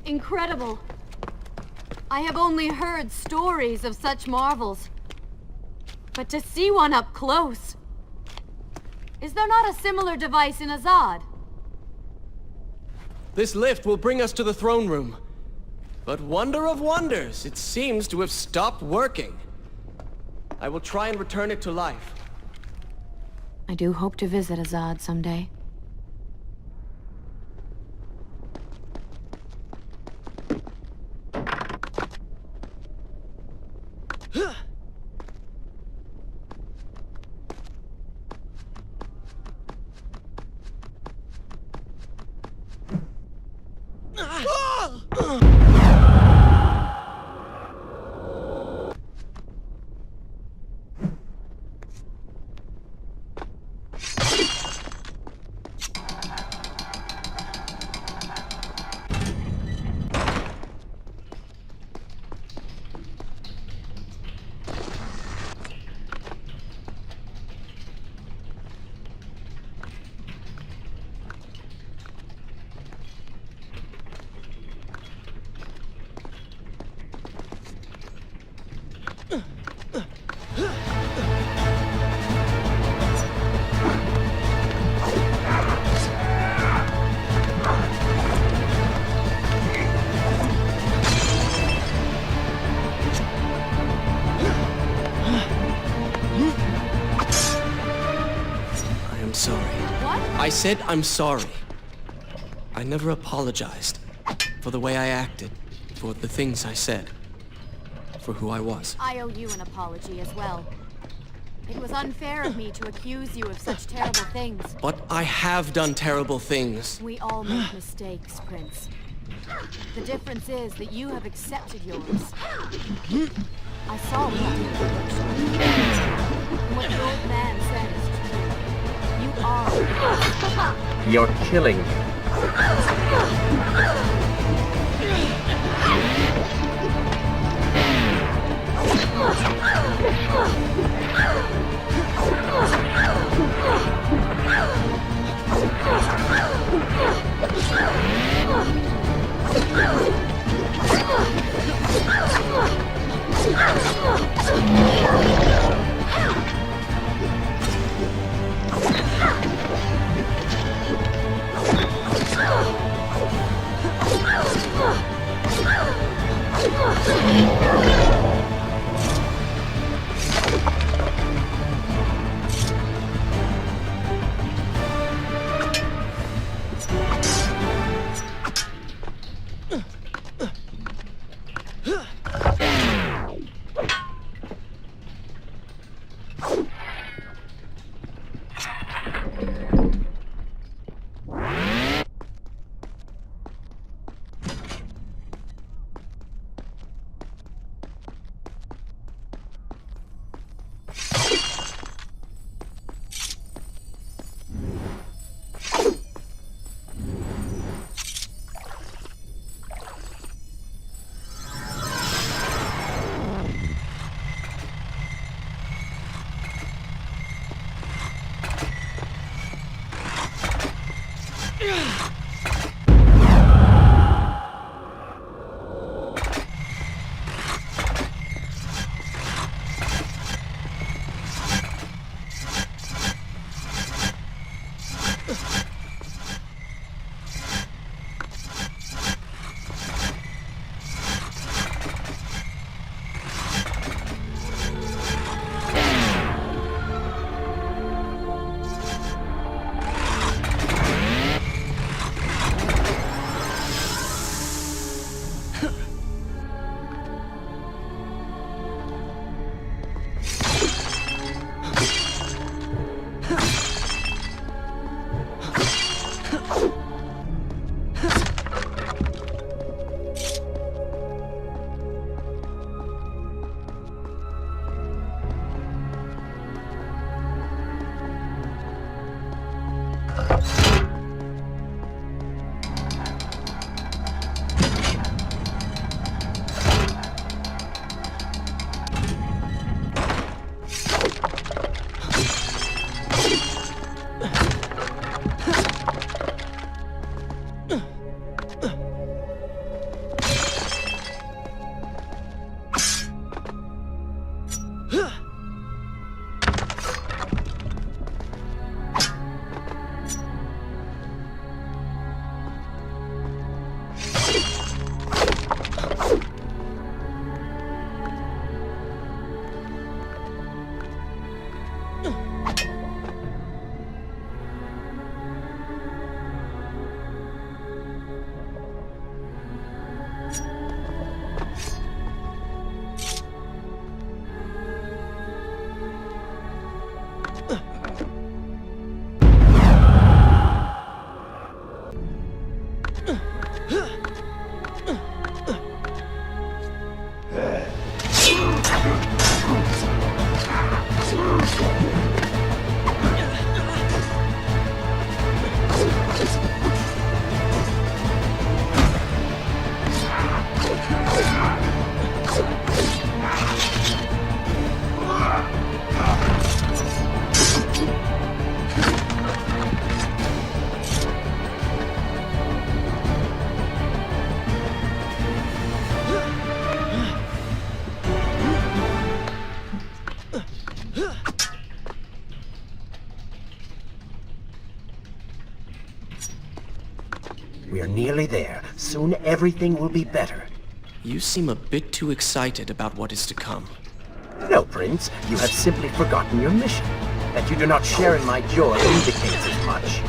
Incredible. I have only heard stories of such marvels. But to see one up close... Is there not a similar device in Azad? This lift will bring us to the throne room. But wonder of wonders, it seems to have stopped working. I will try and return it to life. I do hope to visit Azad someday. I said I'm sorry. I never apologized for the way I acted, for the things I said, for who I was. I owe you an apology as well. It was unfair of me to accuse you of such terrible things. But I have done terrible things. We all make mistakes, Prince. The difference is that you have accepted yours. I saw what you did in the workshop. What the old man said is true. You are. You're killing me. We are nearly there. Soon everything will be better. You seem a bit too excited about what is to come. No, Prince. You have simply forgotten your mission. That you do not share in my joy indicates as much.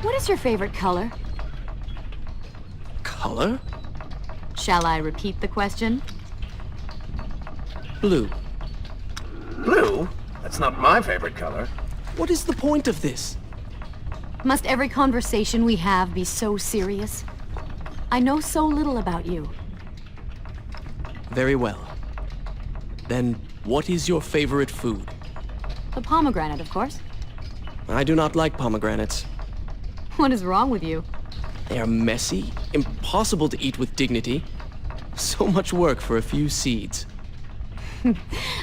What is your favorite color? Color? Shall I repeat the question? Blue. Blue? That's not my favorite color. What is the point of this? Must every conversation we have be so serious? I know so little about you. Very well. Then, what is your favorite food? The pomegranate, of course. I do not like pomegranates. What is wrong with you? They are messy, impossible to eat with dignity. So much work for a few seeds.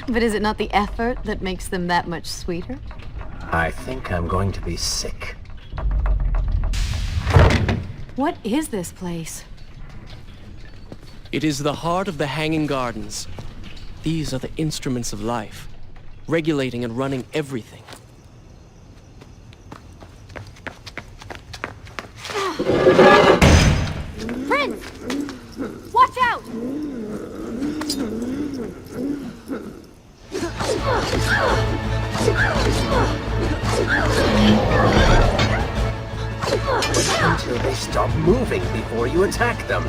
But is it not the effort that makes them that much sweeter? I think I'm going to be sick. What is this place? It is the heart of the Hanging Gardens. These are the instruments of life, regulating and running everything. Prince! Watch out! Until they stop moving before you attack them.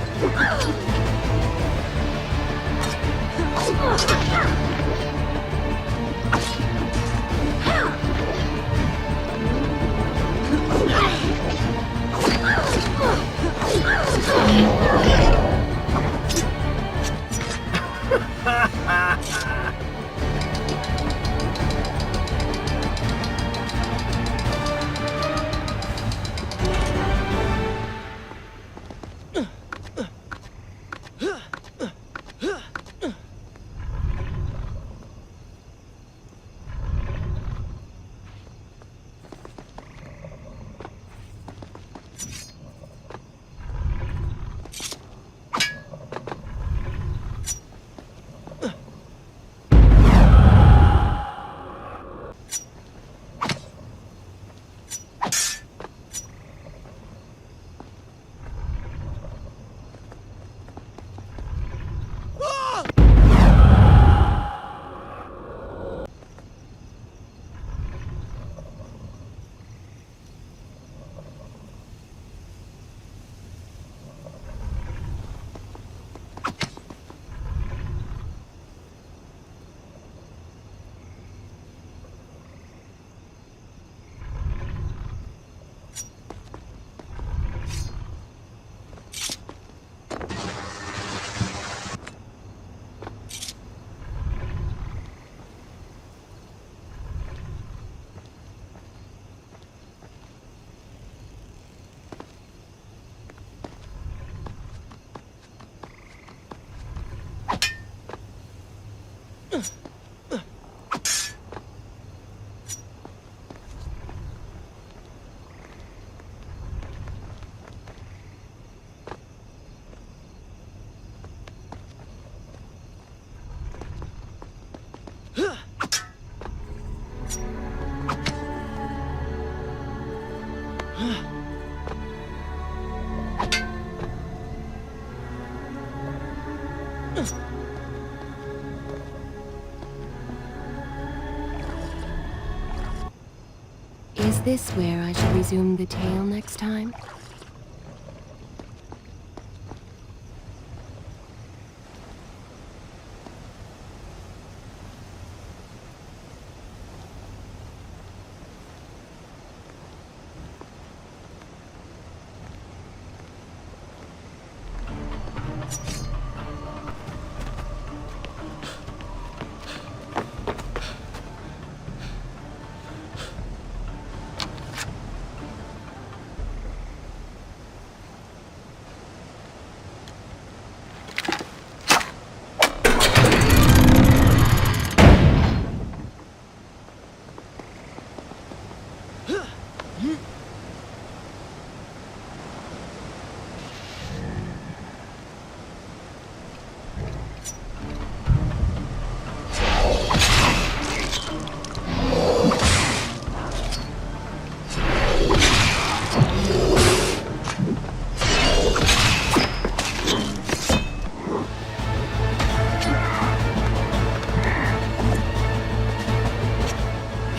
Is this where I should resume the tale next time?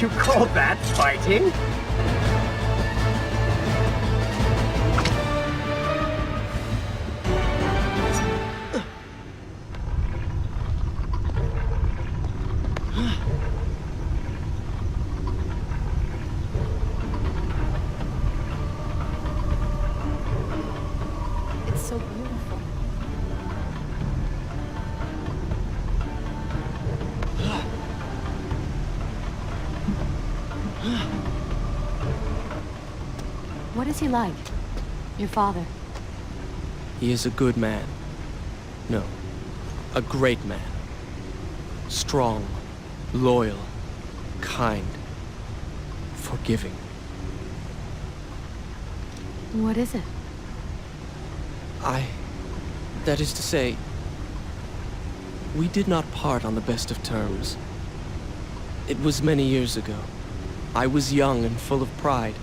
You call that fighting? It's so beautiful. What is he like? Your father? He is a good man. No, a great man. Strong, loyal, kind, forgiving. What is it? That is to say, we did not part on the best of terms. It was many years ago. I was young and full of pride,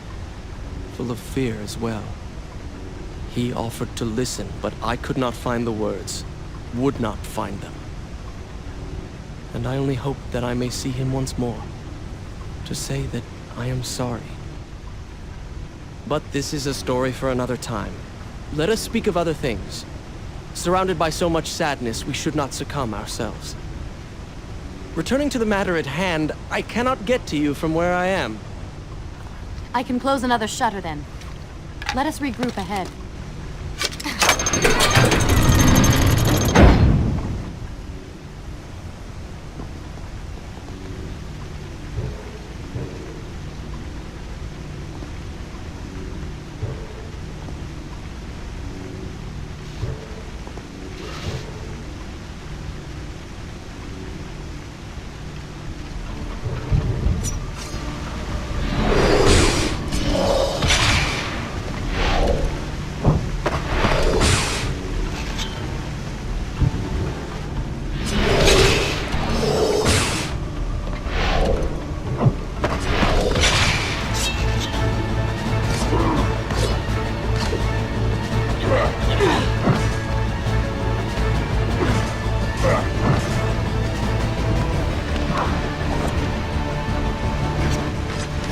full of fear as well. He offered to listen, but I could not find the words, would not find them. And I only hope that I may see him once more, to say that I am sorry. But this is a story for another time. Let us speak of other things. Surrounded by so much sadness, we should not succumb ourselves. Returning to the matter at hand, I cannot get to you from where I am. I can close another shutter then. Let us regroup ahead.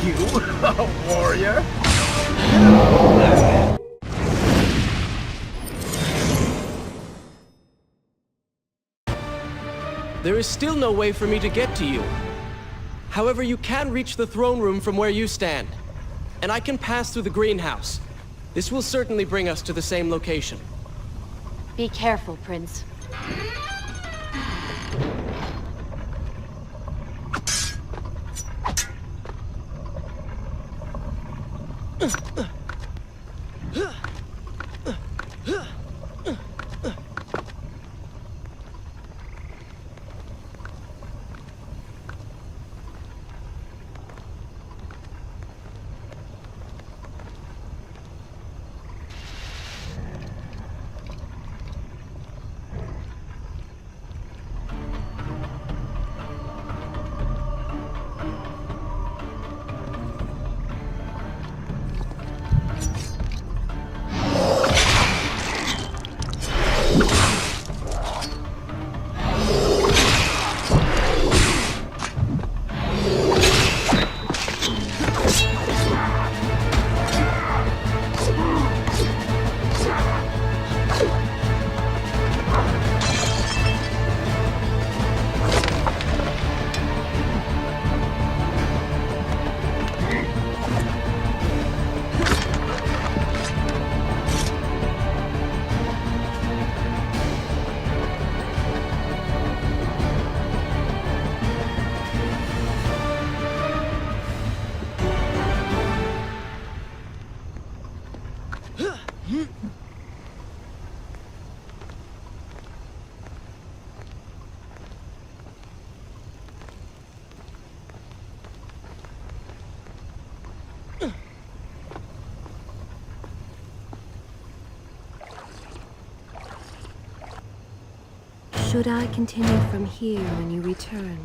You, a warrior? There is still no way for me to get to you. However, you can reach the throne room from where you stand. And I can pass through the greenhouse. This will certainly bring us to the same location. Be careful, Prince. Should I continue from here when you return?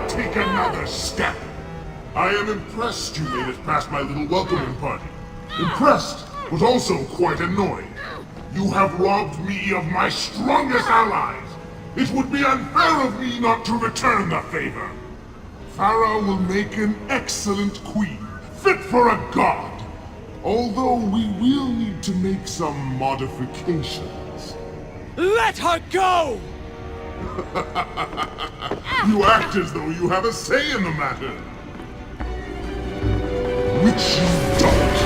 Take another step. I am impressed you made it past my little welcoming party. Impressed, but also quite annoyed. You have robbed me of my strongest allies. It would be unfair of me not to return the favor. Farah will make an excellent queen, fit for a god. Although we will need to make some modifications. Let her go! You act as though you have a say in the matter. Which you don't.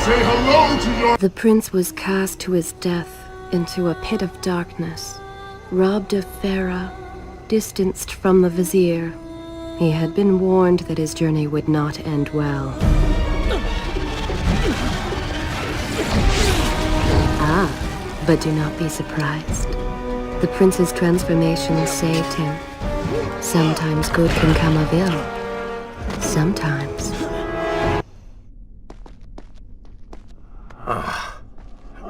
Say hello to your... The prince was cast to his death into a pit of darkness, robbed of Farah, distanced from the vizier. He had been warned that his journey would not end well. But do not be surprised. The prince's transformation saved him. Sometimes good can come of ill. Sometimes.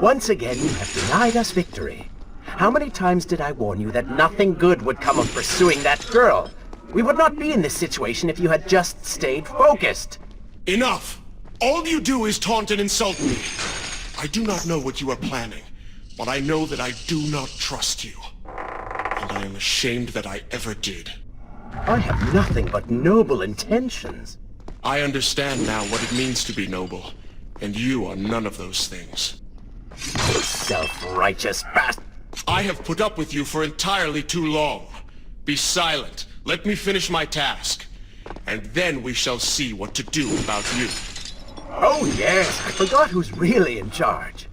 Once again, you have denied us victory. How many times did I warn you that nothing good would come of pursuing that girl? We would not be in this situation if you had just stayed focused. Enough! All you do is taunt and insult me. I do not know what you are planning. But I know that I do not trust you. And I am ashamed that I ever did. I have nothing but noble intentions. I understand now what it means to be noble. And you are none of those things. Self-righteous bastard. I have put up with you for entirely too long. Be silent. Let me finish my task. And then we shall see what to do about you. Oh yes, I forgot who's really in charge.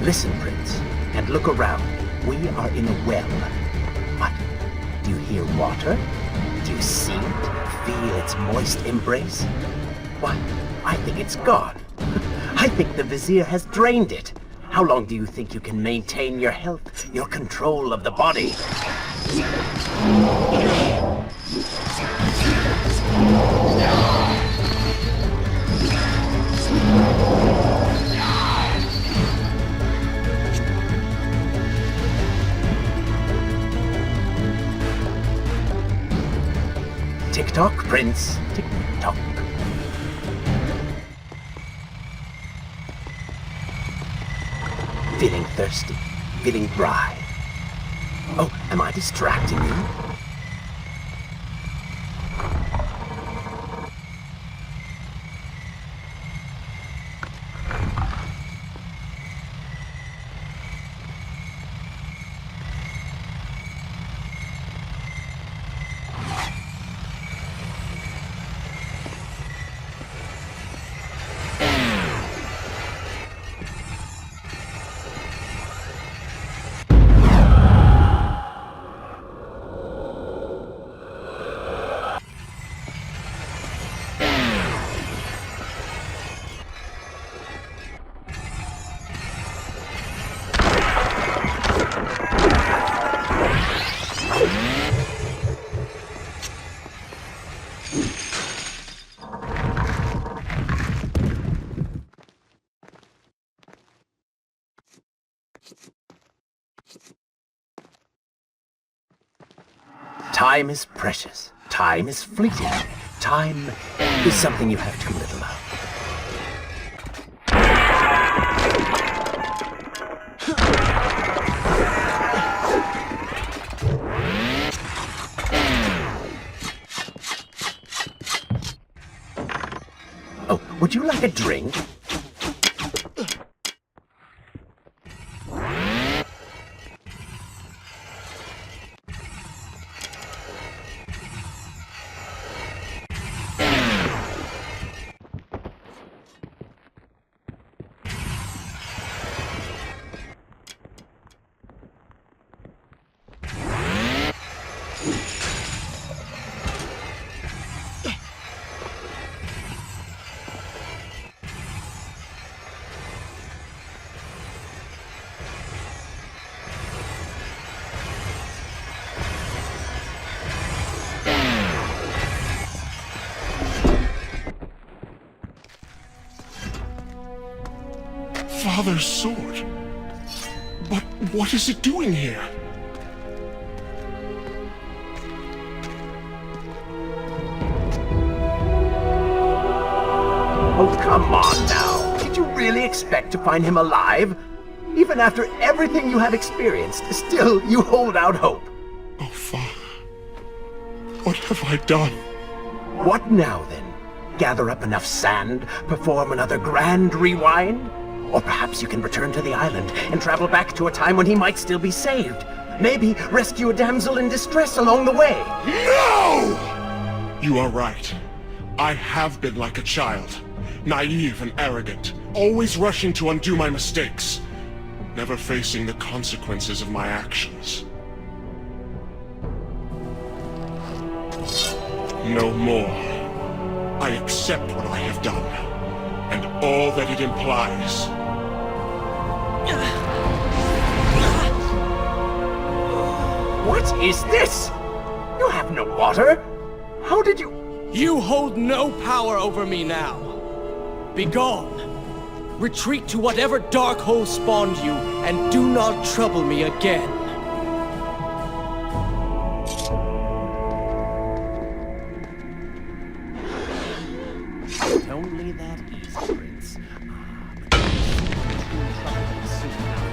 Listen, Prince, and look around. We are in a well. What? Do you hear water? Do you see it? Feel its moist embrace? Why, I think it's gone. I think the Vizier has drained it. How long do you think you can maintain your health, your control of the body? Tick-tock, Prince. Tick-tock. Feeling thirsty. Feeling dry. Oh, am I distracting you? Time is precious. Time is fleeting. Time is something you have too little of. Oh, would you like a drink? Father's sword. But what is it doing here? Oh, come on now. Did you really expect to find him alive? Even after everything you have experienced, still you hold out hope. Oh, Father. What have I done? What now, then? Gather up enough sand, perform another grand rewind? Or perhaps you can return to the island and travel back to a time when he might still be saved. Maybe rescue a damsel in distress along the way. No! You are right. I have been like a child. Naive and arrogant. Always rushing to undo my mistakes. Never facing the consequences of my actions. No more. I accept what I have done. And all that it implies. What is this? You have no water? How did you... You hold no power over me now. Begone. Retreat to whatever dark hole spawned you, and do not trouble me again. It's only that easy, Prince. But true trouble will soon come.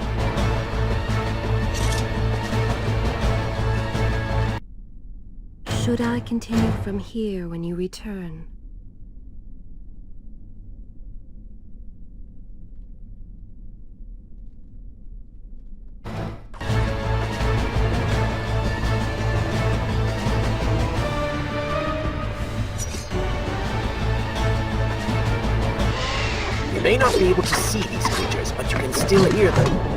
Should I continue from here when you return? You may not be able to see these creatures, but you can still hear them.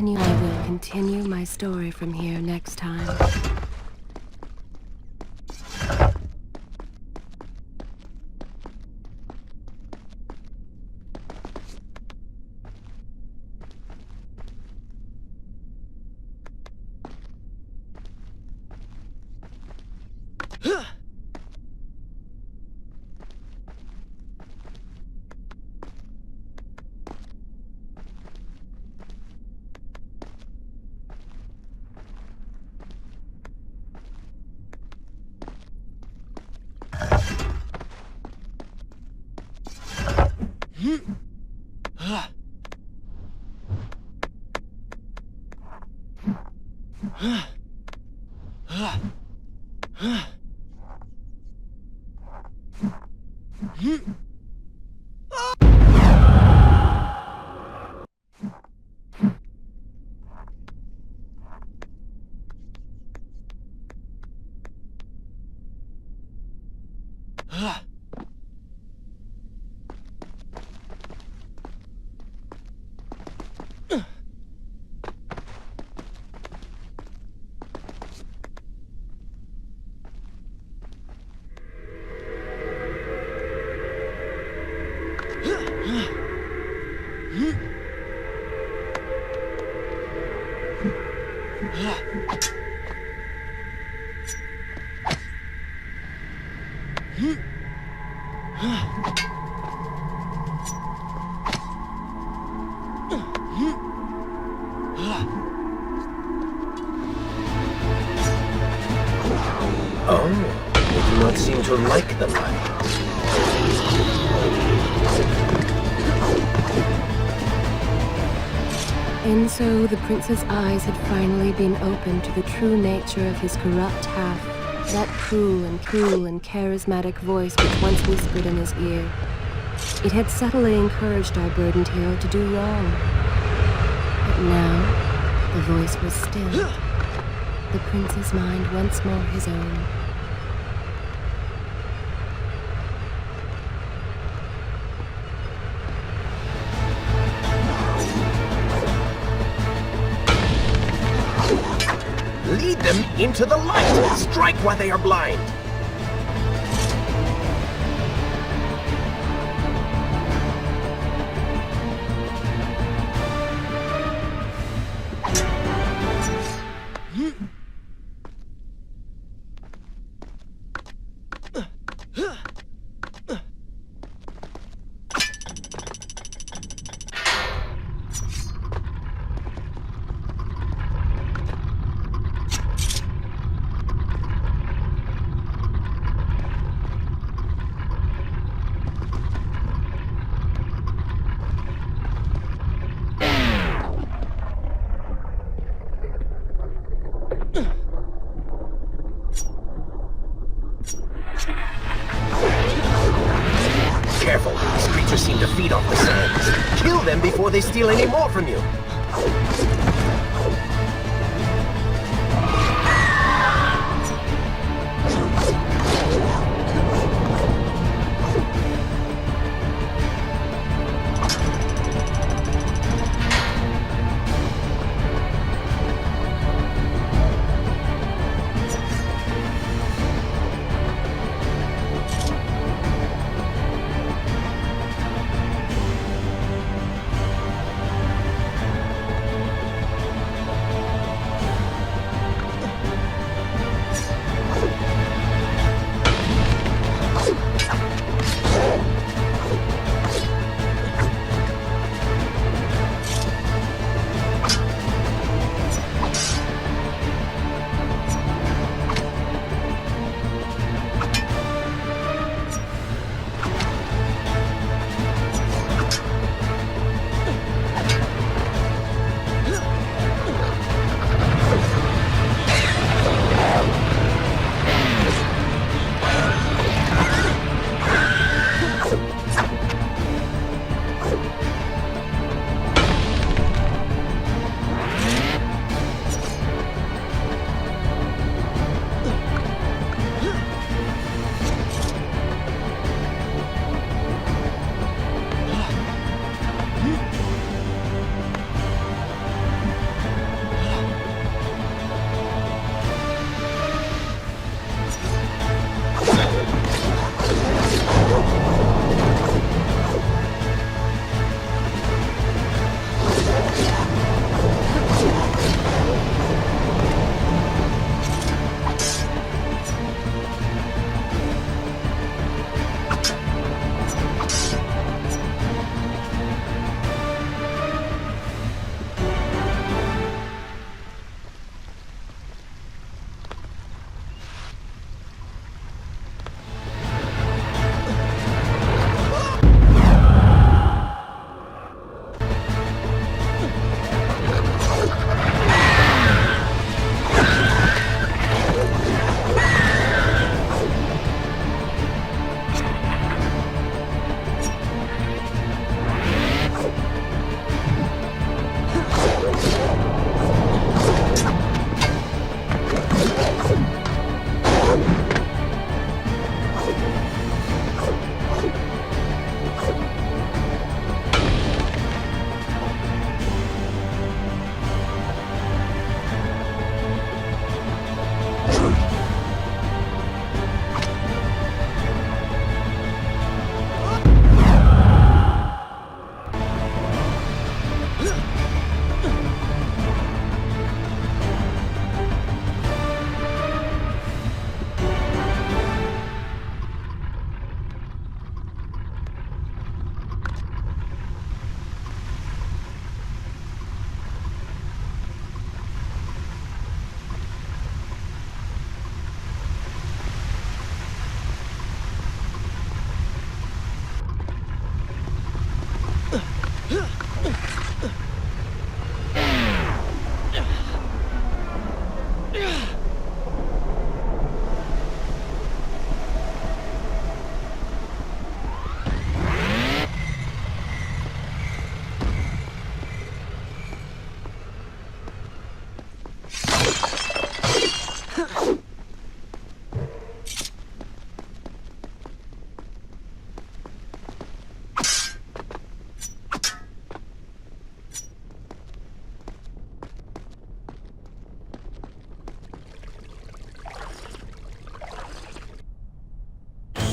I will continue my story from here next time. Oh, they do not seem to like the light. And so the prince's eyes had finally been opened to the true nature of his corrupt half, that cruel and charismatic voice which once whispered in his ear. It had subtly encouraged our burdened hero to do wrong. But now, the voice was stilled. the prince's mind once more his own. Lead them into the light! Strike while they are blind! Careful, these creatures seem to feed off the sands. Kill them before they steal any more from you.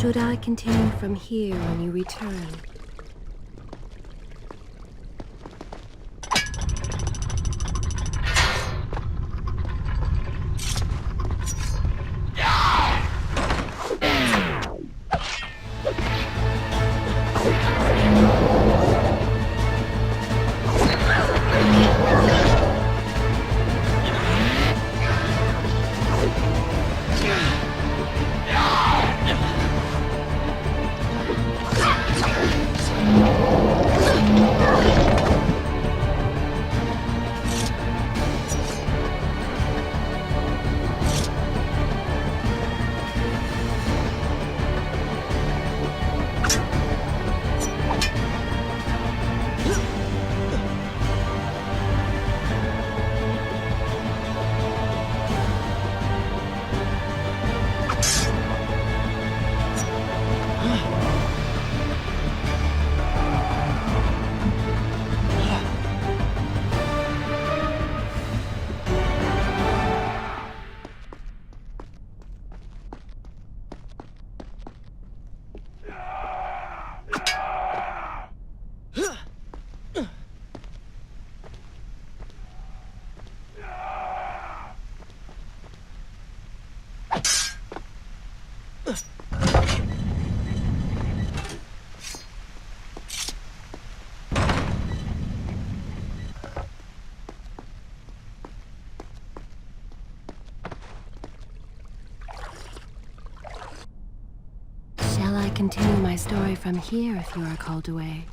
Should I continue from here when you return? Shall I continue my story from here if you are called away?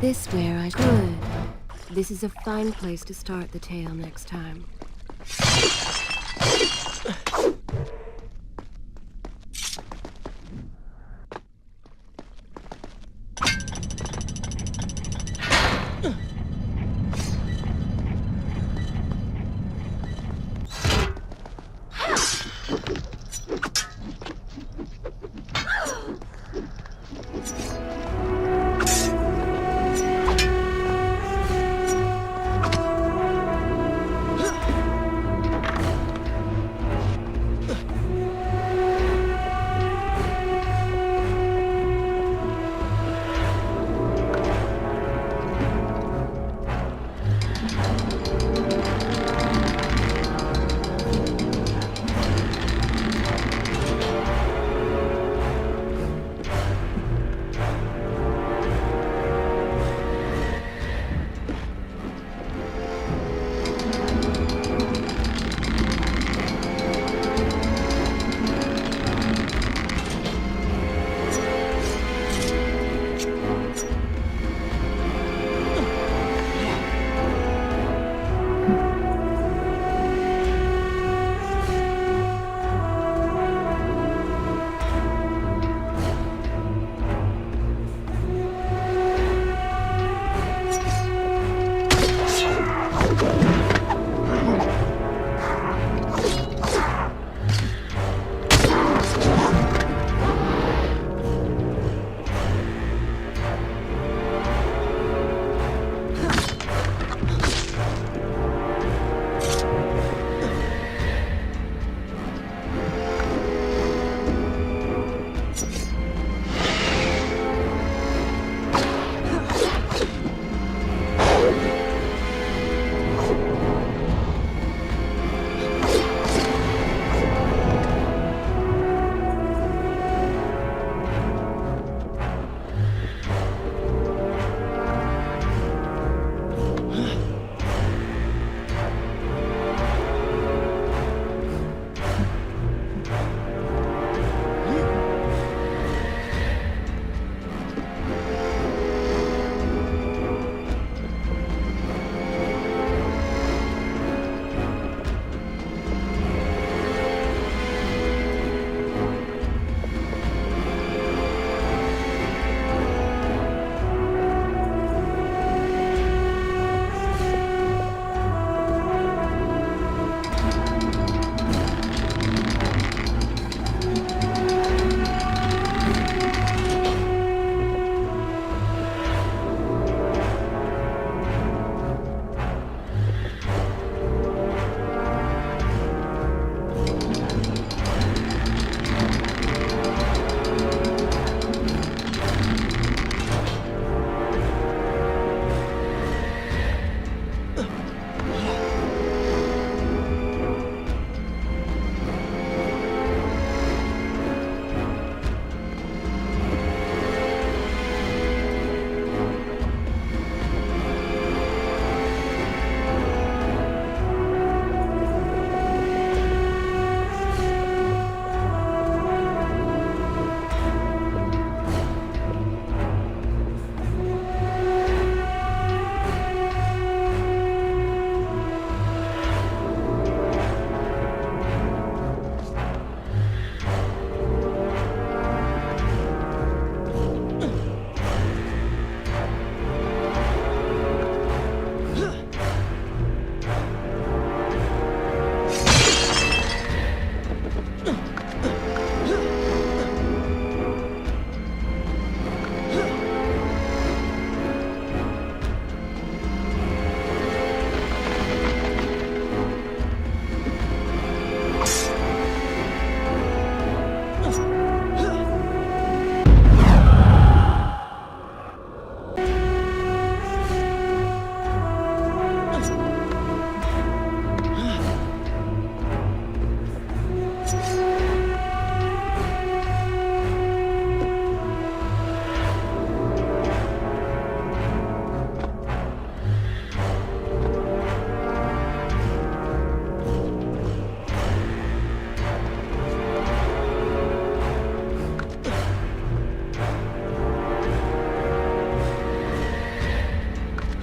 this where I could. This is a fine place to start the tale next time.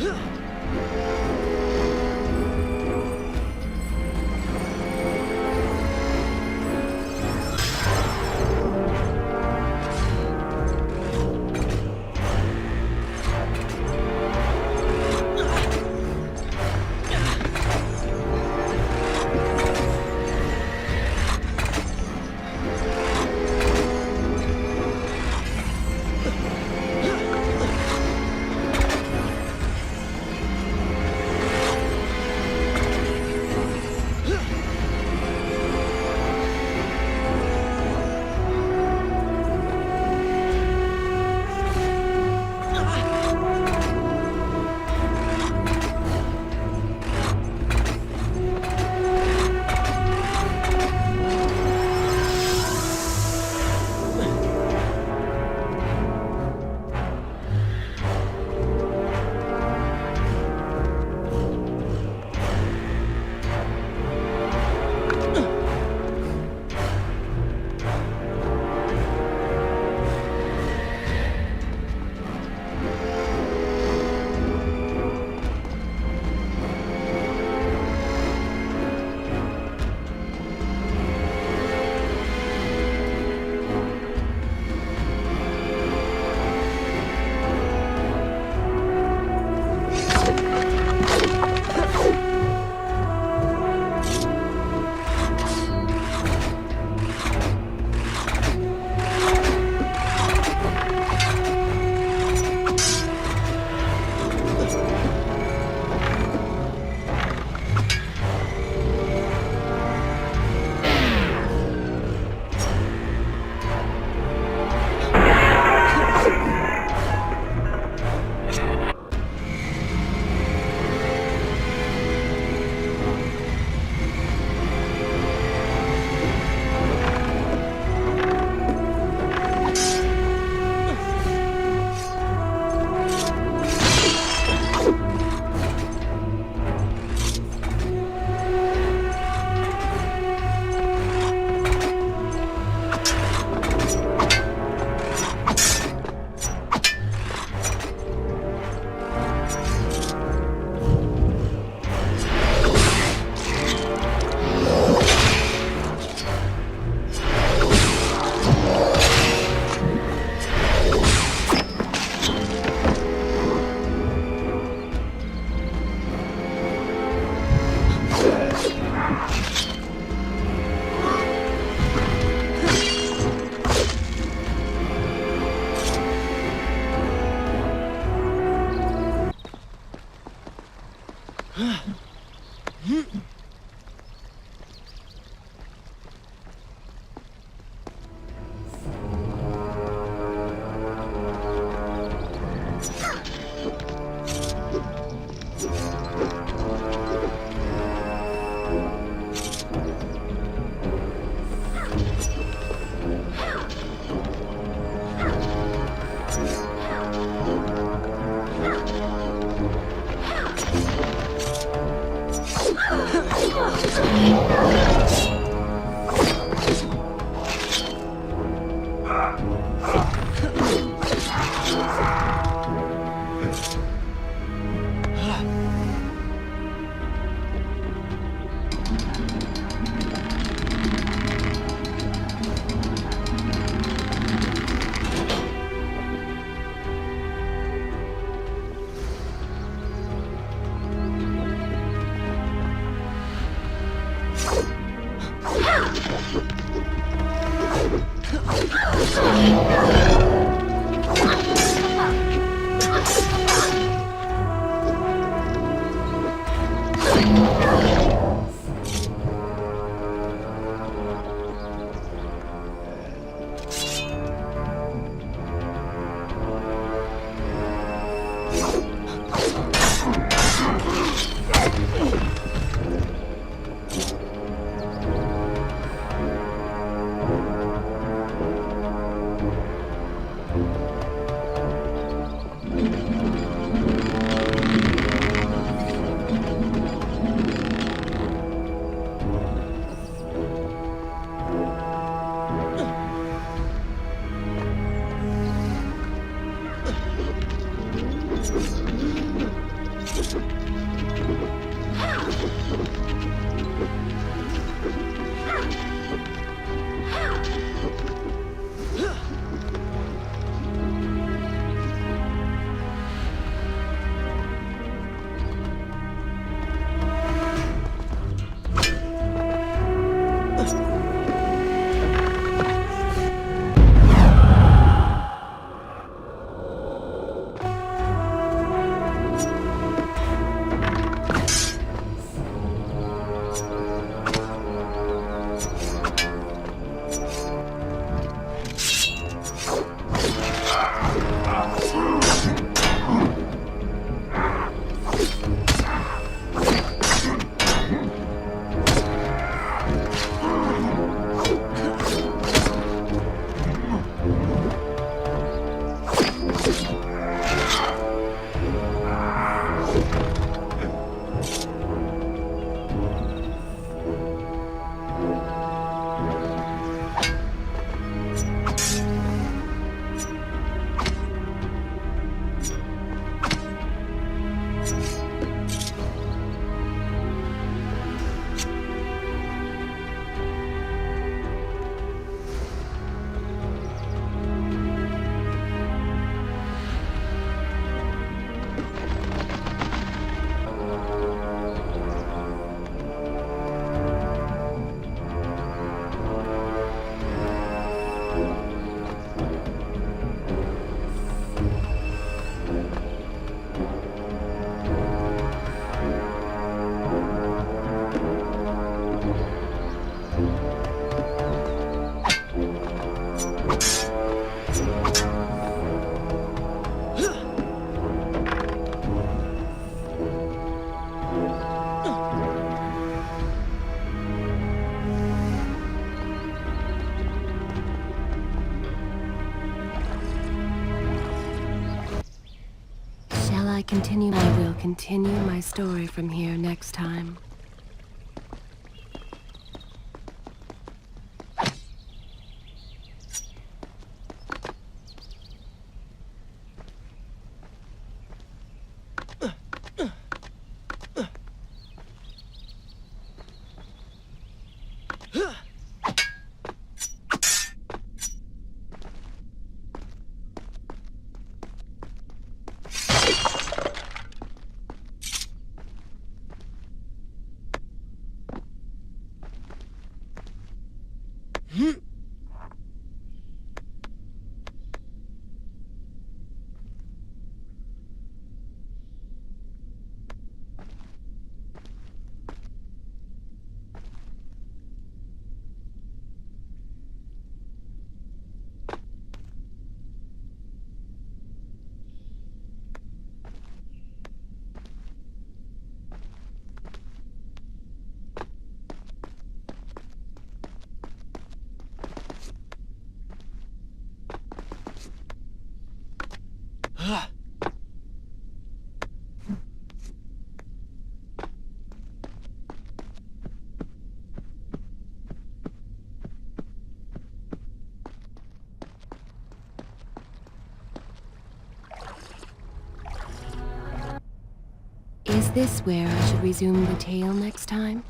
Huh. I will continue my story from here next time. Is this where I should resume the tale next time?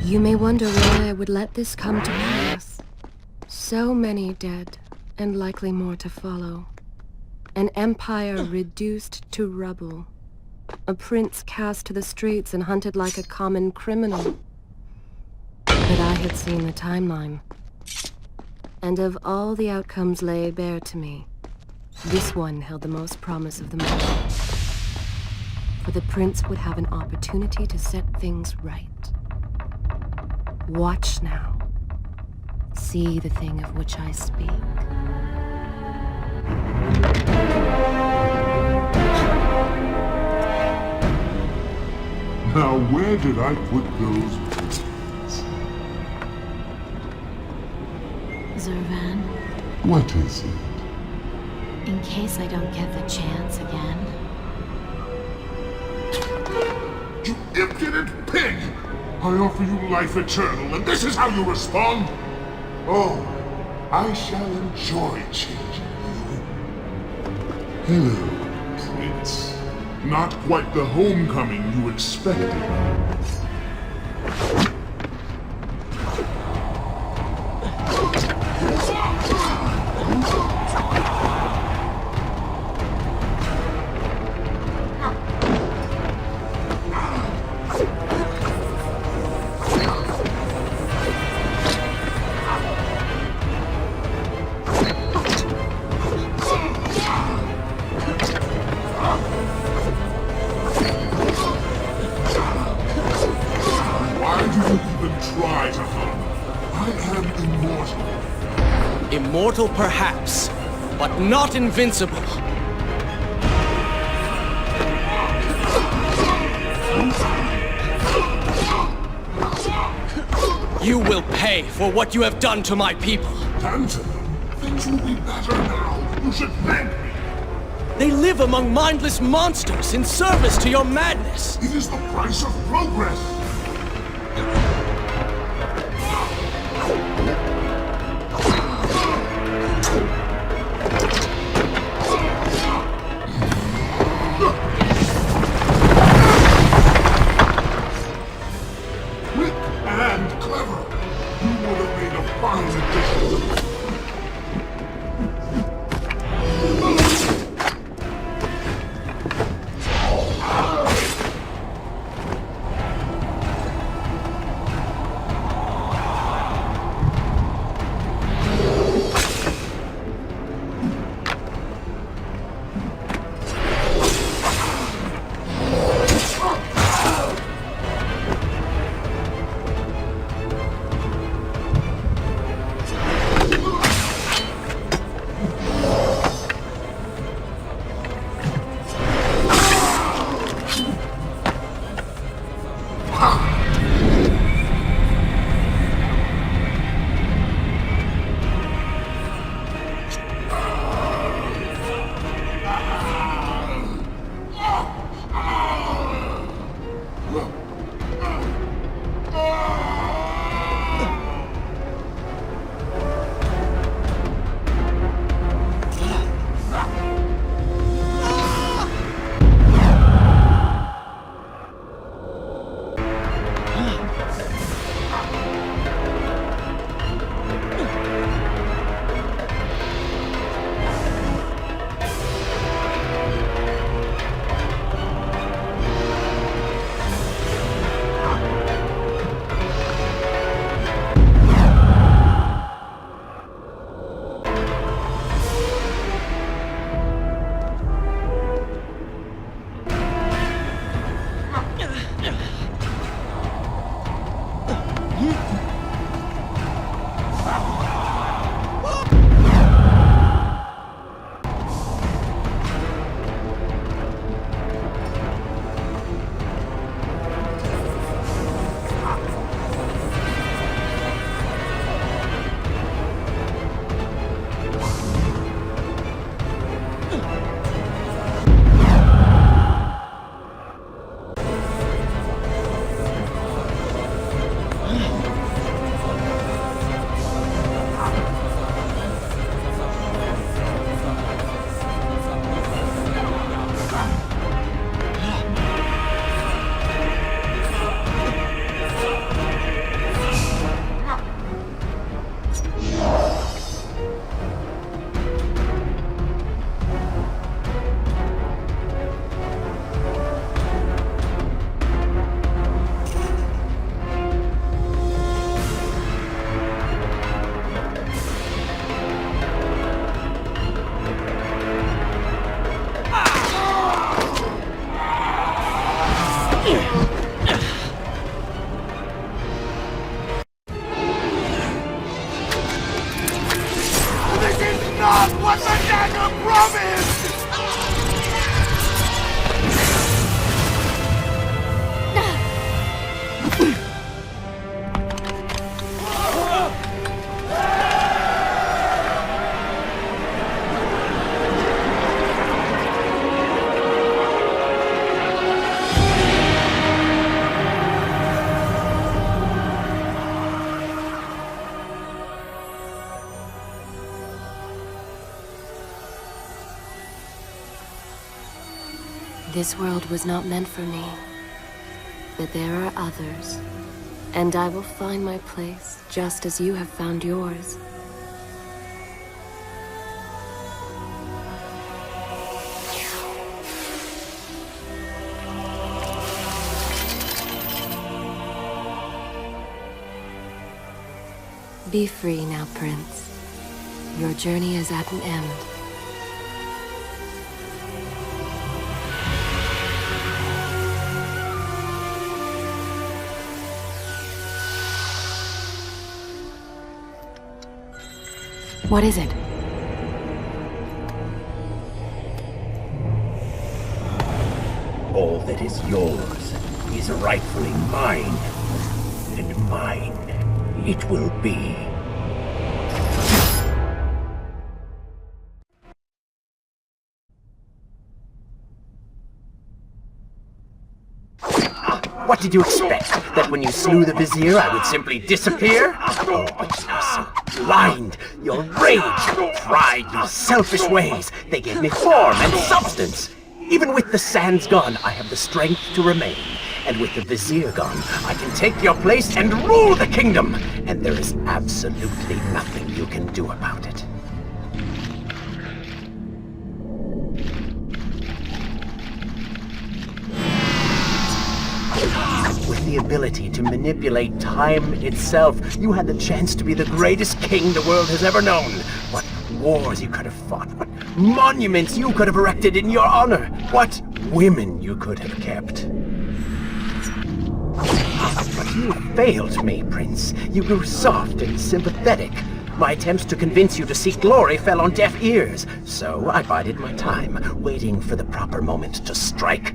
You may wonder why I would let this come to pass. So many dead, and likely more to follow. An empire reduced to rubble. A prince cast to the streets and hunted like a common criminal. But I had seen the timeline. And of all the outcomes laid bare to me, this one held the most promise of them all. For the prince would have an opportunity to set things right. Watch now. See the thing of which I speak. Now where did I put those biscuits? Zurvan, What is it? in case I don't get the chance again. You impudent pig! I offer you life eternal, and this is how you respond? Oh, I shall enjoy changing you. Hello, Prince. Not quite the homecoming you expected. Mortal perhaps, but not invincible. You will pay for what you have done to my people. Done to them? Things will be better now. You should thank me. They live among mindless monsters in service to your madness. It is the price of progress. Quick and clever. You would have made a fine addition. This world was not meant for me, but there are others, and I will find my place just as you have found yours. Be free now, Prince. Your journey is at an end. What is it? All that is yours is rightfully mine, and mine it will be. What did you expect? That when you slew the Vizier, I would simply disappear? Oh, but you are so blind. Your rage, your pride, your selfish ways, they gave me form and substance. Even with the sands gone, I have the strength to remain. And with the Vizier gone, I can take your place and rule the kingdom. And there is absolutely nothing you can do about it. With the ability to manipulate time itself, you had the chance to be the greatest king the world has ever known. What wars you could have fought, what monuments you could have erected in your honor, what women you could have kept. But you failed me, Prince. You grew soft and sympathetic. My attempts to convince you to seek glory fell on deaf ears, so I bided my time, waiting for the proper moment to strike.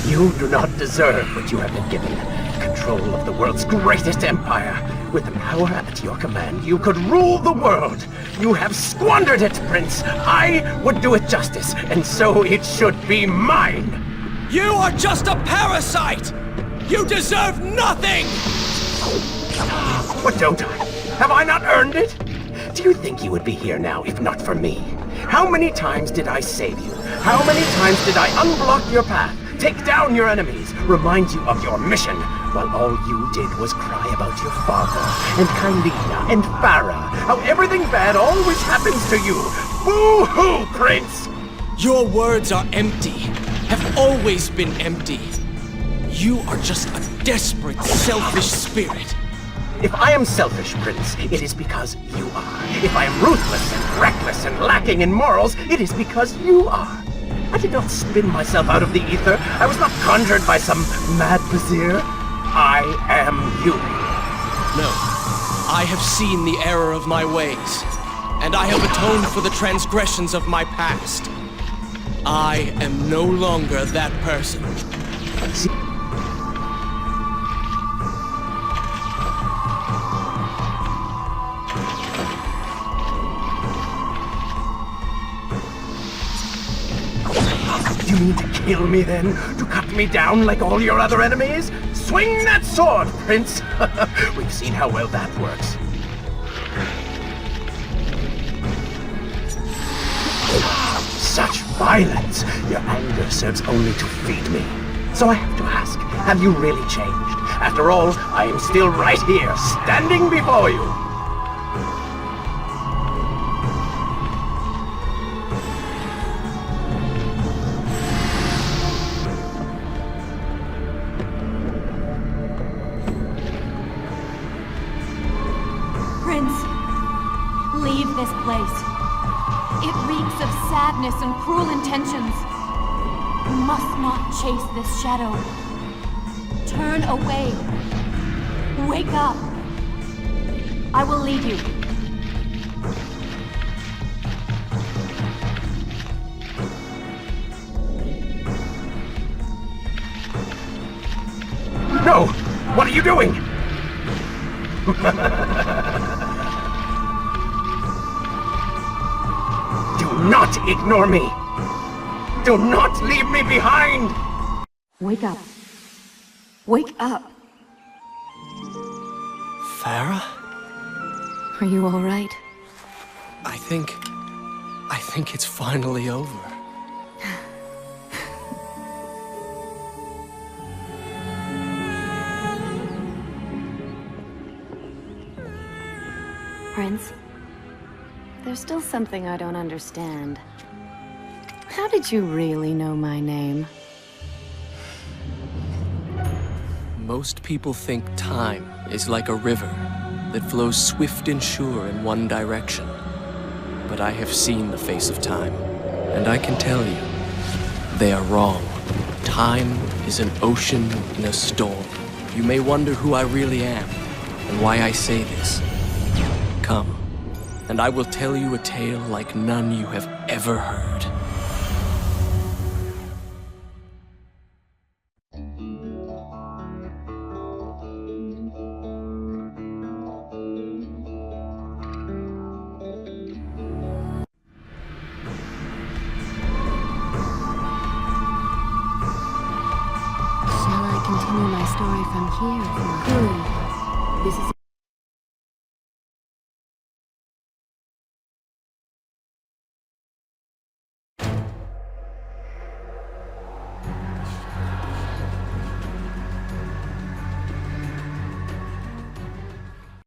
You do not deserve what you have been given. Control of the world's greatest empire. With the power at your command, you could rule the world. You have squandered it, Prince. I would do it justice, and so it should be mine. You are just a parasite! You deserve nothing! What don't I? Have I not earned it? Do you think you would be here now if not for me? How many times did I save you? How many times did I unblock your path? Take down your enemies, remind you of your mission, while all you did was cry about your father, and Kylina, and Farah, how everything bad always happens to you. Boo-hoo, Prince! Your words are empty, have always been empty. You are just a desperate, selfish spirit. If I am selfish, Prince, it is because you are. If I am ruthless and reckless and lacking in morals, it is because you are. I did not spin myself out of the ether. I was not conjured by some mad vizier. I am you. No. I have seen the error of my ways, and I have atoned for the transgressions of my past. I am no longer that person. See? You mean to kill me then? To cut me down like all your other enemies? Swing that sword, Prince! We've seen how well that works. Such violence! Your anger serves only to feed me. So I have to ask, have you really changed? After all, I am still right here, standing before you. Leave this place. It reeks of sadness and cruel intentions. You must not chase this shadow. Turn away. Wake up. I will lead you. No! What are you doing? Do not ignore me! Do not leave me behind! Wake up. Wake up. Farah? Are you all right? I think it's finally over. Prince, there's still something I don't understand. How did you really know my name? Most people think time is like a river that flows swift and sure in one direction. But I have seen the face of time, and I can tell you, they are wrong. Time is an ocean in a storm. You may wonder who I really am, and why I say this. Come, and I will tell you a tale like none you have ever heard. Shall I continue my story from here? Hurry. This is